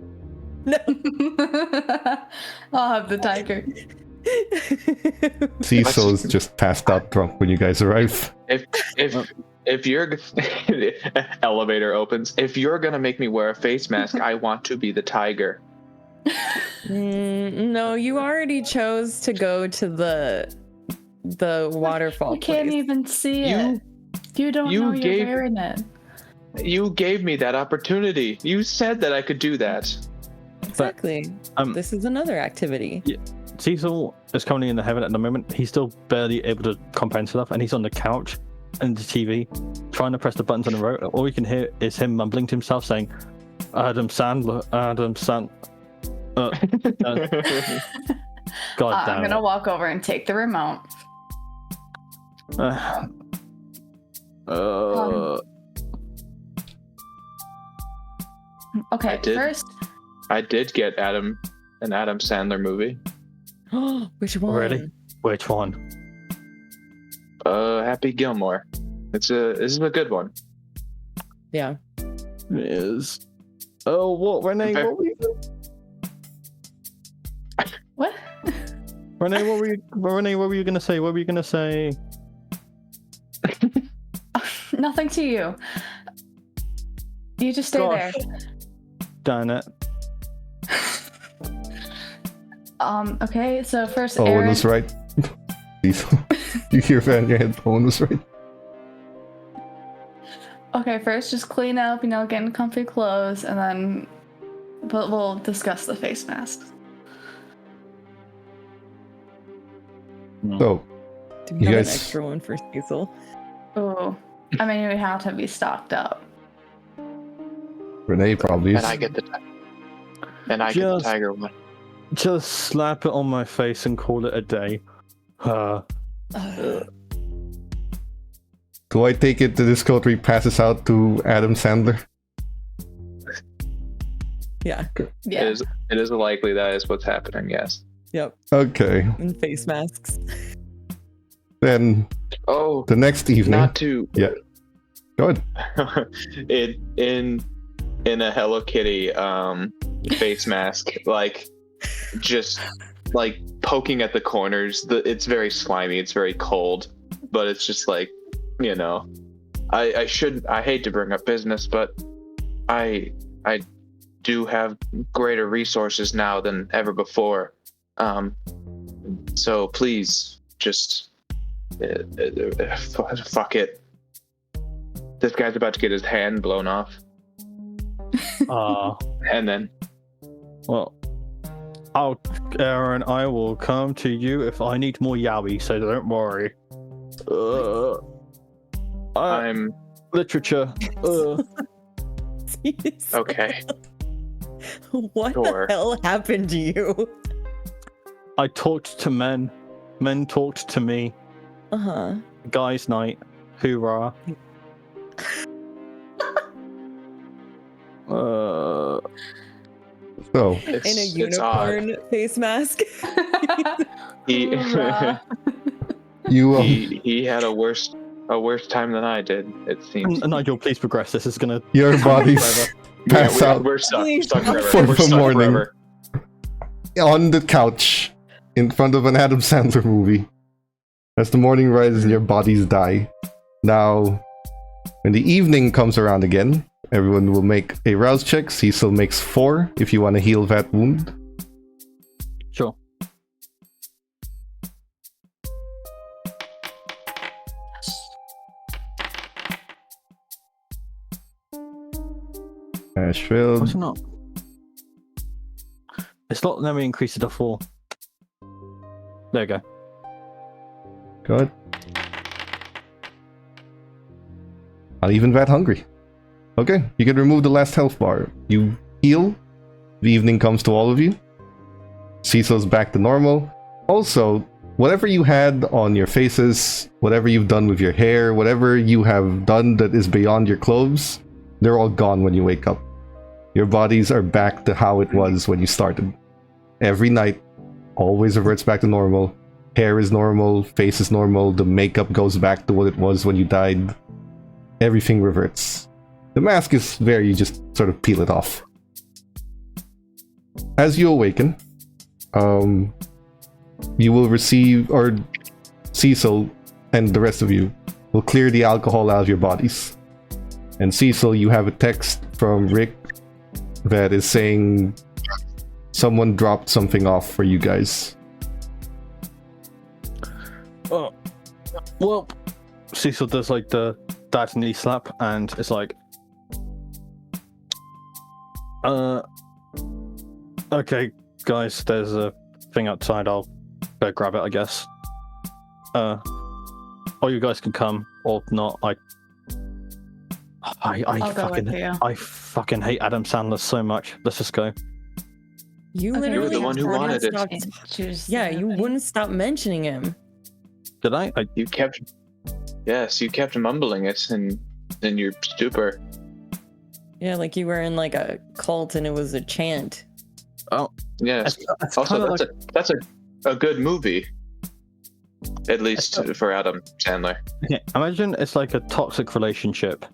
D: No.
F: I'll have the tiger.
C: Cecil's just passed out drunk when you guys arrive.
B: If you're elevator opens, if you're gonna make me wear a face mask, I want to be the tiger.
D: No, you already chose to go to the waterfall.
F: You can't
D: place.
F: even see it. You don't know you're wearing it.
B: You gave me that opportunity. You said that I could do that.
D: Exactly. This is another activity.
E: Yeah. Cecil is currently in the heaven at the moment. He's still barely able to comprehend stuff, and he's on the couch and the TV trying to press the buttons on the remote. All you can hear is him mumbling to himself saying, Adam Sandler. God damn
F: I'm gonna walk over and take the remote. Okay, first.
B: I did get an Adam Sandler movie.
D: Which one?
E: Really? Which one?
B: Happy Gilmore. This is a good one.
D: Yeah.
E: It is. Oh, what, Renee? What were you?
F: What?
E: Renee, what were you gonna say? What were you gonna say?
F: Nothing to you. You just stay there.
E: Darn it.
F: Okay, so first
C: Owen
F: Aaron...
C: was right. You hear that in your head? Owen was right.
F: Okay, first just clean up, get in comfy clothes, and then but we'll discuss the face masks.
C: So,
D: Do we
C: You
D: have
C: guys-
D: an extra one for Cecil?
F: Oh, I mean, we have to be stocked up.
C: Renee probably is.
B: And I get the
E: Just-
B: tiger one.
E: Just slap it on my face and call it a day.
C: Do I take it that this coterie passes out to Adam Sandler?
D: Yeah.
F: Yeah.
B: It is likely that is what's happening. Yes.
D: Yep.
C: Okay.
D: And face masks.
C: Then
B: Oh,
C: the next evening.
B: not to
C: Go ahead.
B: in a Hello Kitty face mask, like just like poking at the corners. It's very slimy. It's very cold, but it's just like, you know, I hate to bring up business, but I do have greater resources now than ever before. So please just fuck it. This guy's about to get his hand blown off, and then
E: Well, Aaron, I will come to you if I need more yaoi, so don't worry.
B: I'm
E: Literature.
D: Cecil,
B: okay.
D: what
B: Sure.
D: the hell happened to you?
E: I talked to men. Men talked to me.
D: Uh-huh.
E: Guys' night. Hoorah.
C: So,
D: In a
B: It's odd.
D: unicorn face mask.
B: He
C: you
B: he had a worse time than I did. It seems.
E: Nigel, please progress. This is gonna.
C: your bodies
E: Forever.
C: pass out
B: We're stuck.
D: Please
B: Stuck
D: don't.
B: forever.
C: For
B: We're
C: the
B: stuck
C: morning.
B: forever.
C: on the couch in front of an Adam Sandler movie. As the morning rises and your bodies die. Now, when the evening comes around again, everyone will make a rouse check. Cecil makes 4 if you want to heal that wound.
E: Sure.
C: Ashfield.
E: What's it not? It's not. Let me increase it to 4. There you go.
C: Good. Not even that hungry. Okay, you can remove the last health bar. You heal. The evening comes to all of you. Cecil's back to normal. Also, whatever you had on your faces, whatever you've done with your hair, whatever you have done that is beyond your clothes, they're all gone when you wake up. Your bodies are back to how it was when you started. Every night, always reverts back to normal. Hair is normal, face is normal, the makeup goes back to what it was when you died. Everything reverts. The mask is there, you just sort of peel it off. As you awaken, you will receive, or Cecil and the rest of you will clear the alcohol out of your bodies. And Cecil, you have a text from Rick that is saying someone dropped something off for you guys.
E: Oh, well, Cecil does like the dad knee slap, and it's like, okay, guys, there's a thing outside. I'll go grab it, I guess. Or you guys can come, or not.
F: I'll go with you.
E: I fucking hate Adam Sandler so much. Let's just go.
D: You
F: Okay,
D: literally
B: the one who
D: wouldn't
B: wanted it.
D: stop-
F: Choose
D: Yeah, you
F: somebody.
D: wouldn't stop mentioning him.
E: Did I?
B: You kept mumbling it in your stupor.
D: Yeah, like you were in like a cult and it was a chant.
B: Yes.
E: It's
B: Also,
E: kinda
B: that's a good movie. At least for Adam Sandler.
E: yeah, imagine it's like a toxic relationship.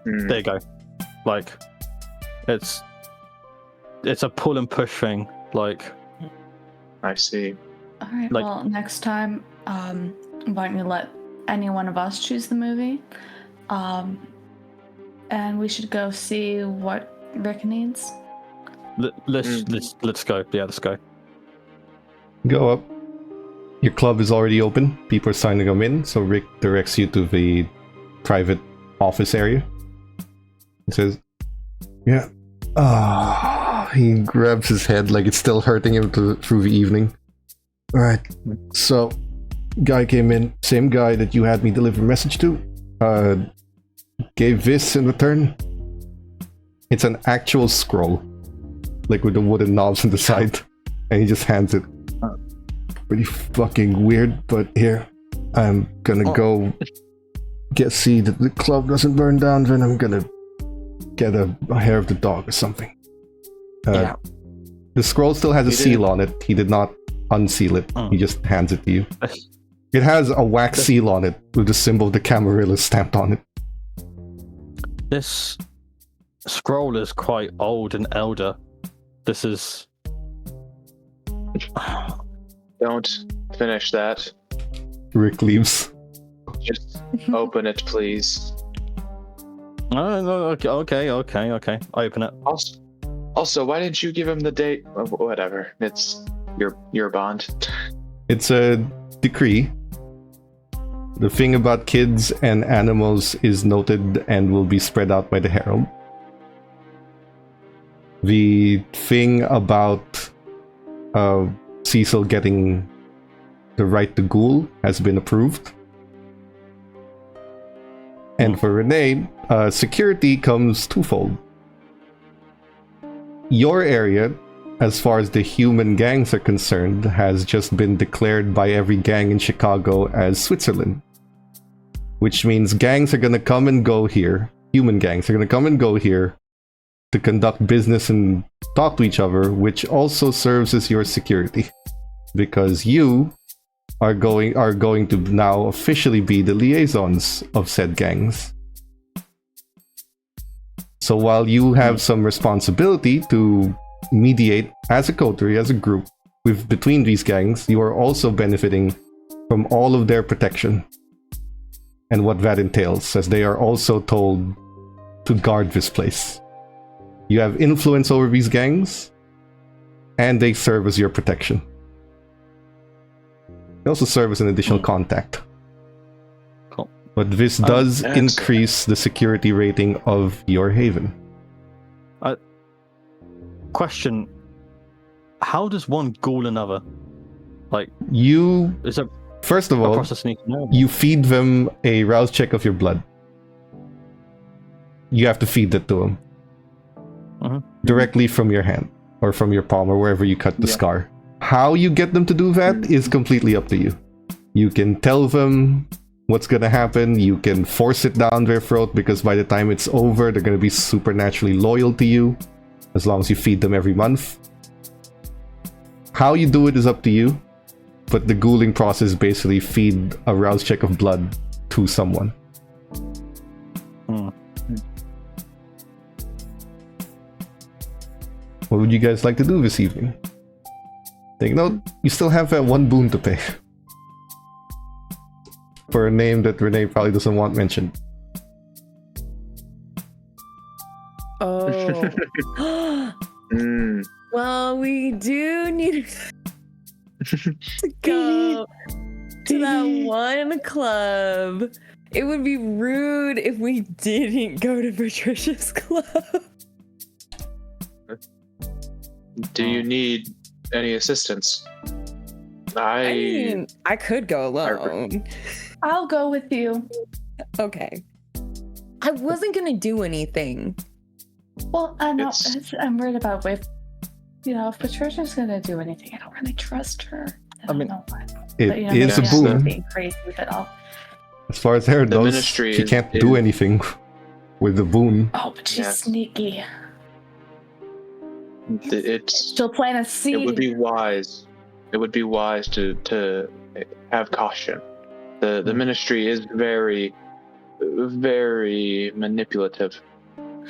B: Hmm.
E: There you go. Like, it's a pull and push thing. Like,
B: I see.
F: All right.
E: like-
F: Well, next time, why don't you let any one of us choose the movie, and we should go see what Rick needs.
E: let's go. Yeah, let's go.
C: Go up. Your club is already open. People are starting to come in, so Rick directs you to the private office area. He says, "Yeah, He grabs his head like it's still hurting him through the evening. Alright, so guy came in, same guy that you had me deliver a message to. Gave this in return. It's an actual scroll, like with the wooden knobs on the side, and he just hands it. Pretty fucking weird, but here, I'm gonna go see that the club doesn't burn down, then I'm gonna get a hair of the dog or something.
E: Yeah.
C: The scroll still has a seal on it. He did not unseal it. He just hands it to you. It has a wax seal on it with the symbol of the Camarilla stamped on it.
E: This scroll is quite old and elder. This is...
B: Don't finish that.
C: Rick leaves.
B: Just open it, please.
E: Oh, no, okay. Open it.
B: Also, why didn't you give him the date? Whatever. It's your bond.
C: It's a decree. The thing about kids and animals is noted and will be spread out by the Herald. The thing about Cecil getting the right to ghoul has been approved. And for Renee, security comes twofold. Your area, as far as the human gangs are concerned, has just been declared by every gang in Chicago as Switzerland. Which means gangs are going to come and go here. Human gangs are going to come and go here to conduct business and talk to each other, which also serves as your security. Because you are going to now officially be the liaisons of said gangs. So while you have some responsibility to mediate as a coterie, as a group, between these gangs, you are also benefiting from all of their protection and what that entails, as they are also told to guard this place. You have influence over these gangs, and they serve as your protection. They also serve as an additional contact.
E: Cool.
C: But this does increase the security rating of your haven.
E: Question: how does one ghoul another? Like, is it
C: first of all,
E: process need to know?
C: You feed them a rouse check of your blood. You have to feed that to them directly from your hand or from your palm or wherever you cut the scar. How you get them to do that is completely up to you. You can tell them what's going to happen. You can force it down their throat, because by the time it's over, they're going to be supernaturally loyal to you, as long as you feed them every month. How you do it is up to you, but the ghouling process basically feed a rouse check of blood to someone. What would you guys like to do this evening? Take note, you still have that one boon to pay. For a name that Renee probably doesn't want mentioned.
D: Oh. Well, we do need to go to that one club. It would be rude if we didn't go to Patricia's club.
B: Do you need any assistance?
D: I mean, I could go alone.
F: I'll go with you.
D: Okay. I wasn't gonna do anything.
F: Well, I know. I'm worried about if Patricia's gonna do anything. I don't really trust her. I mean, know what.
C: It is a boon.
F: Being crazy, but
C: as far as Hera knows, she can't do anything with the boon.
F: Oh, but she's sneaky.
B: She'll
F: plant a seed.
B: It would be wise. It would be wise to have caution. The ministry is very, very manipulative.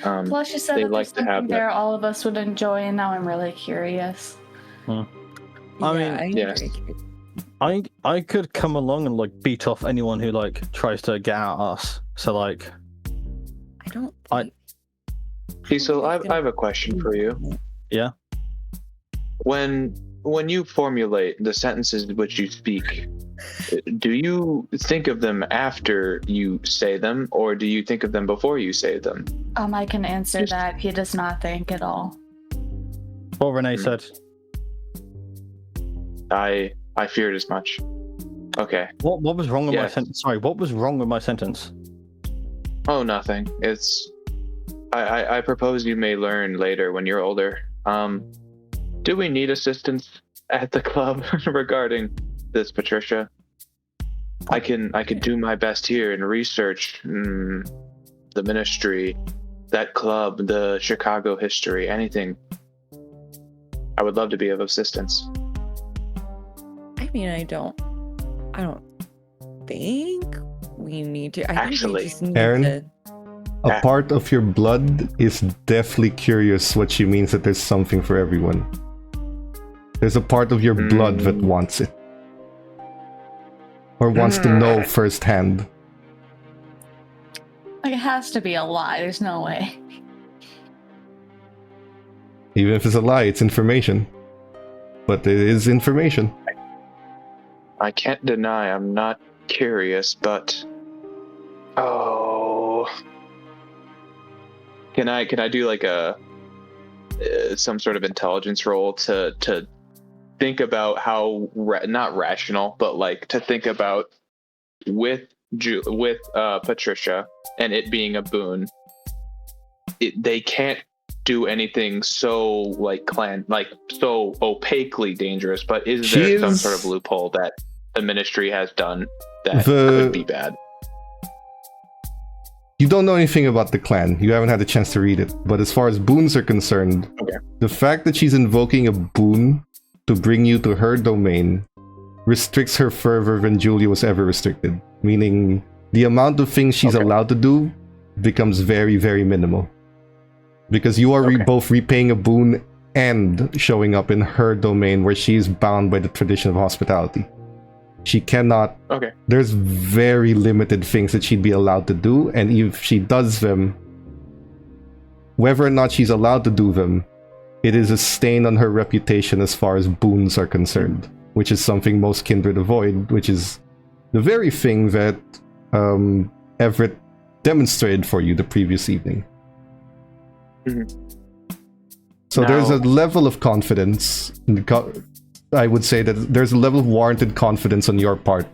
F: Plus, you said that there's something there all of us would enjoy, and now I'm really curious.
E: I could come along and beat off anyone who tries to get at us. So
D: I don't.
B: So I have a question for you.
E: Yeah.
B: When you formulate the sentences which you speak, do you think of them after you say them, or do you think of them before you say them?
F: I can answer that. He does not think at all.
E: What Renee said.
B: I feared as much. Okay.
E: What was wrong with my sentence? Sorry, what was wrong with my sentence?
B: Oh, nothing. It's I propose you may learn later when you're older. Do we need assistance at the club regarding this, Patricia? I could do my best here and research the ministry, that club, the Chicago history, anything. I would love to be of assistance.
D: I mean, I don't think we need to. I think we just need
C: Aaron?
D: to.
C: A part of your blood is deathly curious, what she means that there's something for everyone. There's a part of your blood that wants it. Or wants to know firsthand.
F: Like, it has to be a lie. There's no way.
C: Even if it's a lie, it's information. But it is information.
B: I can't deny I'm not curious, but can I do like a some sort of intelligence roll to think about how not rational, but like to think about with Patricia and it being a boon, they can't do anything so like so opaquely dangerous, but is there some sort of loophole that the ministry has done that could be bad?
C: You don't know anything about the clan. You haven't had a chance to read it. But as far as boons are concerned, the fact that she's invoking a boon to bring you to her domain restricts her further than Julia was ever restricted. Meaning, the amount of things she's allowed to do becomes very, very minimal. Because you are both repaying a boon and showing up in her domain where she's bound by the tradition of hospitality. She cannot... There's very limited things that she'd be allowed to do, and if she does them, whether or not she's allowed to do them, it is a stain on her reputation as far as boons are concerned, which is something most kindred avoid, which is the very thing that Everett demonstrated for you the previous evening. So there's a level of confidence, I would say that there's a level of warranted confidence on your part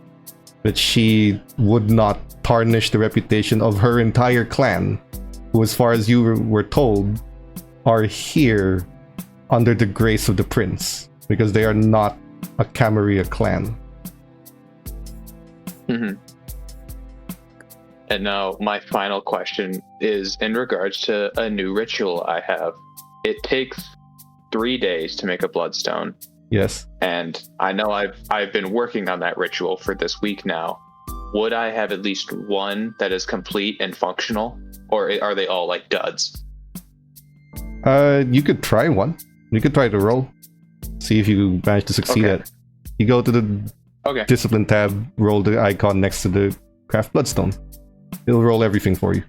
C: that she would not tarnish the reputation of her entire clan, who, as far as you were told, are here under the grace of the prince, because they are not a Camarilla clan.
B: And now my final question is in regards to a new ritual I have. It takes 3 days to make a bloodstone.
C: Yes.
B: And I know I've been working on that ritual for this week now. Would I have at least one that is complete and functional? Or are they all like duds?
C: You could try one. You could try to roll. See if you manage to succeed at it. You go to the discipline tab, roll the icon next to the craft bloodstone. It'll roll everything for you.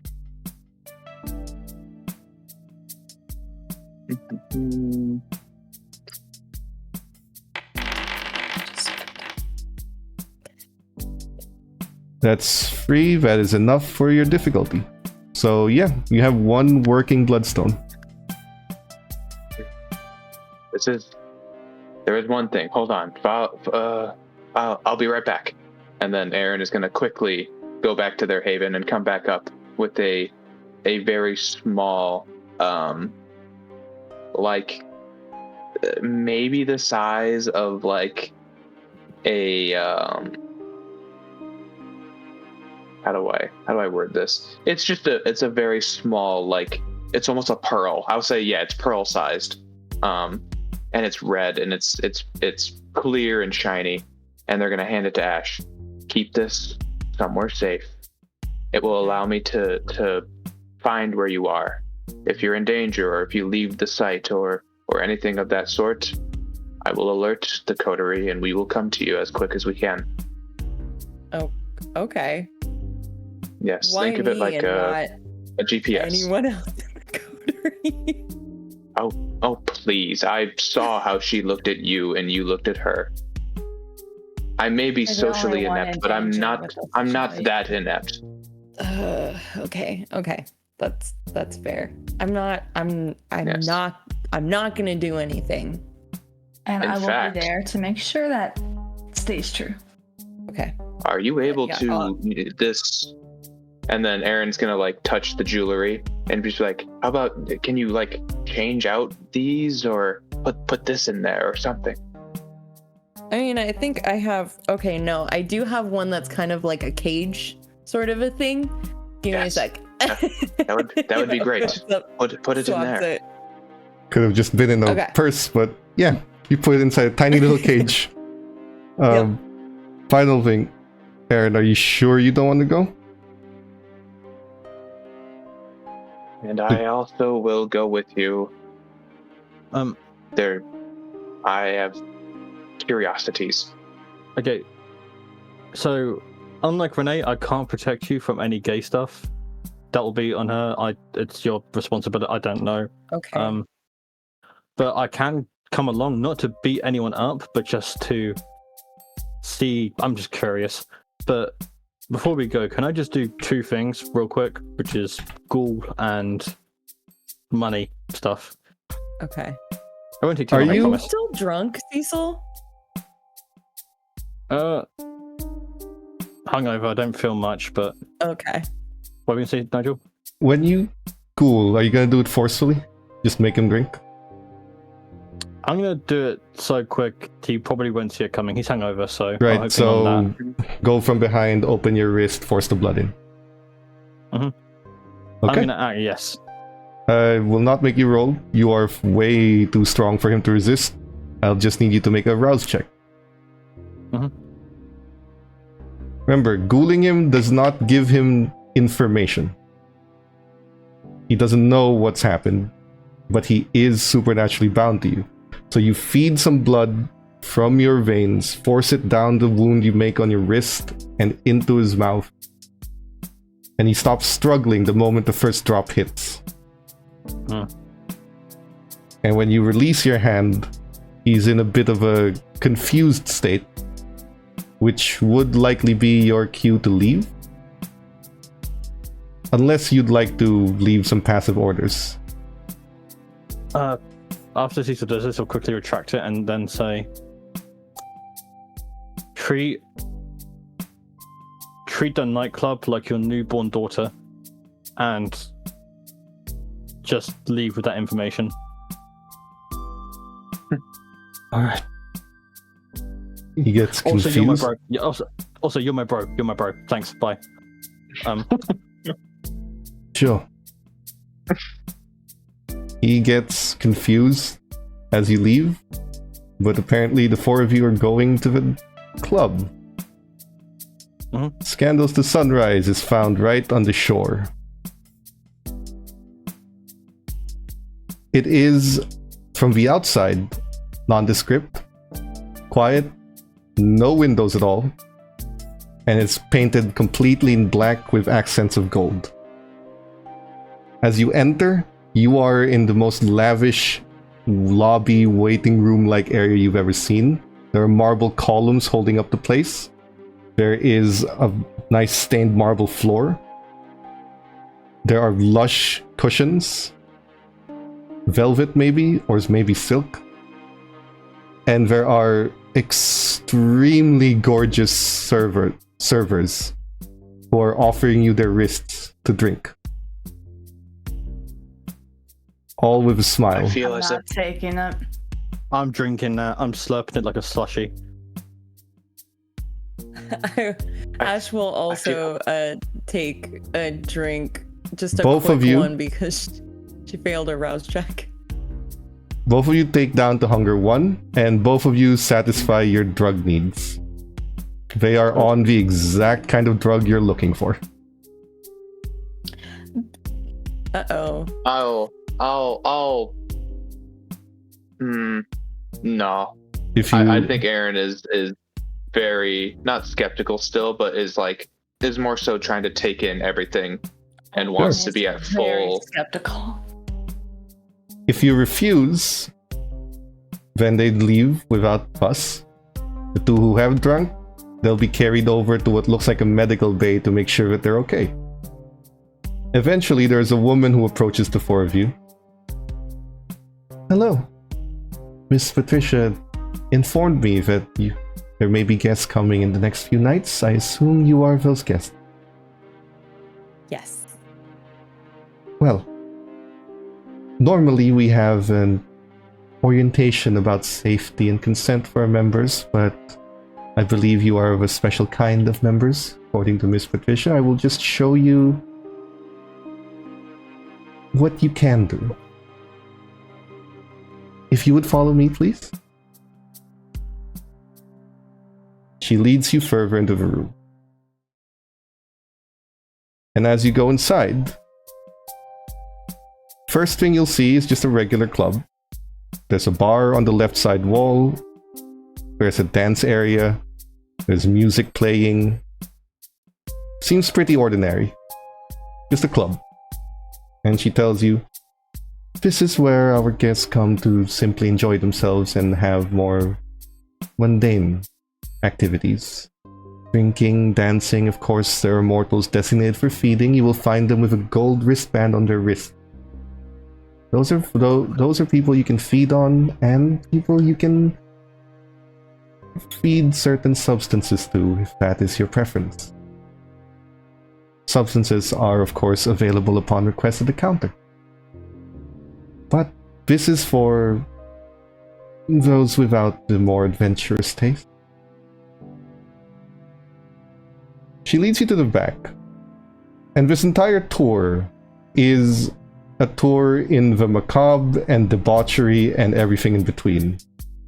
C: That's 3. That is enough for your difficulty. So yeah, you have one working bloodstone.
B: There is one thing. Hold on. I'll be right back. And then Aaron is going to quickly go back to their haven and come back up with a very small, like maybe the size of like a how do I word this? It's a very small, like it's almost a pearl. I would say it's pearl sized. And it's red and it's clear and shiny, and they're gonna hand it to Ash. Keep this somewhere safe. It will allow me to find where you are. If you're in danger or if you leave the site or anything of that sort, I will alert the coterie and we will come to you as quick as we can.
D: Oh, okay.
B: Yes,
D: Why
B: think of it like a GPS.
D: Anyone else in the coterie?
B: Oh, please. I saw how she looked at you and you looked at her. I may be socially inept, but I'm not that inept.
D: Okay. That's That's fair. I'm not gonna do anything.
F: And
B: In
F: I will
B: fact-
F: be there to make sure that stays true.
D: Okay.
B: Are you able
D: Yeah,
B: to this? And then Aaron's gonna like touch the jewelry and be like, "How about? Can you like change out these or put this in there or something?"
D: I mean, I think I have. Okay, no, I do have one that's kind of like a cage sort of a thing. Give me a
B: Yes.
D: sec.
B: That would be great. Put it in
D: Swaps
B: there.
D: it.
C: Could have just been in a
D: Okay.
C: purse, but yeah, you put it inside a tiny little cage. Final thing, Aaron, are you sure you don't want to go?
B: And I also will go with you. There, I have curiosities.
E: Okay. So, unlike Renee, I can't protect you from any gay stuff. That will be on her. It's your responsibility. I don't know.
D: Okay.
E: But I can come along, not to beat anyone up, but just to see. I'm just curious. But before we go, can I just do two things real quick, which is ghoul and money stuff?
D: Okay.
E: I won't take too
C: Are
E: long, I
C: you-
E: promise.
D: Still drunk, Cecil?
E: Hungover. I don't feel much, but
D: Okay.
E: what were you gonna say, Nigel?
C: When you cool, are you gonna do it forcefully? Just make him drink?
E: I'm gonna do it so quick he probably won't see it coming. He's hungover, so I'm
C: Right,
E: hoping
C: so
E: on
C: go from behind, open your wrist, force the blood in.
E: Mhm.
C: Okay.
E: I'm gonna act. Yes.
C: I will not make you roll. You are way too strong for him to resist. I'll just need you to make a rouse check.
E: Mhm.
C: Remember, ghouling him does not give him information. He doesn't know what's happened, but he is supernaturally bound to you. So you feed some blood from your veins, force it down the wound you make on your wrist and into his mouth. And he stops struggling the moment the first drop hits. And when you release your hand, he's in a bit of a confused state, which would likely be your cue to leave. Unless you'd like to leave some passive orders.
E: After Cecil does this, he'll quickly retract it and then say, treat the nightclub like your newborn daughter and just leave with that information.
C: Alright. He gets confused.
E: Also, you're my bro. Yeah, also, you're my bro. You're my bro. Thanks. Bye.
C: Sure. He gets confused as you leave, but apparently the four of you are going to the club.
E: Mhm.
C: Scandals to Sunrise is found right on the shore. It is, from the outside, nondescript, quiet, no windows at all, and it's painted completely in black with accents of gold. As you enter, you are in the most lavish lobby waiting room-like area you've ever seen. There are marble columns holding up the place. There is a nice stained marble floor. There are lush cushions. Velvet maybe, or maybe silk. And there are extremely gorgeous servers who are offering you their wrists to drink. All with a smile.
B: I feel
F: I'm
B: as if
F: not taking it.
E: I'm drinking that. I'm slurping it like a slushy.
D: Ash will also take a drink, just a
C: Both
D: quick
C: of you?
D: one because she failed her rouse check.
C: Both of you take down to hunger 1, and both of you satisfy your drug needs. They are on the exact kind of drug you're looking for.
D: Uh-oh.
B: No.
C: If you,
B: I think Aaron is very not skeptical still, but is more so trying to take in everything and wants to be at
F: Very
B: full.
F: skeptical.
C: if you refuse, then they'd leave without fuss. The two who have drunk, they'll be carried over to what looks like a medical bay to make sure that they're okay. Eventually, there's a woman who approaches the four of you. Hello. Miss Patricia informed me that there may be guests coming in the next few nights. I assume you are those guests.
D: Yes.
C: Well, normally we have an orientation about safety and consent for our members, but I believe you are of a special kind of members. According to Miss Patricia, I will just show you what you can do. If you would follow me, please. She leads you further into the room. And as you go inside, first thing you'll see is just a regular club. There's a bar on the left side wall. There's a dance area. There's music playing. Seems pretty ordinary. Just a club. And she tells you, this is where our guests come to simply enjoy themselves and have more mundane activities. Drinking, dancing, of course, there are mortals designated for feeding. You will find them with a gold wristband on their wrist. Those are people you can feed on, and people you can feed certain substances to, if that is your preference. Substances are, of course, available upon request at the counter. But this is for those without the more adventurous taste. She leads you to the back, and this entire tour is a tour in the macabre and debauchery and everything in between.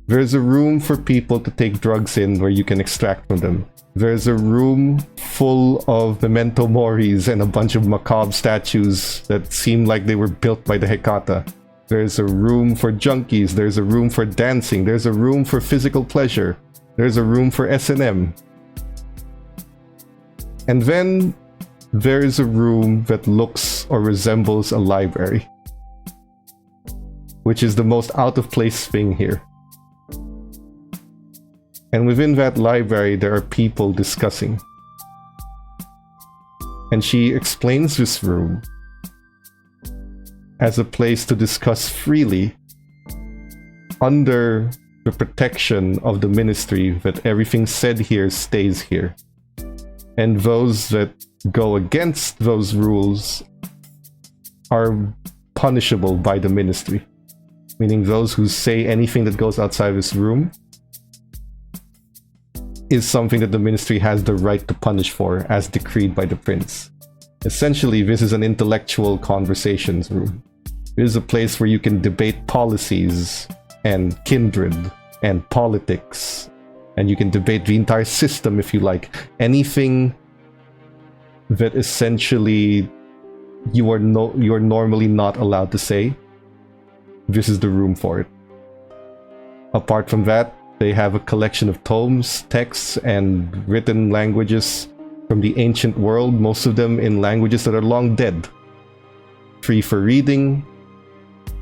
C: There's a room for people to take drugs in where you can extract from them. There's a room full of memento moris and a bunch of macabre statues that seem like they were built by the Hecata. There's a room for junkies. There's a room for dancing. There's a room for physical pleasure. There's a room for S&M. And then there is a room that looks or resembles a library, which is the most out-of-place thing here. And within that library, there are people discussing. And she explains this room as a place to discuss freely under the protection of the ministry, that everything said here stays here. And those that go against those rules are punishable by the ministry. Meaning those who say anything that goes outside this room is something that the ministry has the right to punish for, as decreed by the prince. Essentially, this is an intellectual conversations room. It is a place where you can debate policies and kindred and politics, and you can debate the entire system if you like. Anything that essentially you are normally not allowed to say, this is the room for it. Apart from that, they have a collection of tomes, texts, and written languages from the ancient world, most of them in languages that are long dead. Free for reading,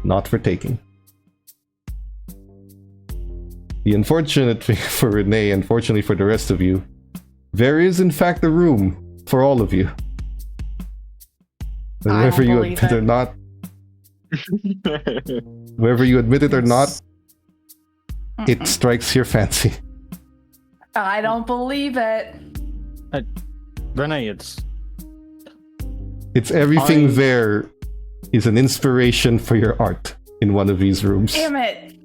C: not for taking. The unfortunate thing for Renee, unfortunately for the rest of you, there is in fact a room for all of you. Whether you admit it or not, whether you admit it or not, it strikes your fancy.
F: I don't believe it.
E: Renee,
C: it's everything there is an inspiration for your art in one of these rooms.
F: Damn it.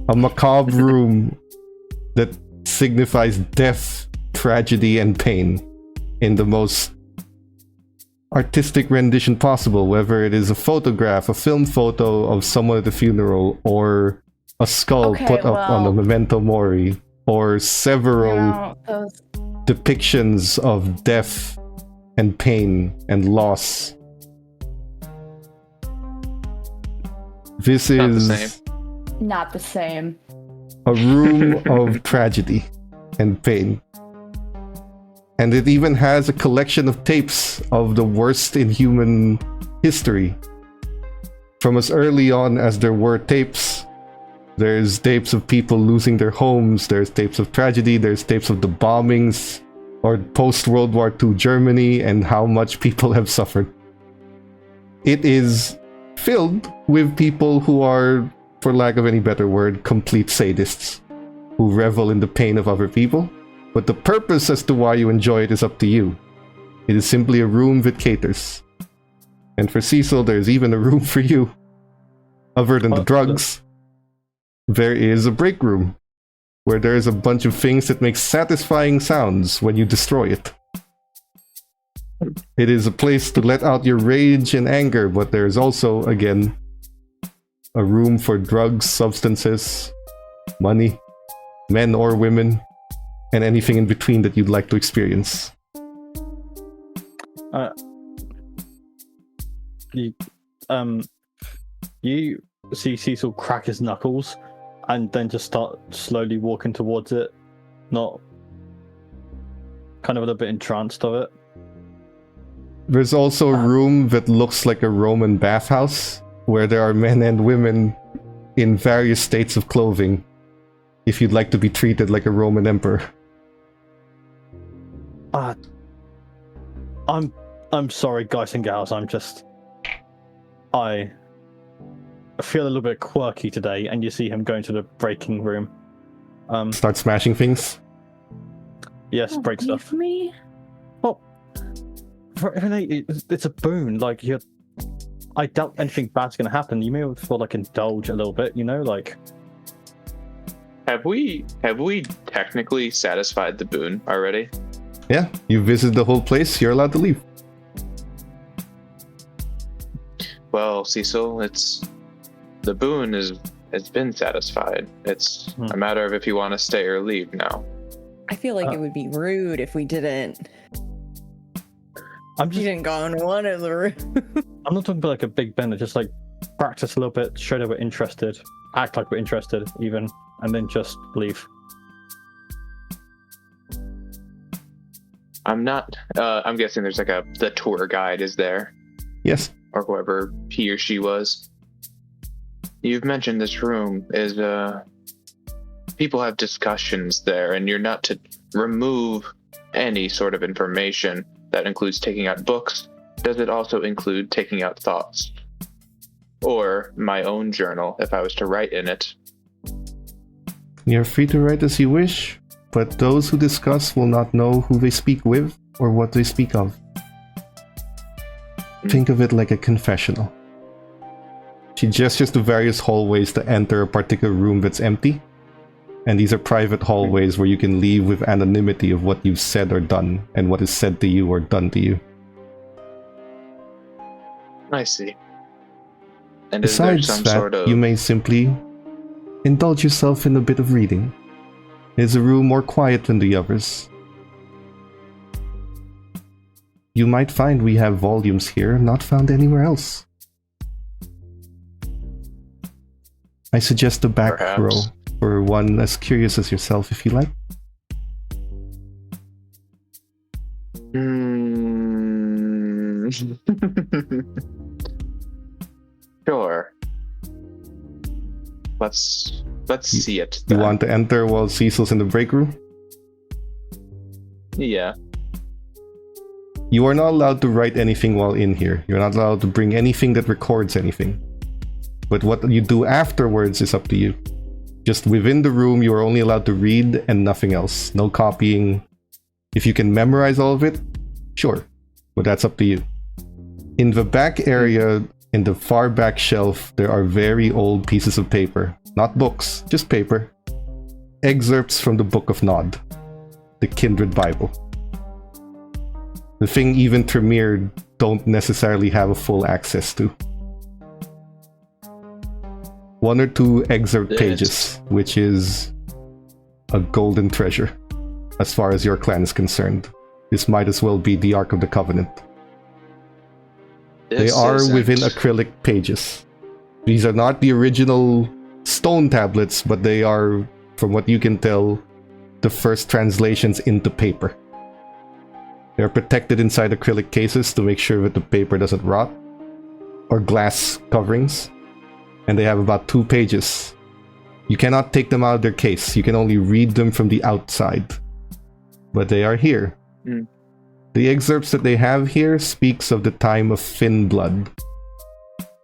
C: A macabre room that signifies death, tragedy, and pain in the most artistic rendition possible, whether it is a photograph, a film photo of someone at the funeral, or a skull put up on a memento mori, or several depictions of death and pain and loss. This is
F: not the same.
C: A room of tragedy and pain. And it even has a collection of tapes of the worst in human history. From as early on as there were tapes, there's tapes of people losing their homes, there's tapes of tragedy, there's tapes of the bombings, or post-World War II Germany, and how much people have suffered. It is filled with people who are, for lack of any better word, complete sadists who revel in the pain of other people. But the purpose as to why you enjoy it is up to you. It is simply a room that caters. And for Cecil, there's even a room for you. Other than the drugs, there is a break room where there is a bunch of things that make satisfying sounds when you destroy it. It is a place to let out your rage and anger, but there is also, again, a room for drugs, substances, money, men or women, and anything in between that you'd like to experience.
E: You see Cecil crack his knuckles and then just start slowly walking towards it, not kind of a little bit entranced of it.
C: There's also a room that looks like a Roman bathhouse, where there are men and women in various states of clothing, if you'd like to be treated like a Roman emperor.
E: I'm sorry, guys and gals. I feel a little bit quirky today, and you see him going to the breaking room.
C: Start smashing things.
E: Yes, break stuff.
F: Me?
E: Well, it's a boon. Like I doubt anything bad's gonna happen. You may as well indulge a little bit.
B: Have we technically satisfied the boon already?
C: Yeah, you visited the whole place, you're allowed to leave.
B: Well, Cecil, the boon it's been satisfied. It's a matter of if you want to stay or leave now.
D: I feel like it would be rude if we didn't.
E: You
D: didn't go in one of the rooms.
E: I'm not talking about a big bender, just practice a little bit, show that we're interested, act like we're interested even, and then just leave.
B: I'm guessing there's the tour guide is there.
C: Yes.
B: Or whoever he or she was. You've mentioned this room is people have discussions there, and you're not to remove any sort of information. That includes taking out books. Does it also include taking out thoughts? Or my own journal, if I was to write in it?
C: You're free to write as you wish, but those who discuss will not know who they speak with or what they speak of. Think of it like a confessional. She gestures to various hallways to enter a particular room that's empty. And these are private hallways where you can leave with anonymity of what you've said or done, and what is said to you or done to you.
B: I see. And
C: Besides
B: is there some
C: that,
B: sort of...
C: you may simply indulge yourself in a bit of reading. Is a room more quiet than the others? You might find we have volumes here not found anywhere else. I suggest the back
B: Perhaps.
C: row for one as curious as yourself, if you like.
B: Sure. Let's see it.
C: You
B: then.
C: want to enter while Cecil's in the break room?
B: Yeah.
C: You are not allowed to write anything while in here. You're not allowed to bring anything that records anything. But what you do afterwards is up to you. Just within the room, you are only allowed to read and nothing else. No copying. If you can memorize all of it, sure. But that's up to you. In the back area, in the far back shelf, there are very old pieces of paper. Not books, just paper. Excerpts from the Book of Nod, the Kindred Bible. The thing even Tremere don't necessarily have a full access to. 1 or 2 excerpt pages, which is a golden treasure, as far as your clan is concerned. This might as well be the Ark of the Covenant. They are within acrylic pages. These are not the original stone tablets, but they are, from what you can tell, the first translations into paper. They're protected inside acrylic cases to make sure that the paper doesn't rot, or glass coverings. And they have about 2 pages. You cannot take them out of their case. You can only read them from the outside. But they are here. The excerpts that they have here speaks of the time of Finn blood,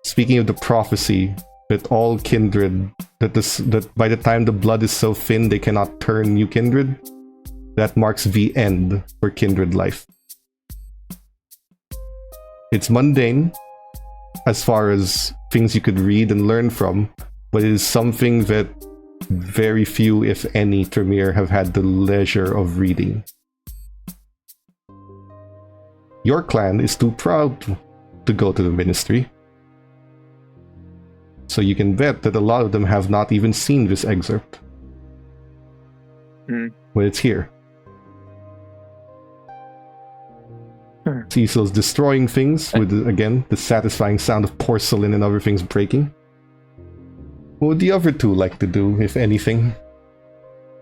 C: speaking of the prophecy that all kindred, that by the time the blood is so thin they cannot turn new kindred, that marks the end for kindred life. It's mundane as far as things you could read and learn from, but it is something that very few, if any, Tremere have had the leisure of reading. Your clan is too proud to go to the ministry, so you can bet that a lot of them have not even seen this excerpt. But it's here. Cecil's destroying things with, again, the satisfying sound of porcelain and other things breaking. What would the other two like to do, if anything?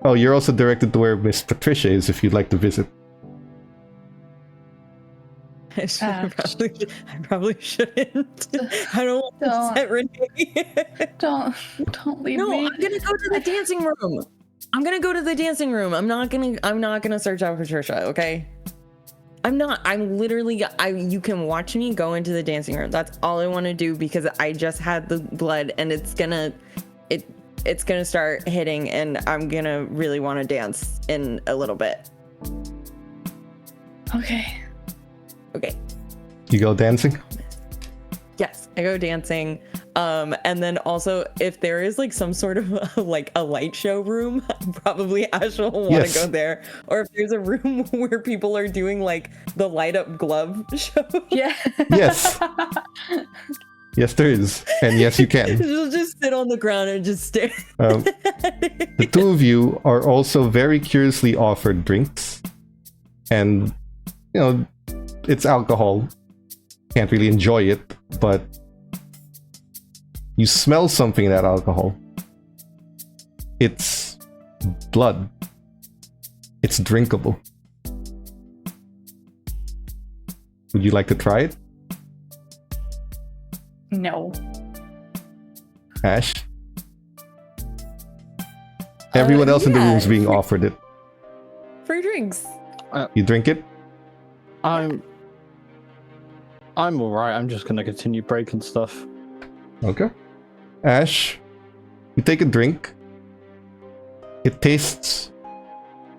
C: Oh, you're also directed to where Miss Patricia is if you'd like to visit.
D: I probably shouldn't. I don't want to upset Renee.
F: Don't leave me.
D: No, I'm gonna go to the dancing room. I'm not gonna search out Patricia, okay? You can watch me go into the dancing room. That's all I want to do because I just had the blood and it's gonna start hitting and I'm gonna really want to dance in a little bit.
F: Okay.
C: You go dancing?
D: Yes, I go dancing. And then also if there is like some sort of like a light show room, probably Ash will want to go there. Or if there's a room where people are doing like the light up glove show.
F: Yeah.
C: Yes. Yes, there is. And yes, you can.
D: She'll just sit on the ground and just stare.
C: The two of you are also very curiously offered drinks. And, you know, it's alcohol. Can't really enjoy it, but you smell something in that alcohol. It's blood. It's drinkable. Would you like to try it?
F: No.
C: Ash? Everyone else in the room is being offered it.
D: Free drinks.
C: You drink it?
E: I'm alright, I'm just gonna continue breaking stuff.
C: Okay. Ash, you take a drink. It tastes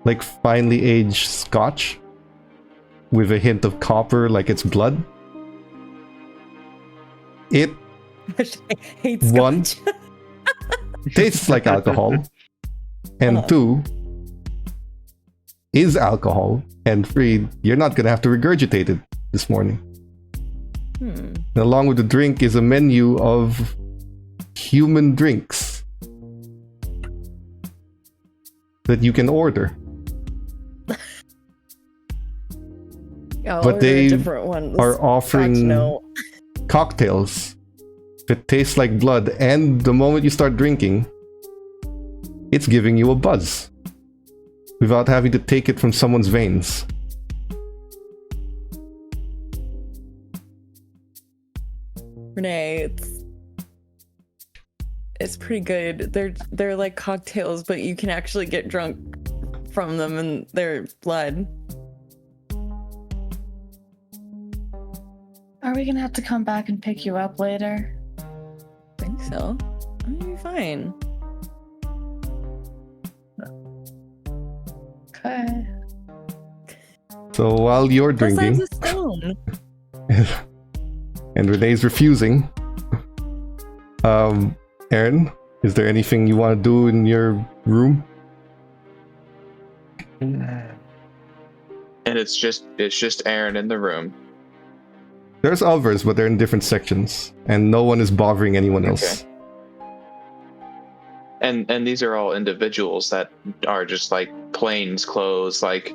C: like finely aged scotch with a hint of copper, like it's blood. It
D: I hate scotch.
C: one tastes like alcohol, and two is alcohol, and three, you're not gonna have to regurgitate it this morning. And along with the drink is a menu of human drinks that you can order. But they are offering cocktails that taste like blood, and the moment you start drinking, it's giving you a buzz without having to take it from someone's veins.
D: Renee, it's pretty good. They're like cocktails, but you can actually get drunk from them and their blood.
F: Are we gonna have to come back and pick you up later?
D: I think so. I'm gonna be fine.
F: Okay.
C: So while you're drinking,
D: Besides a stone.
C: and Renee's refusing, Aaron, is there anything you want to do in your room?
B: And it's just Aaron in the room.
C: There's others, but they're in different sections, and no one is bothering anyone else.
B: And these are all individuals that are just like plain clothes. Like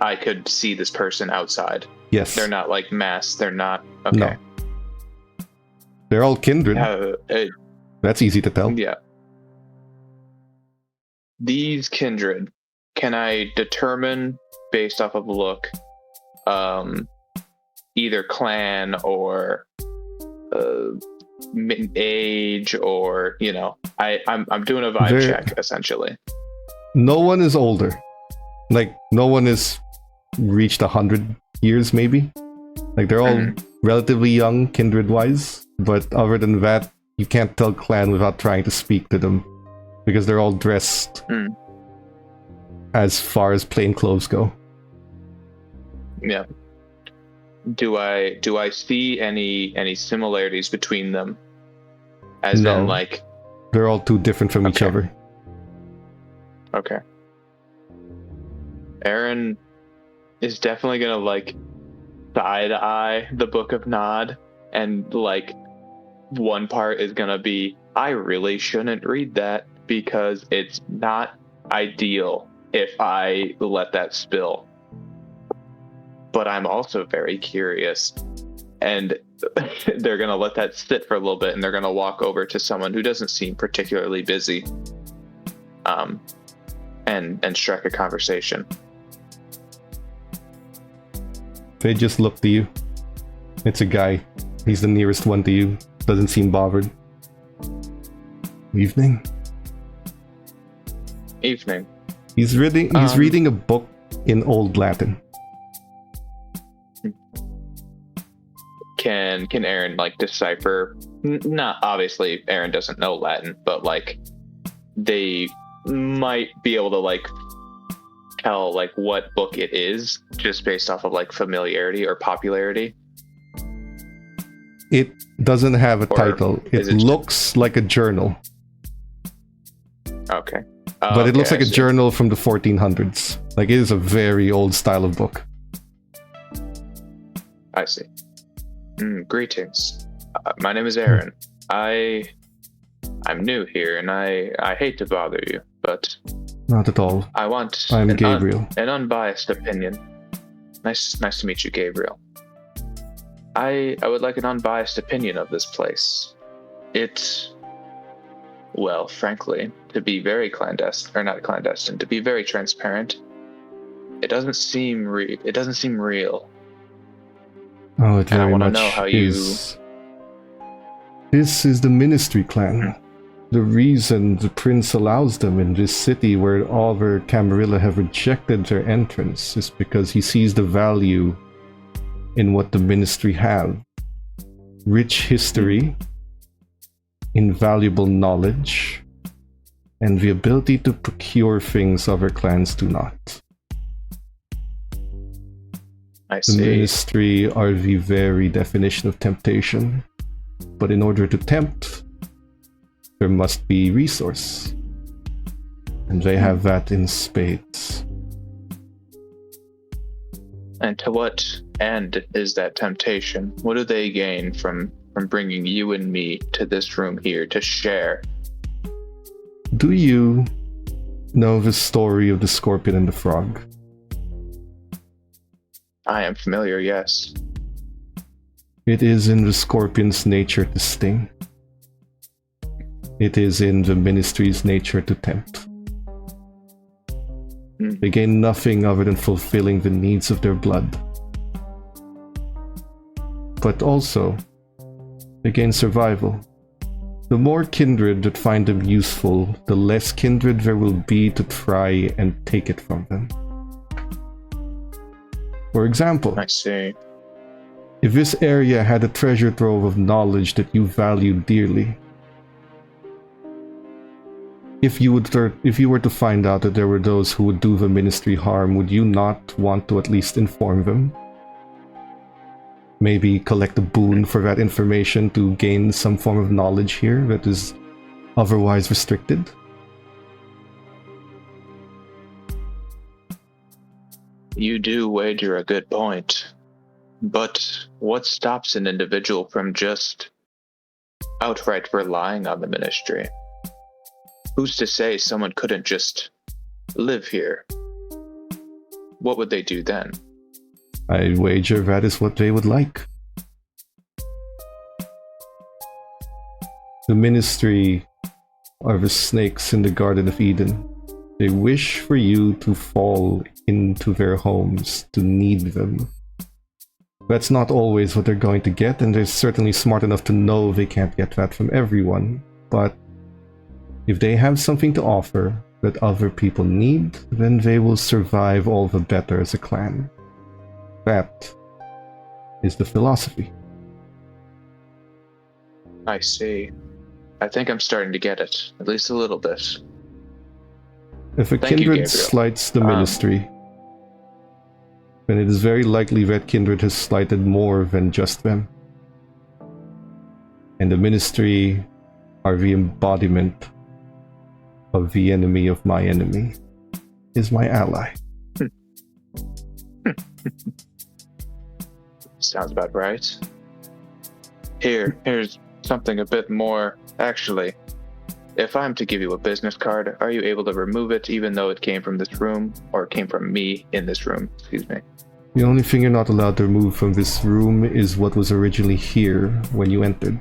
B: I could see this person outside.
C: Yes.
B: They're not like masked. They're not. Okay.
C: No. They're all kindred. That's easy to tell.
B: Yeah. These kindred, can I determine based off of look, either clan or age, or I'm doing a vibe check essentially.
C: No one is older. Like no one has reached 100 years, maybe. Like they're all relatively young, kindred-wise. but other than that, you can't tell clan without trying to speak to them, because they're all dressed as far as plain clothes go.
B: Yeah. Do I see any similarities between them? As
C: No.
B: in, like,
C: They're all too different from each
B: Okay.
C: other.
B: okay. Aaron is definitely gonna like side eye the Book of Nod, and like one part is gonna be, I really shouldn't read that because it's not ideal if I let that spill. But I'm also very curious, and they're gonna let that sit for a little bit, and they're gonna walk over to someone who doesn't seem particularly busy, and strike a conversation.
C: They just look to you. It's a guy. He's the nearest one to you. Doesn't seem bothered. Evening.
B: Evening.
C: He's reading a book in Old Latin.
B: Can Aaron like decipher? Not obviously, Aaron doesn't know Latin, but like they might be able to like tell like what book it is just based off of like familiarity or popularity.
C: It doesn't have a
B: Or
C: title. It
B: is it-
C: looks like a journal,
B: Okay.
C: but it looks
B: Okay,
C: like
B: I
C: a
B: see.
C: journal from the 1400s. Like, it is a very old style of book.
B: I see. Greetings. My name is Aaron. I'm new here, and I hate to bother you, but
C: Not at all.
B: I want
C: I'm
B: an
C: Gabriel.
B: an unbiased opinion. Nice to meet you, Gabriel. I would like an unbiased opinion of this place. Well, frankly, to be very clandestine, to be very transparent, it doesn't seem real.
C: Oh, it
B: And I
C: very
B: wanna
C: much
B: know how you-
C: is. This is the Ministry clan. The reason the prince allows them in this city where all their Camarilla have rejected their entrance is because he sees the value in what the Ministry have. Rich history, invaluable knowledge, and the ability to procure things other clans do not.
B: I
C: The
B: see.
C: Ministry are the very definition of temptation. But in order to tempt, there must be resource. And they have that in spades.
B: And to what end is that temptation? What do they gain from bringing you and me to this room here to share?
C: Do you know the story of the scorpion and the frog?
B: I am familiar, yes.
C: It is in the scorpion's nature to sting. It is in the Ministry's nature to tempt. They gain nothing other than fulfilling the needs of their blood. But also, they gain survival. The more kindred that find them useful, the less kindred there will be to try and take it from them. For example,
B: I see.
C: if this area had a treasure trove of knowledge that you value dearly, if you were to find out that there were those who would do the Ministry harm, would you not want to at least inform them? Maybe collect a boon for that information to gain some form of knowledge here that is otherwise restricted?
B: You do wager a good point. But what stops an individual from just outright relying on the Ministry? Who's to say someone couldn't just live here? What would they do then?
C: I wager that is what they would like. The Ministry are the snakes in the Garden of Eden. They wish for you to fall into their homes, to need them. That's not always what they're going to get, and they're certainly smart enough to know they can't get that from everyone. But if they have something to offer that other people need, then they will survive all the better as a clan. That is the philosophy.
B: I see. I think I'm starting to get it, at least a little bit.
C: If a
B: Thank you,
C: kindred
B: Gabriel.
C: slights the ministry, then it is very likely that kindred has slighted more than just them. And the ministry are the embodiment of the enemy of my enemy, is my ally.
B: Sounds about right. Here's something a bit more. Actually, if I'm to give you a business card, are you able to remove it even though it came from this room, or came from me in this room? Excuse me.
C: The only thing you're not allowed to remove from this room is what was originally here when you entered.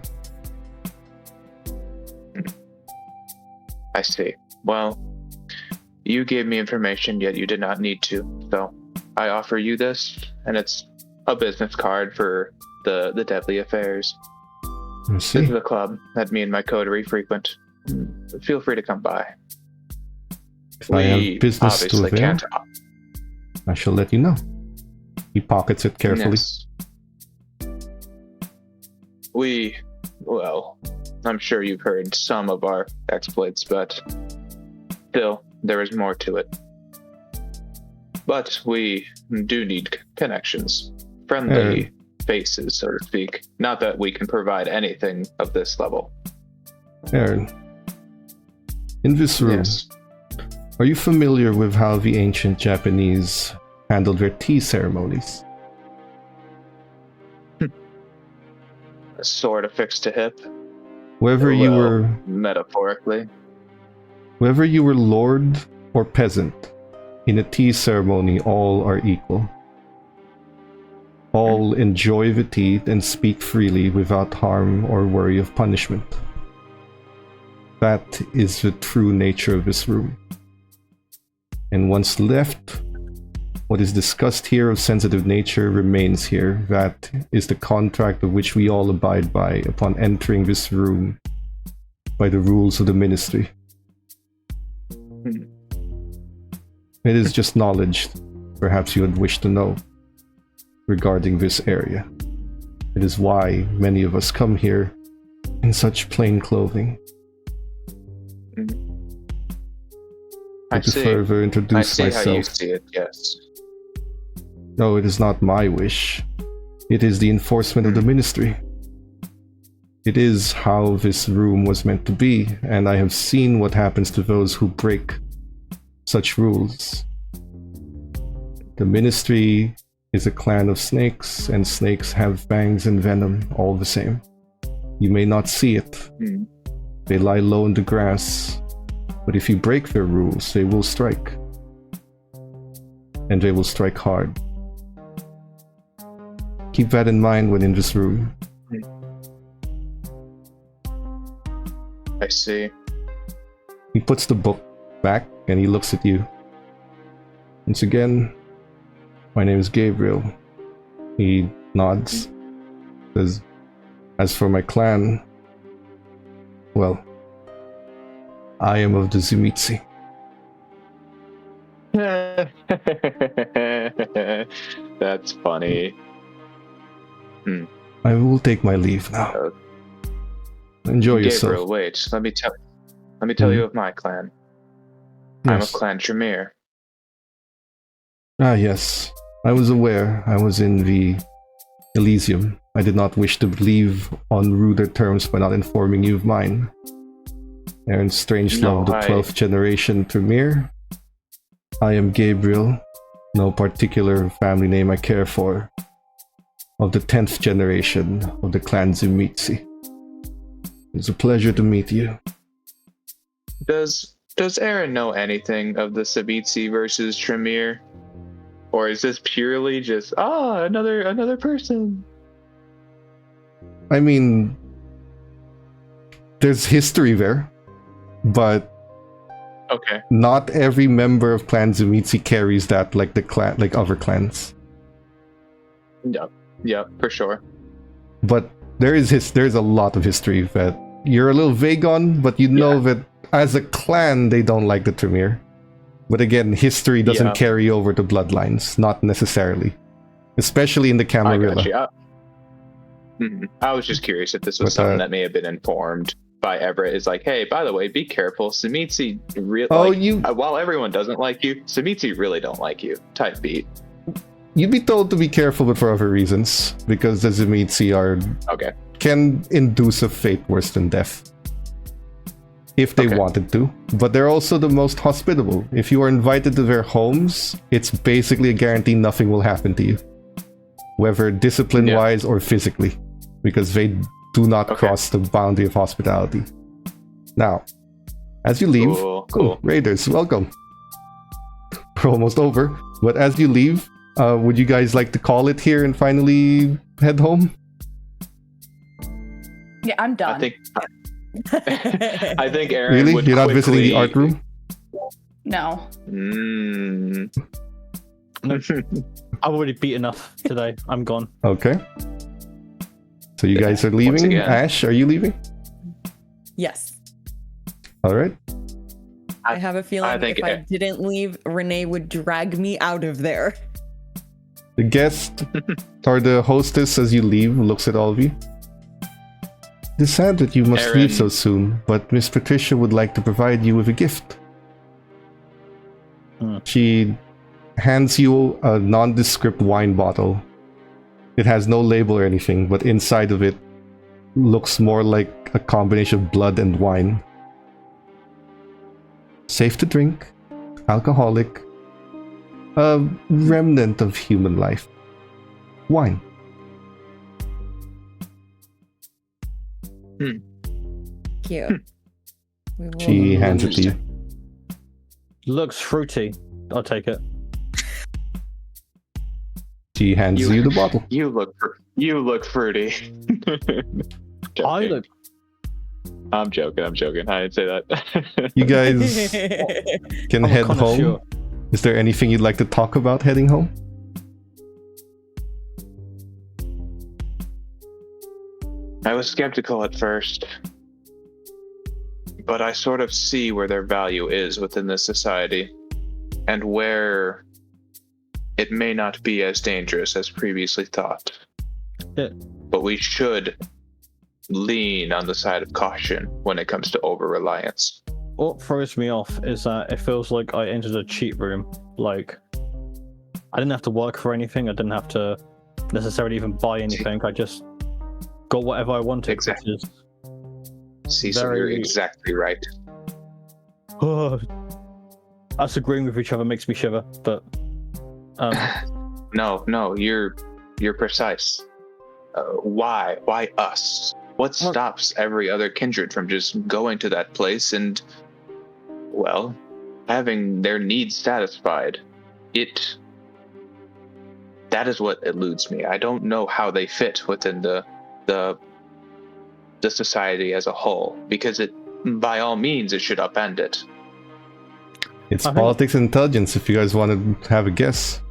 B: I see. Well, you gave me information, yet you did not need to. So I offer you this, and it's a business card for the Deadly Affairs.
C: I
B: This
C: see.
B: is a club that me and my coterie frequent. Feel free to come by.
C: If I have business to
B: obviously
C: avail,
B: can't.
C: I shall let you know. He pockets it carefully.
B: Yes. Well, I'm sure you've heard some of our exploits, but still, there is more to it. But we do need connections. Friendly faces, so to speak. Not that we can provide anything of this level.
C: Aaron, in this room,
B: Yes.
C: are you familiar with how the ancient Japanese handled their tea ceremonies?
B: A sword affixed to hip,
C: Whether you
B: Well,
C: were
B: metaphorically.
C: lord or peasant, in a tea ceremony all are equal. All enjoy the tea and speak freely without harm or worry of punishment. That is the true nature of this room. And once left, what is discussed here of sensitive nature remains here. That is the contract of which we all abide by upon entering this room by the rules of the ministry. It is just knowledge, perhaps you would wish to know, regarding this area. It is why many of us come here in such plain clothing.
B: I
C: To
B: see.
C: further
B: I
C: introduce
B: see how you
C: myself.
B: see it, yes.
C: No, it is not my wish. It is the enforcement of the ministry. It is how this room was meant to be, and I have seen what happens to those who break such rules. The ministry is a clan of snakes, and snakes have fangs and venom all the same. You may not see it.
B: Hmm.
C: They lie low in the grass, but if you break their rules, they will strike. And they will strike hard. Keep that in mind when in this room.
B: I see.
C: He puts the book back and he looks at you. Once again, my name is Gabriel. He nods. Says, as for my clan, well, I am of the Zumitsi.
B: That's funny.
C: I will take my leave now. Enjoy
B: Gabriel,
C: yourself.
B: wait. Let me tell you of my clan. I'm of
C: Yes.
B: Clan Tremere.
C: Ah, yes. I was aware. I was in the Elysium. I did not wish to leave on ruder terms by not informing you of mine. Aaron Strangelove, the 12th generation Tremere. I am Gabriel. No particular family name I care for. Of the 10th generation of the clan Zumitsi. It's a pleasure to meet you.
B: Does Aaron know anything of the Sabitsi versus Tremere? Or is this purely just another person?
C: I mean, there's history there, but
B: Okay.
C: not every member of Clan Zumitsi carries that like the clan, like other clans.
B: Yep, for sure.
C: But there's a lot of history that you're a little vague on, but you know that as a clan they don't like the Tremere. But again, history doesn't carry over to bloodlines, not necessarily, especially in the
B: I
C: Camarilla.
B: got you. I was just curious if this was
C: But,
B: something that may have been informed by Everett. Is like, hey, by the way, be careful. Samitsi while everyone doesn't like you, Samitsi really don't like you. Type beat.
C: You'd be told to be careful, but for other reasons, because the Zamitsi can induce a fate worse than death. If they wanted to. But they're also the most hospitable. If you are invited to their homes, it's basically a guarantee nothing will happen to you. Whether discipline-wise or physically. Because they do not cross the boundary of hospitality. Now, as you leave... Cool. Raiders, welcome. We're almost over. But as you leave... would you guys like to call it here and finally head home?
F: Yeah, I'm done.
B: I think Aaron
C: really?
B: would
C: You're not
B: quickly...
C: visiting the art room?
F: No.
E: I've already beat enough today. I'm gone.
C: Okay. So you guys are leaving? Ash, are you leaving?
D: Yes.
C: Alright.
D: I have a feeling if I didn't leave, Renee would drag me out of there.
C: The guest, or the hostess as you leave, looks at all of you. It's sad that you must leave so soon, but Miss Patricia would like to provide you with a gift. She hands you a nondescript wine bottle. It has no label or anything, but inside of it looks more like a combination of blood and wine. Safe to drink, alcoholic, a remnant of human life. Wine.
D: Cute.
C: She hands it to you.
E: Looks fruity. I'll take it.
C: She hands you the bottle.
B: You look fruity. I'm joking. I didn't say that.
C: You guys can head home. Sure. Is there anything you'd like to talk about heading home?
B: I was skeptical at first, but I sort of see where their value is within this society, and where it may not be as dangerous as previously thought.
E: Yeah.
B: But we should lean on the side of caution when it comes to over-reliance.
E: What throws me off is that it feels like I entered a cheat room. Like, I didn't have to work for anything. I didn't have to necessarily even buy anything. I just got whatever I wanted.
B: Exactly. So you're exactly right.
E: Oh, us agreeing with each other makes me shiver, but...
B: No, you're precise. Why us? What stops every other kindred from just going to that place and, well, having their needs satisfied? That is what eludes me. I don't know how they fit within the society as a whole, because by all means, it should upend it.
C: It's politics and intelligence. If you guys want to have a guess.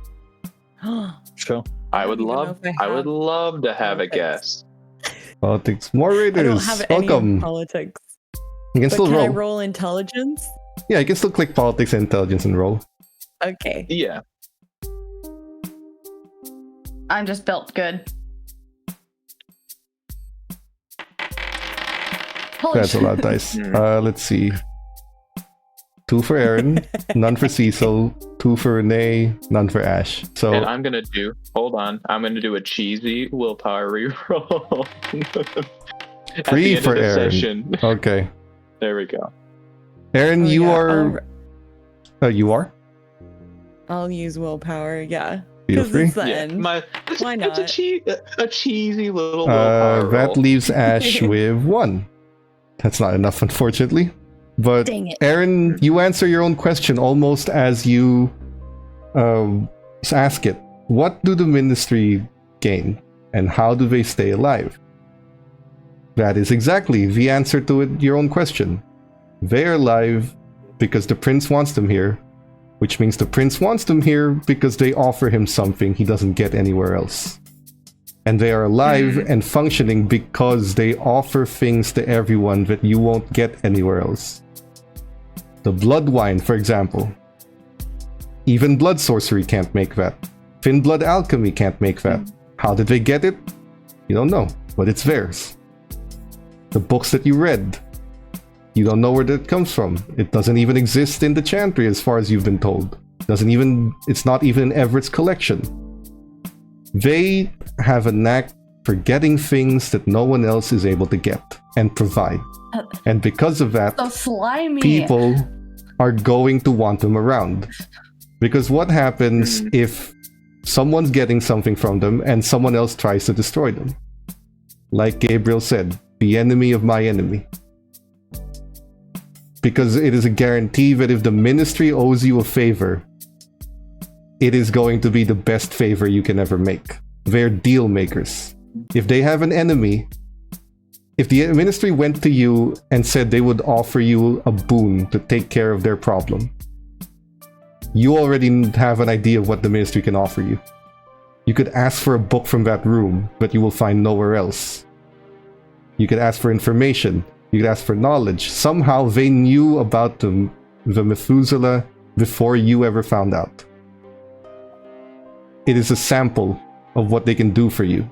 E: Sure.
B: I would love to have a guess.
C: Politics. More raiders.
D: I don't have
C: Welcome.
D: any politics.
C: You can still roll.
D: I roll intelligence?
C: Yeah, you can still click politics and intelligence and roll.
D: Okay.
B: Yeah.
F: I'm just built good.
C: That's a lot of dice. Let's see. 2 for Aaron, none for Cecil, 2 for Renee, none for Ash. So,
B: and I'm gonna do a cheesy willpower reroll.
C: 3 for Aaron. Okay.
B: There we go.
C: Aaron, you are. You are.
D: I'll use willpower. Yeah.
C: Feel free.
D: It's the end. Why not?
B: It's a cheesy little willpower
C: that
B: roll.
C: leaves Ash with 1. That's not enough, unfortunately. But
D: Dang it.
C: Aaron, you answer your own question almost as you ask it. What do the ministry gain, and how do they stay alive? That is exactly the answer to your own question. They are alive because the prince wants them here, which means the prince wants them here because they offer him something he doesn't get anywhere else. And they are alive and functioning because they offer things to everyone that you won't get anywhere else. The blood wine, for example. Even blood sorcery can't make that. Thin blood alchemy can't make that. How did they get it? You don't know. but it's theirs. The books that you read, you don't know where that comes from. It doesn't even exist in the Chantry as far as you've been told. It's not even in Everett's collection. They have a knack for getting things that no one else is able to get and provide. And because of that,
F: So slimy.
C: people are going to want them around. Because what happens if someone's getting something from them and someone else tries to destroy them? Like Gabriel said, the enemy of my enemy. Because it is a guarantee that if the ministry owes you a favor, it is going to be the best favor you can ever make. They're deal makers. If they have an enemy, if the ministry went to you and said they would offer you a boon to take care of their problem, you already have an idea of what the ministry can offer you. You could ask for a book from that room, but you will find nowhere else. You could ask for information. You could ask for knowledge. Somehow they knew about the Methuselah before you ever found out. It is a sample of what they can do for you.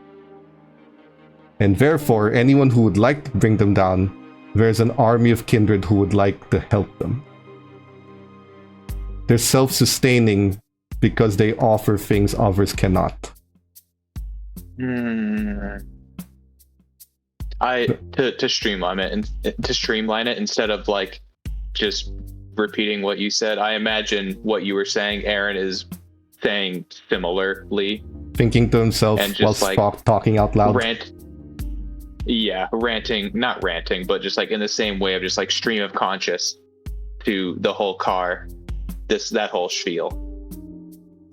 C: And therefore, anyone who would like to bring them down, there's an army of kindred who would like to help them. They're self-sustaining because they offer things others cannot.
B: To streamline it instead of like just repeating what you said, I imagine what you were saying, Aaron, is saying similarly.
C: Thinking to himself while
B: like
C: talking out loud.
B: Not ranting, but just like in the same way of just like stream of conscious to the whole car, that whole spiel.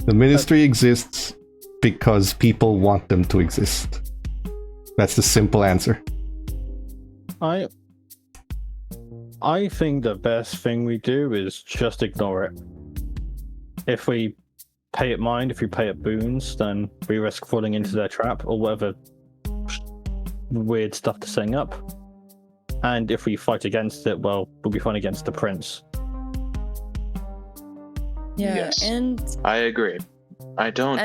C: The ministry exists because people want them to exist. That's the simple answer.
E: I think the best thing we do is just ignore it. If we pay it mind, if we pay it boons, then we risk falling into their trap or whatever weird stuff to setting up. And if we fight against it, well, we'll be fighting against the prince.
D: Yeah,
B: Yes.
D: and
B: I agree. I don't.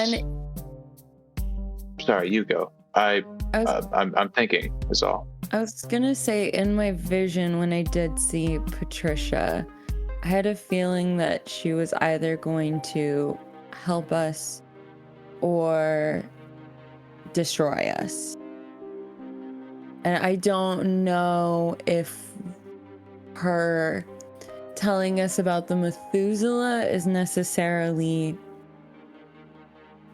B: Sorry, you go. I'm thinking is all.
D: I was gonna say, in my vision when I did see Patricia, I had a feeling that she was either going to help us or destroy us. And I don't know if her telling us about the Methuselah is necessarily...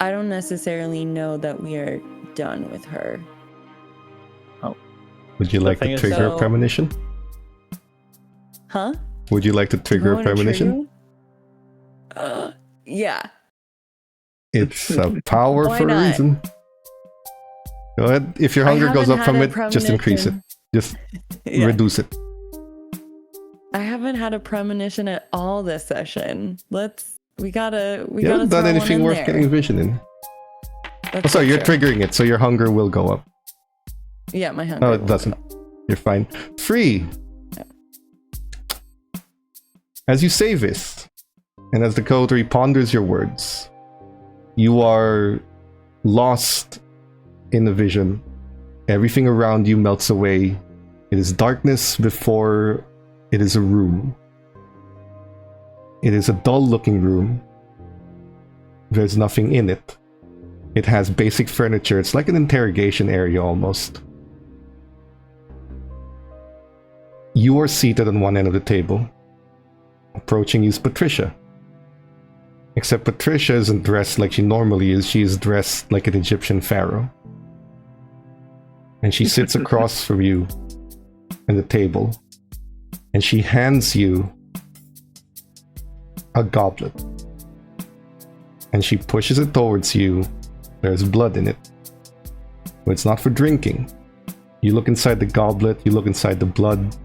D: I don't necessarily know that we are done with her.
C: Would you like to trigger a premonition?
D: Huh?
C: Would you like to trigger a premonition?
D: Yeah.
C: It's a power
D: Why
C: for a
D: not?
C: reason. Go ahead. If your hunger goes up from it, just increase it. Just
D: Yeah.
C: reduce it.
D: I haven't had a premonition at all this session. We gotta
C: You haven't done
D: throw
C: anything
D: one in
C: worth
D: there.
C: getting vision in.
D: That's
C: Oh, sorry, you're
D: true.
C: triggering it, so your hunger will go up.
D: Yeah, my hunger.
C: No, it
D: will
C: doesn't.
D: go.
C: You're fine. Free.
D: Yeah.
C: As you say this, and as the coterie ponders your words, you are lost in the vision. Everything around you melts away. It is darkness before it is a room. It is a dull-looking room. There's nothing in it. It has basic furniture. It's like an interrogation area almost. You are seated on one end of the table. Approaching you is Patricia. Except Patricia isn't dressed like she normally is. She is dressed like an Egyptian pharaoh. And she sits across from you at the table. And she hands you a goblet. And she pushes it towards you. There's blood in it. But it's not for drinking. You look inside the goblet, you look inside the blood.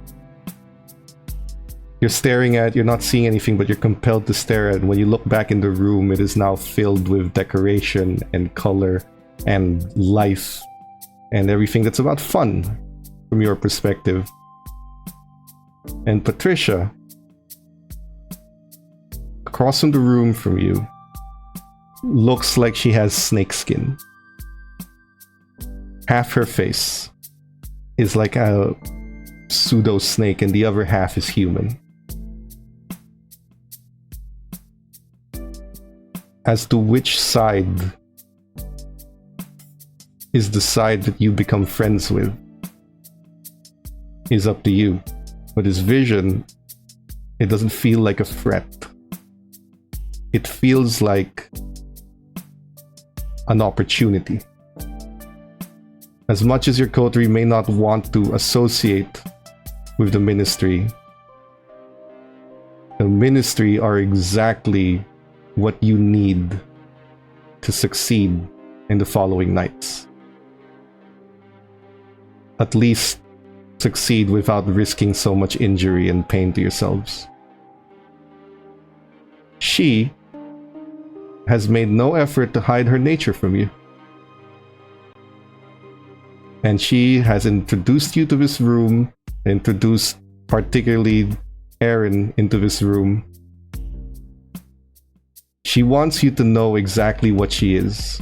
C: You're staring at, you're not seeing anything, but you're compelled to stare at. When you look back in the room, it is now filled with decoration and color and life and everything that's about fun from your perspective. And Patricia, across from the room from you, looks like she has snake skin. half her face is like a pseudo snake and the other half is human. As to which side is the side that you become friends with is up to you. But his vision, it doesn't feel like a threat. It feels like an opportunity. As much as your coterie may not want to associate with the ministry are exactly what you need to succeed in the following nights. At least succeed without risking so much injury and pain to yourselves. She has made no effort to hide her nature from you. And she has introduced you to this room, introduced particularly Aaron into this room. She wants you to know exactly what she is.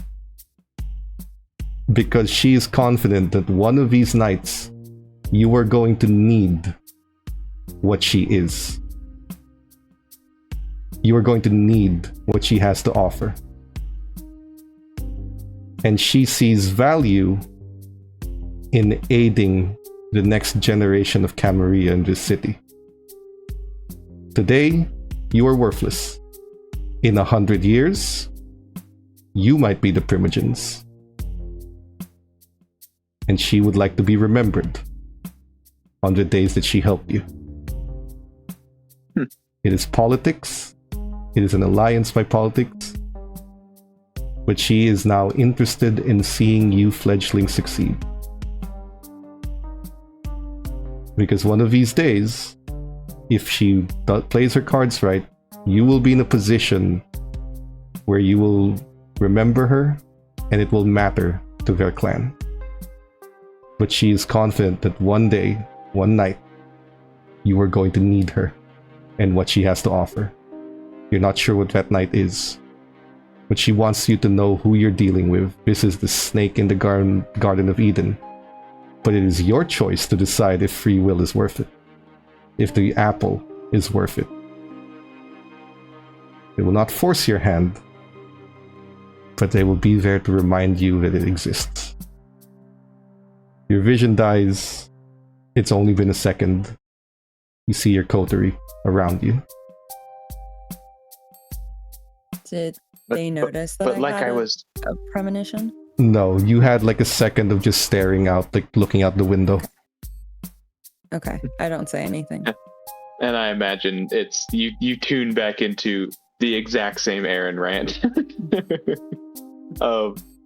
C: Because she is confident that one of these nights, you are going to need what she is. You are going to need what she has to offer. And she sees value in aiding the next generation of Camarilla in this city. Today, you are worthless. In 100 years, you might be the primogens. And she would like to be remembered on the days that she helped you. It is politics. It is an alliance by politics. But she is now interested in seeing you fledglings succeed. Because one of these days, if she plays her cards right, you will be in a position where you will remember her and it will matter to their clan. But she is confident that one day, one night, you are going to need her and what she has to offer. You're not sure what that night is, but she wants you to know who you're dealing with. This is the snake in the Garden of Eden. But it is your choice to decide if free will is worth it. If the apple is worth it. It will not force your hand, but they will be there to remind you that it exists. Your vision dies. It's only been a second. You see your coterie around you.
D: Did they notice that
B: like
D: I
B: I
D: had
B: was
D: a premonition?
C: No, you had like a second of just staring out, like looking out the window.
D: Okay, I don't say anything.
B: And I imagine it's you tune back into the exact same Aaron rant.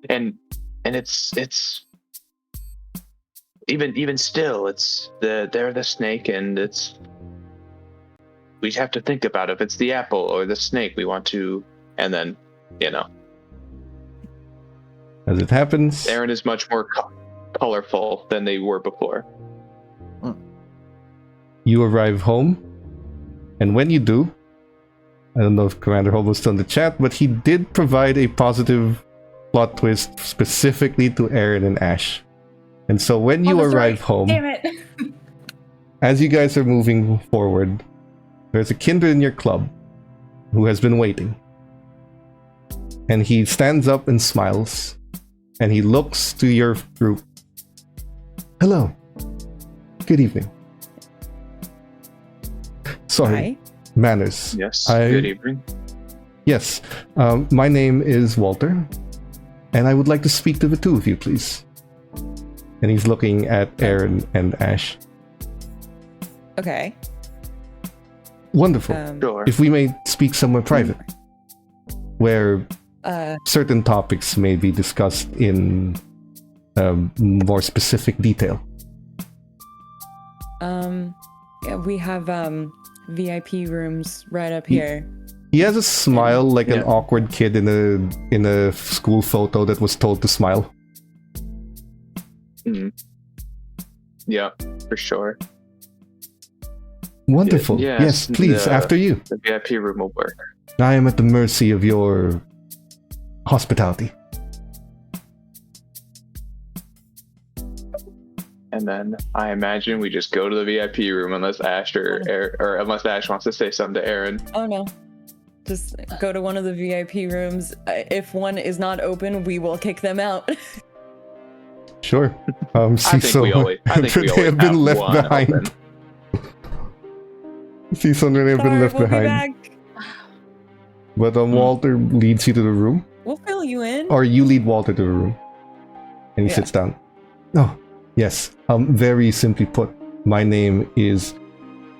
B: And it's even still, it's they're the snake, and it's we have to think about if it's the apple or the snake we want to, and then
C: As it happens,
B: Aaron is much more colorful than they were before.
C: you arrive home, and when you do, I don't know if Commander Hobo's still in the chat, but he did provide a positive plot twist specifically to Aaron and Ash. And so when you arrive home,
F: Damn it.
C: as you guys are moving forward, there's a kindred in your club who has been waiting. And he stands up and smiles, and he looks to your group. Hello. Good evening. Sorry.
D: Hi.
C: Manners.
B: Yes.
C: I-
B: Good evening.
C: Yes. My name is Walter, and I would like to speak to the two of you, please. And he's looking at Aaron and Ash.
D: Okay.
C: Wonderful.
B: Sure.
C: If we may speak somewhere private, where
D: Uh,
C: certain topics may be discussed in more specific detail.
D: yeah, we have VIP rooms right up here.
C: He has a smile like an
B: Yeah.
C: awkward kid in a school photo that was told to smile.
B: Yeah, for sure.
C: Wonderful.
B: Yes,
C: Yes, please, after you.
B: The VIP room will work.
C: I am at the mercy of your hospitality.
B: And then I imagine we just go to the VIP room unless Ash or unless Ash wants to say something to Aaron.
D: Oh no. Just go to one of the VIP rooms. If one is not open, we will kick them out.
C: Sure.
B: I think we always
C: they have been left
B: one
C: behind.
B: open.
C: Season they have been
D: Sorry,
C: left
D: we'll
C: behind.
D: Be back.
C: But Walter leads you to the room,
D: We'll fill you in.
C: or you lead Walter to the room, and he
D: Yeah.
C: sits down. Oh, yes. Very simply put, my name is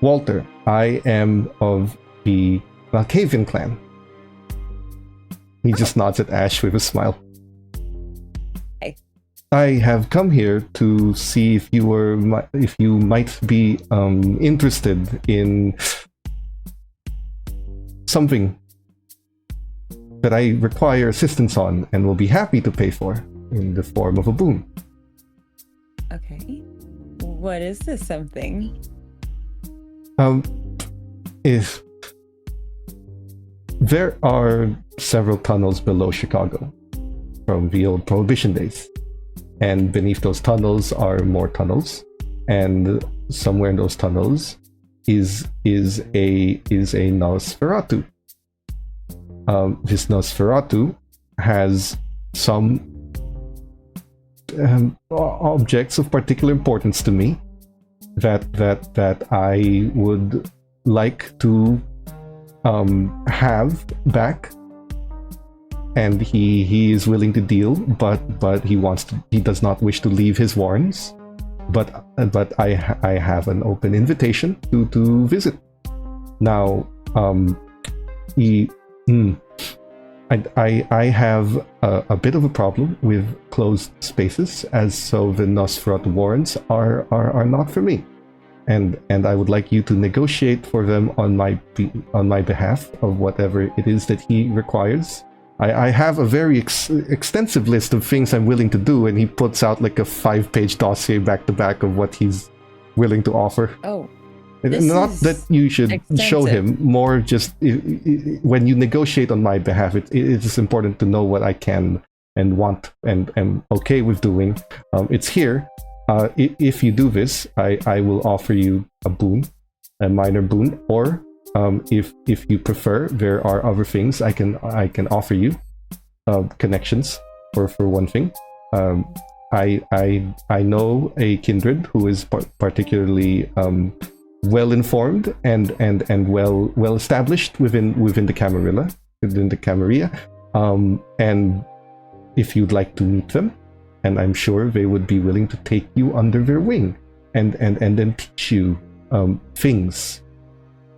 C: Walter. I am of the Malkavian clan. He just nods at Ash with a smile.
D: Hey.
C: I have come here to see if you might be interested in something that I require assistance on and will be happy to pay for in the form of a boon.
D: Okay. What is this something?
C: If there are several tunnels below Chicago from the old Prohibition days, and beneath those tunnels are more tunnels, and somewhere in those tunnels is a Nosferatu. This Nosferatu has some objects of particular importance to me that I would like to have back, and he is willing to deal, but he does not wish to leave his warrens. But I have an open invitation to visit. Now, I have a bit of a problem with closed spaces, as so the Nosferatu warrens are not for me, and I would like you to negotiate for them on my behalf of whatever it is that he requires. I have a very extensive list of things I'm willing to do, and he puts out like a 5-page dossier back to back of what he's willing to offer.
D: Oh.
C: Not that you should show him, more just when you negotiate on my behalf, it is important to know what I can and want and am okay with doing. It's here. If you do this, I will offer you a boon, a minor boon, or if you prefer, there are other things I can offer you, connections for one thing. I know a kindred who is particularly well informed and well established within the Camarilla, within the Camarilla, and if you'd like to meet them, and I'm sure they would be willing to take you under their wing and then teach you things,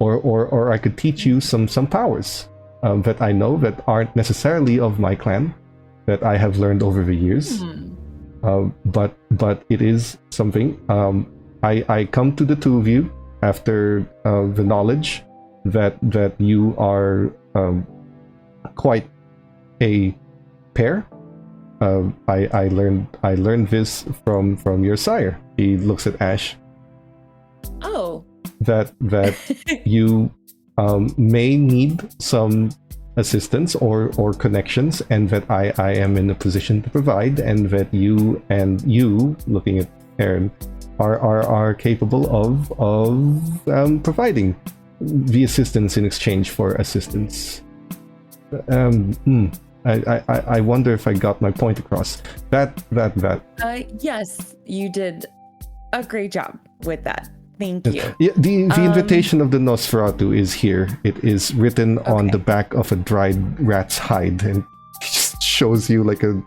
C: or I could teach you some powers that I know that aren't necessarily of my clan, that I have learned over the years. But it is something. I come to the two of you after the knowledge that you are quite a pair. I learned this from your sire. He looks at Ash.
D: Oh.
C: That you may need some assistance or connections, and that I am in a position to provide, and that you looking at Aaron are capable of providing the assistance in exchange for assistance. I wonder if I got my point across. That.
D: Yes, you did a great job with that. Thank you.
C: Yeah, the invitation of the Nosferatu is here. It is written on the back of a dried rat's hide, and it just shows you like a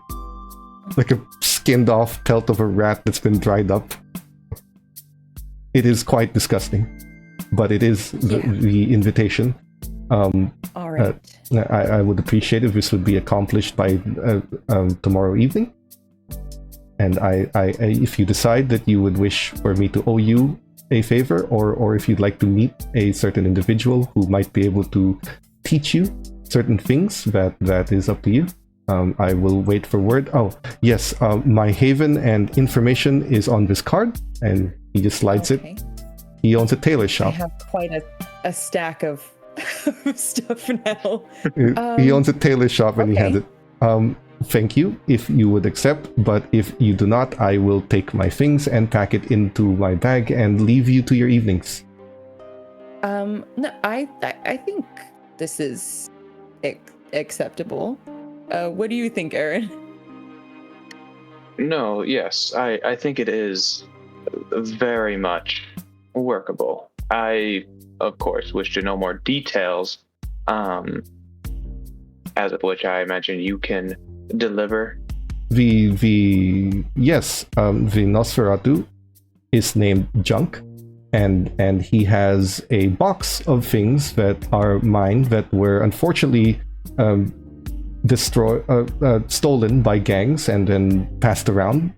C: skinned off pelt of a rat that's been dried up. It is quite disgusting, but it is the invitation.
D: All right.
C: I would appreciate if this would be accomplished by tomorrow evening. And I if you decide that you would wish for me to owe you a favor, or if you'd like to meet a certain individual who might be able to teach you certain things, that is up to you. I will wait for word. Oh, yes, my haven and information is on this card, and he just slides it. He owns a tailor shop.
D: I have quite a stack of stuff now.
C: He owns a tailor shop, and he hands it. Thank you if you would accept, but if you do not, I will take my things and pack it into my bag and leave you to your evenings.
D: No, I think this is acceptable. What do you think, Aaron?
B: No, yes, I think it is very much workable. I, of course, wish to know more details, as of which I imagine you can deliver.
C: The Nosferatu is named Junk, and he has a box of things that are mine that were unfortunately stolen by gangs and then passed around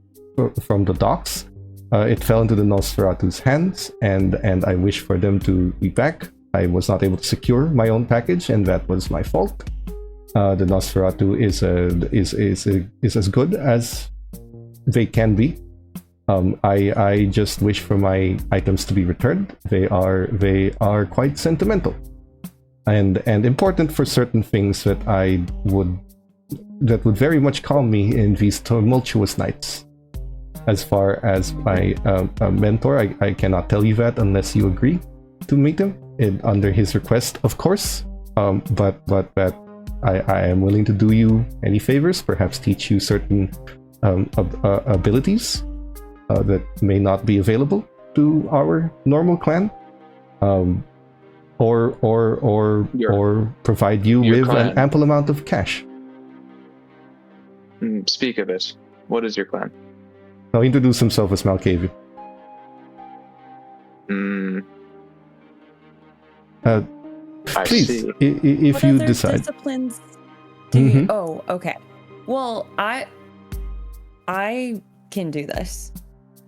C: from the docks. It fell into the Nosferatu's hands, and I wish for them to be back. I was not able to secure my own package, and that was my fault. The Nosferatu is as good as they can be. I just wish for my items to be returned. They are quite sentimental and important for certain things that would very much calm me in these tumultuous nights. As far as my mentor, I cannot tell you that unless you agree to meet him under his request, of course. But that I am willing to do you any favors, perhaps teach you certain abilities that may not be available to our normal clan, or provide you with
B: clan.
C: an ample amount of cash.
B: Speak of it. What is your clan?
C: I'll introduce himself as Malkavian. Please,
B: see.
C: If
D: what
C: you
D: other
C: decide.
D: disciplines do you? Oh, okay. Well, I can do this.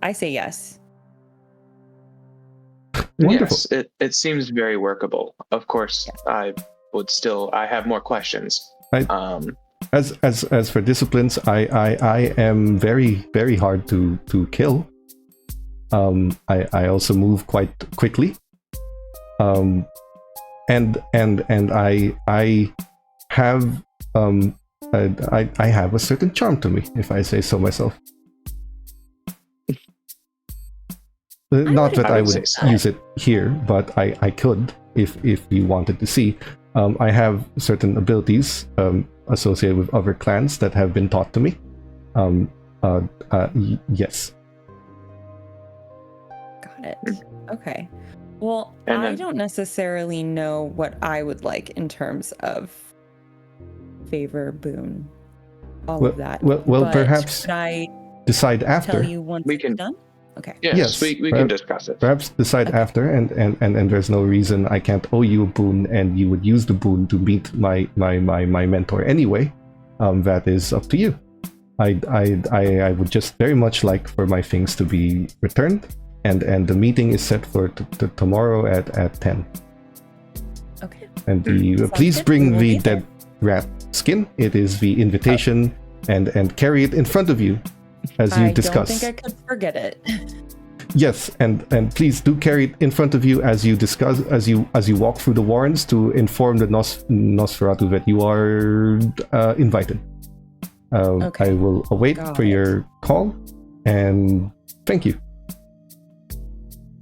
D: I say yes.
C: Wonderful.
B: Yes, it seems very workable. Of course, I have more questions.
C: As for disciplines, I am very, very hard to kill. I also move quite quickly. And I have I have a certain charm to me, if I say so myself. Not that I would use it here, but I could if you wanted to see. I have certain abilities associated with other clans that have been taught to me. Yes.
D: Got it. Okay. Well,
B: And
D: I don't necessarily know what I would like in terms of favor, boon, all of that.
C: Well,
D: But
C: perhaps
D: should I
C: decide after.
D: tell you once
B: We
D: it's
B: can-
D: done? Okay.
B: Yes, we can discuss it.
C: Perhaps decide after, and there's no reason I can't owe you a boon, and you would use the boon to meet my mentor anyway. That is up to you. I would just very much like for my things to be returned, and the meeting is set for tomorrow at 10.
D: Okay.
C: And
D: Sounds
C: please
D: good.
C: bring
D: We'll
C: the
D: be there.
C: dead rat skin. It is the invitation, and carry it in front of you as you discuss.
D: I don't think I could forget it.
C: Yes, and please do carry it in front of you as you discuss, as you walk through the warrens to inform the Nosferatu that you are invited.
D: Okay.
C: I will await
D: Got
C: for
D: it.
C: your call, and thank you.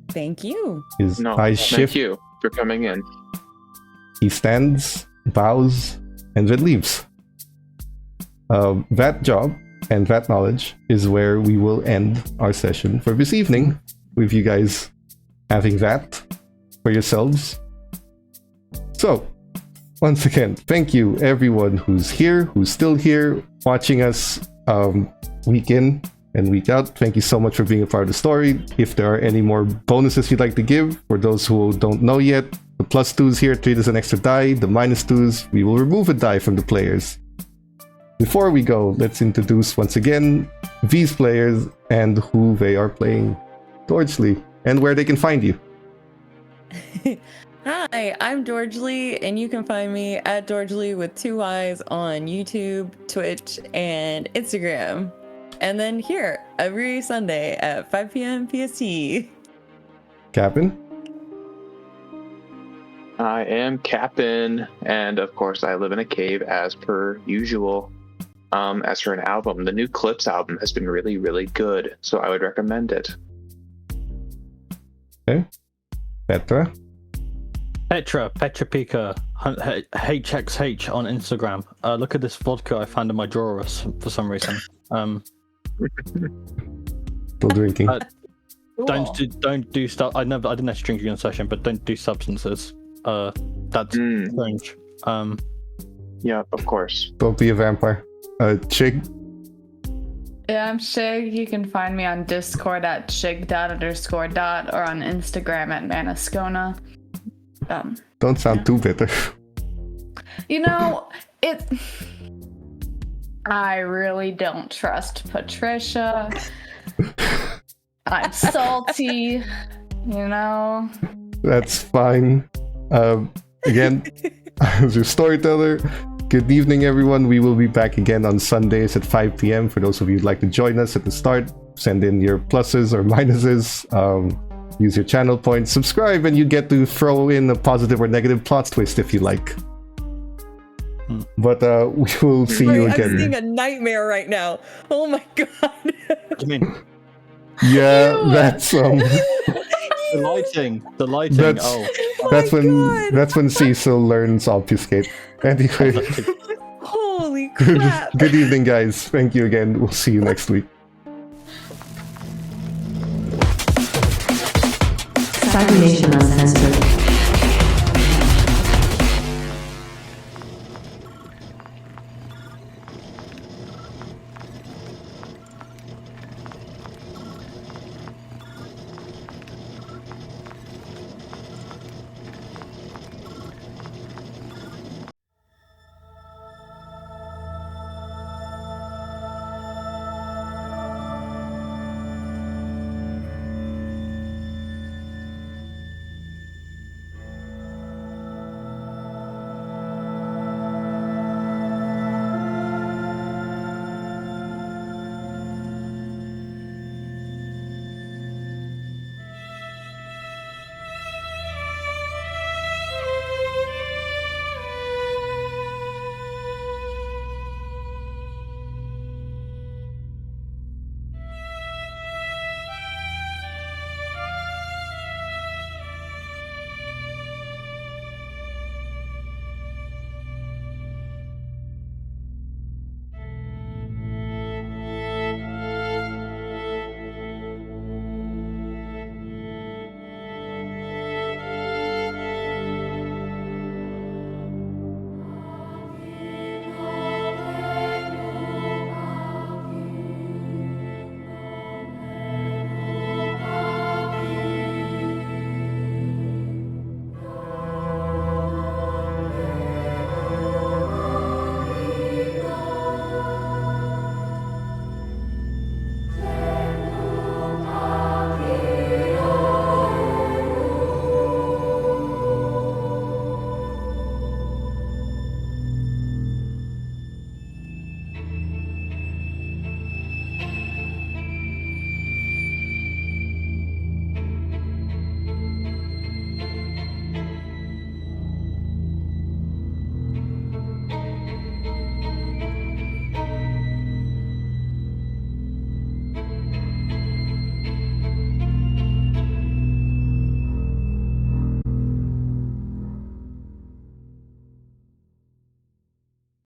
D: Thank you.
C: His
B: No,
C: eyes
B: thank
C: shift.
B: you for coming in.
C: He stands, bows, and then leaves. That job and that knowledge is where we will end our session for this evening, with you guys having that for yourselves. So, once again, thank you everyone who's here, who's still here, watching us week in and week out. Thank you so much for being a part of the story. If there are any more bonuses you'd like to give, for those who don't know yet, the +2s here treat as an extra die. The -2s, we will remove a die from the players. Before we go, let's introduce once again these players and who they are playing. Dorjley, and where they can find you.
D: Hi, I'm Dorjley, and you can find me at Dorjley with 2 Y's on YouTube, Twitch, and Instagram. And then here every Sunday at 5 p.m. PST.
C: Captain?
B: I am Captain, and of course I live in a cave as per usual. As for an album, the new Clips album has been really, really good, so I would recommend it.
C: Okay. Petra?
E: Petra Pika, HXH on Instagram. Look at this vodka I found in my drawers for some reason.
C: Still drinking.
E: Don't do stuff. I didn't actually drink in a session, but don't do substances. That's strange.
B: Yeah, of course.
C: Don't be a vampire. Chig?
F: Yeah, I'm Shig. You can find me on Discord at shig._. or on Instagram at manascona.
C: Don't sound too bitter.
F: You know, I really don't trust Patricia. I'm salty, you know.
C: That's fine. Again, as your storyteller, good evening, everyone. We will be back again on Sundays at 5 p.m. For those of you who'd like to join us at the start, send in your pluses or minuses. Use your channel points, subscribe, and you get to throw in a positive or negative plot twist if you like. But we will see you again.
D: I'm seeing a nightmare right now. Oh my god.
E: What do you mean?
C: Yeah, that's
E: The lighting.
C: That's when Cecil learns obfuscate. Anyway,
D: Holy crap.
C: good evening, guys. Thank you again. We'll see you next week.
A: Cybernation Uncensored.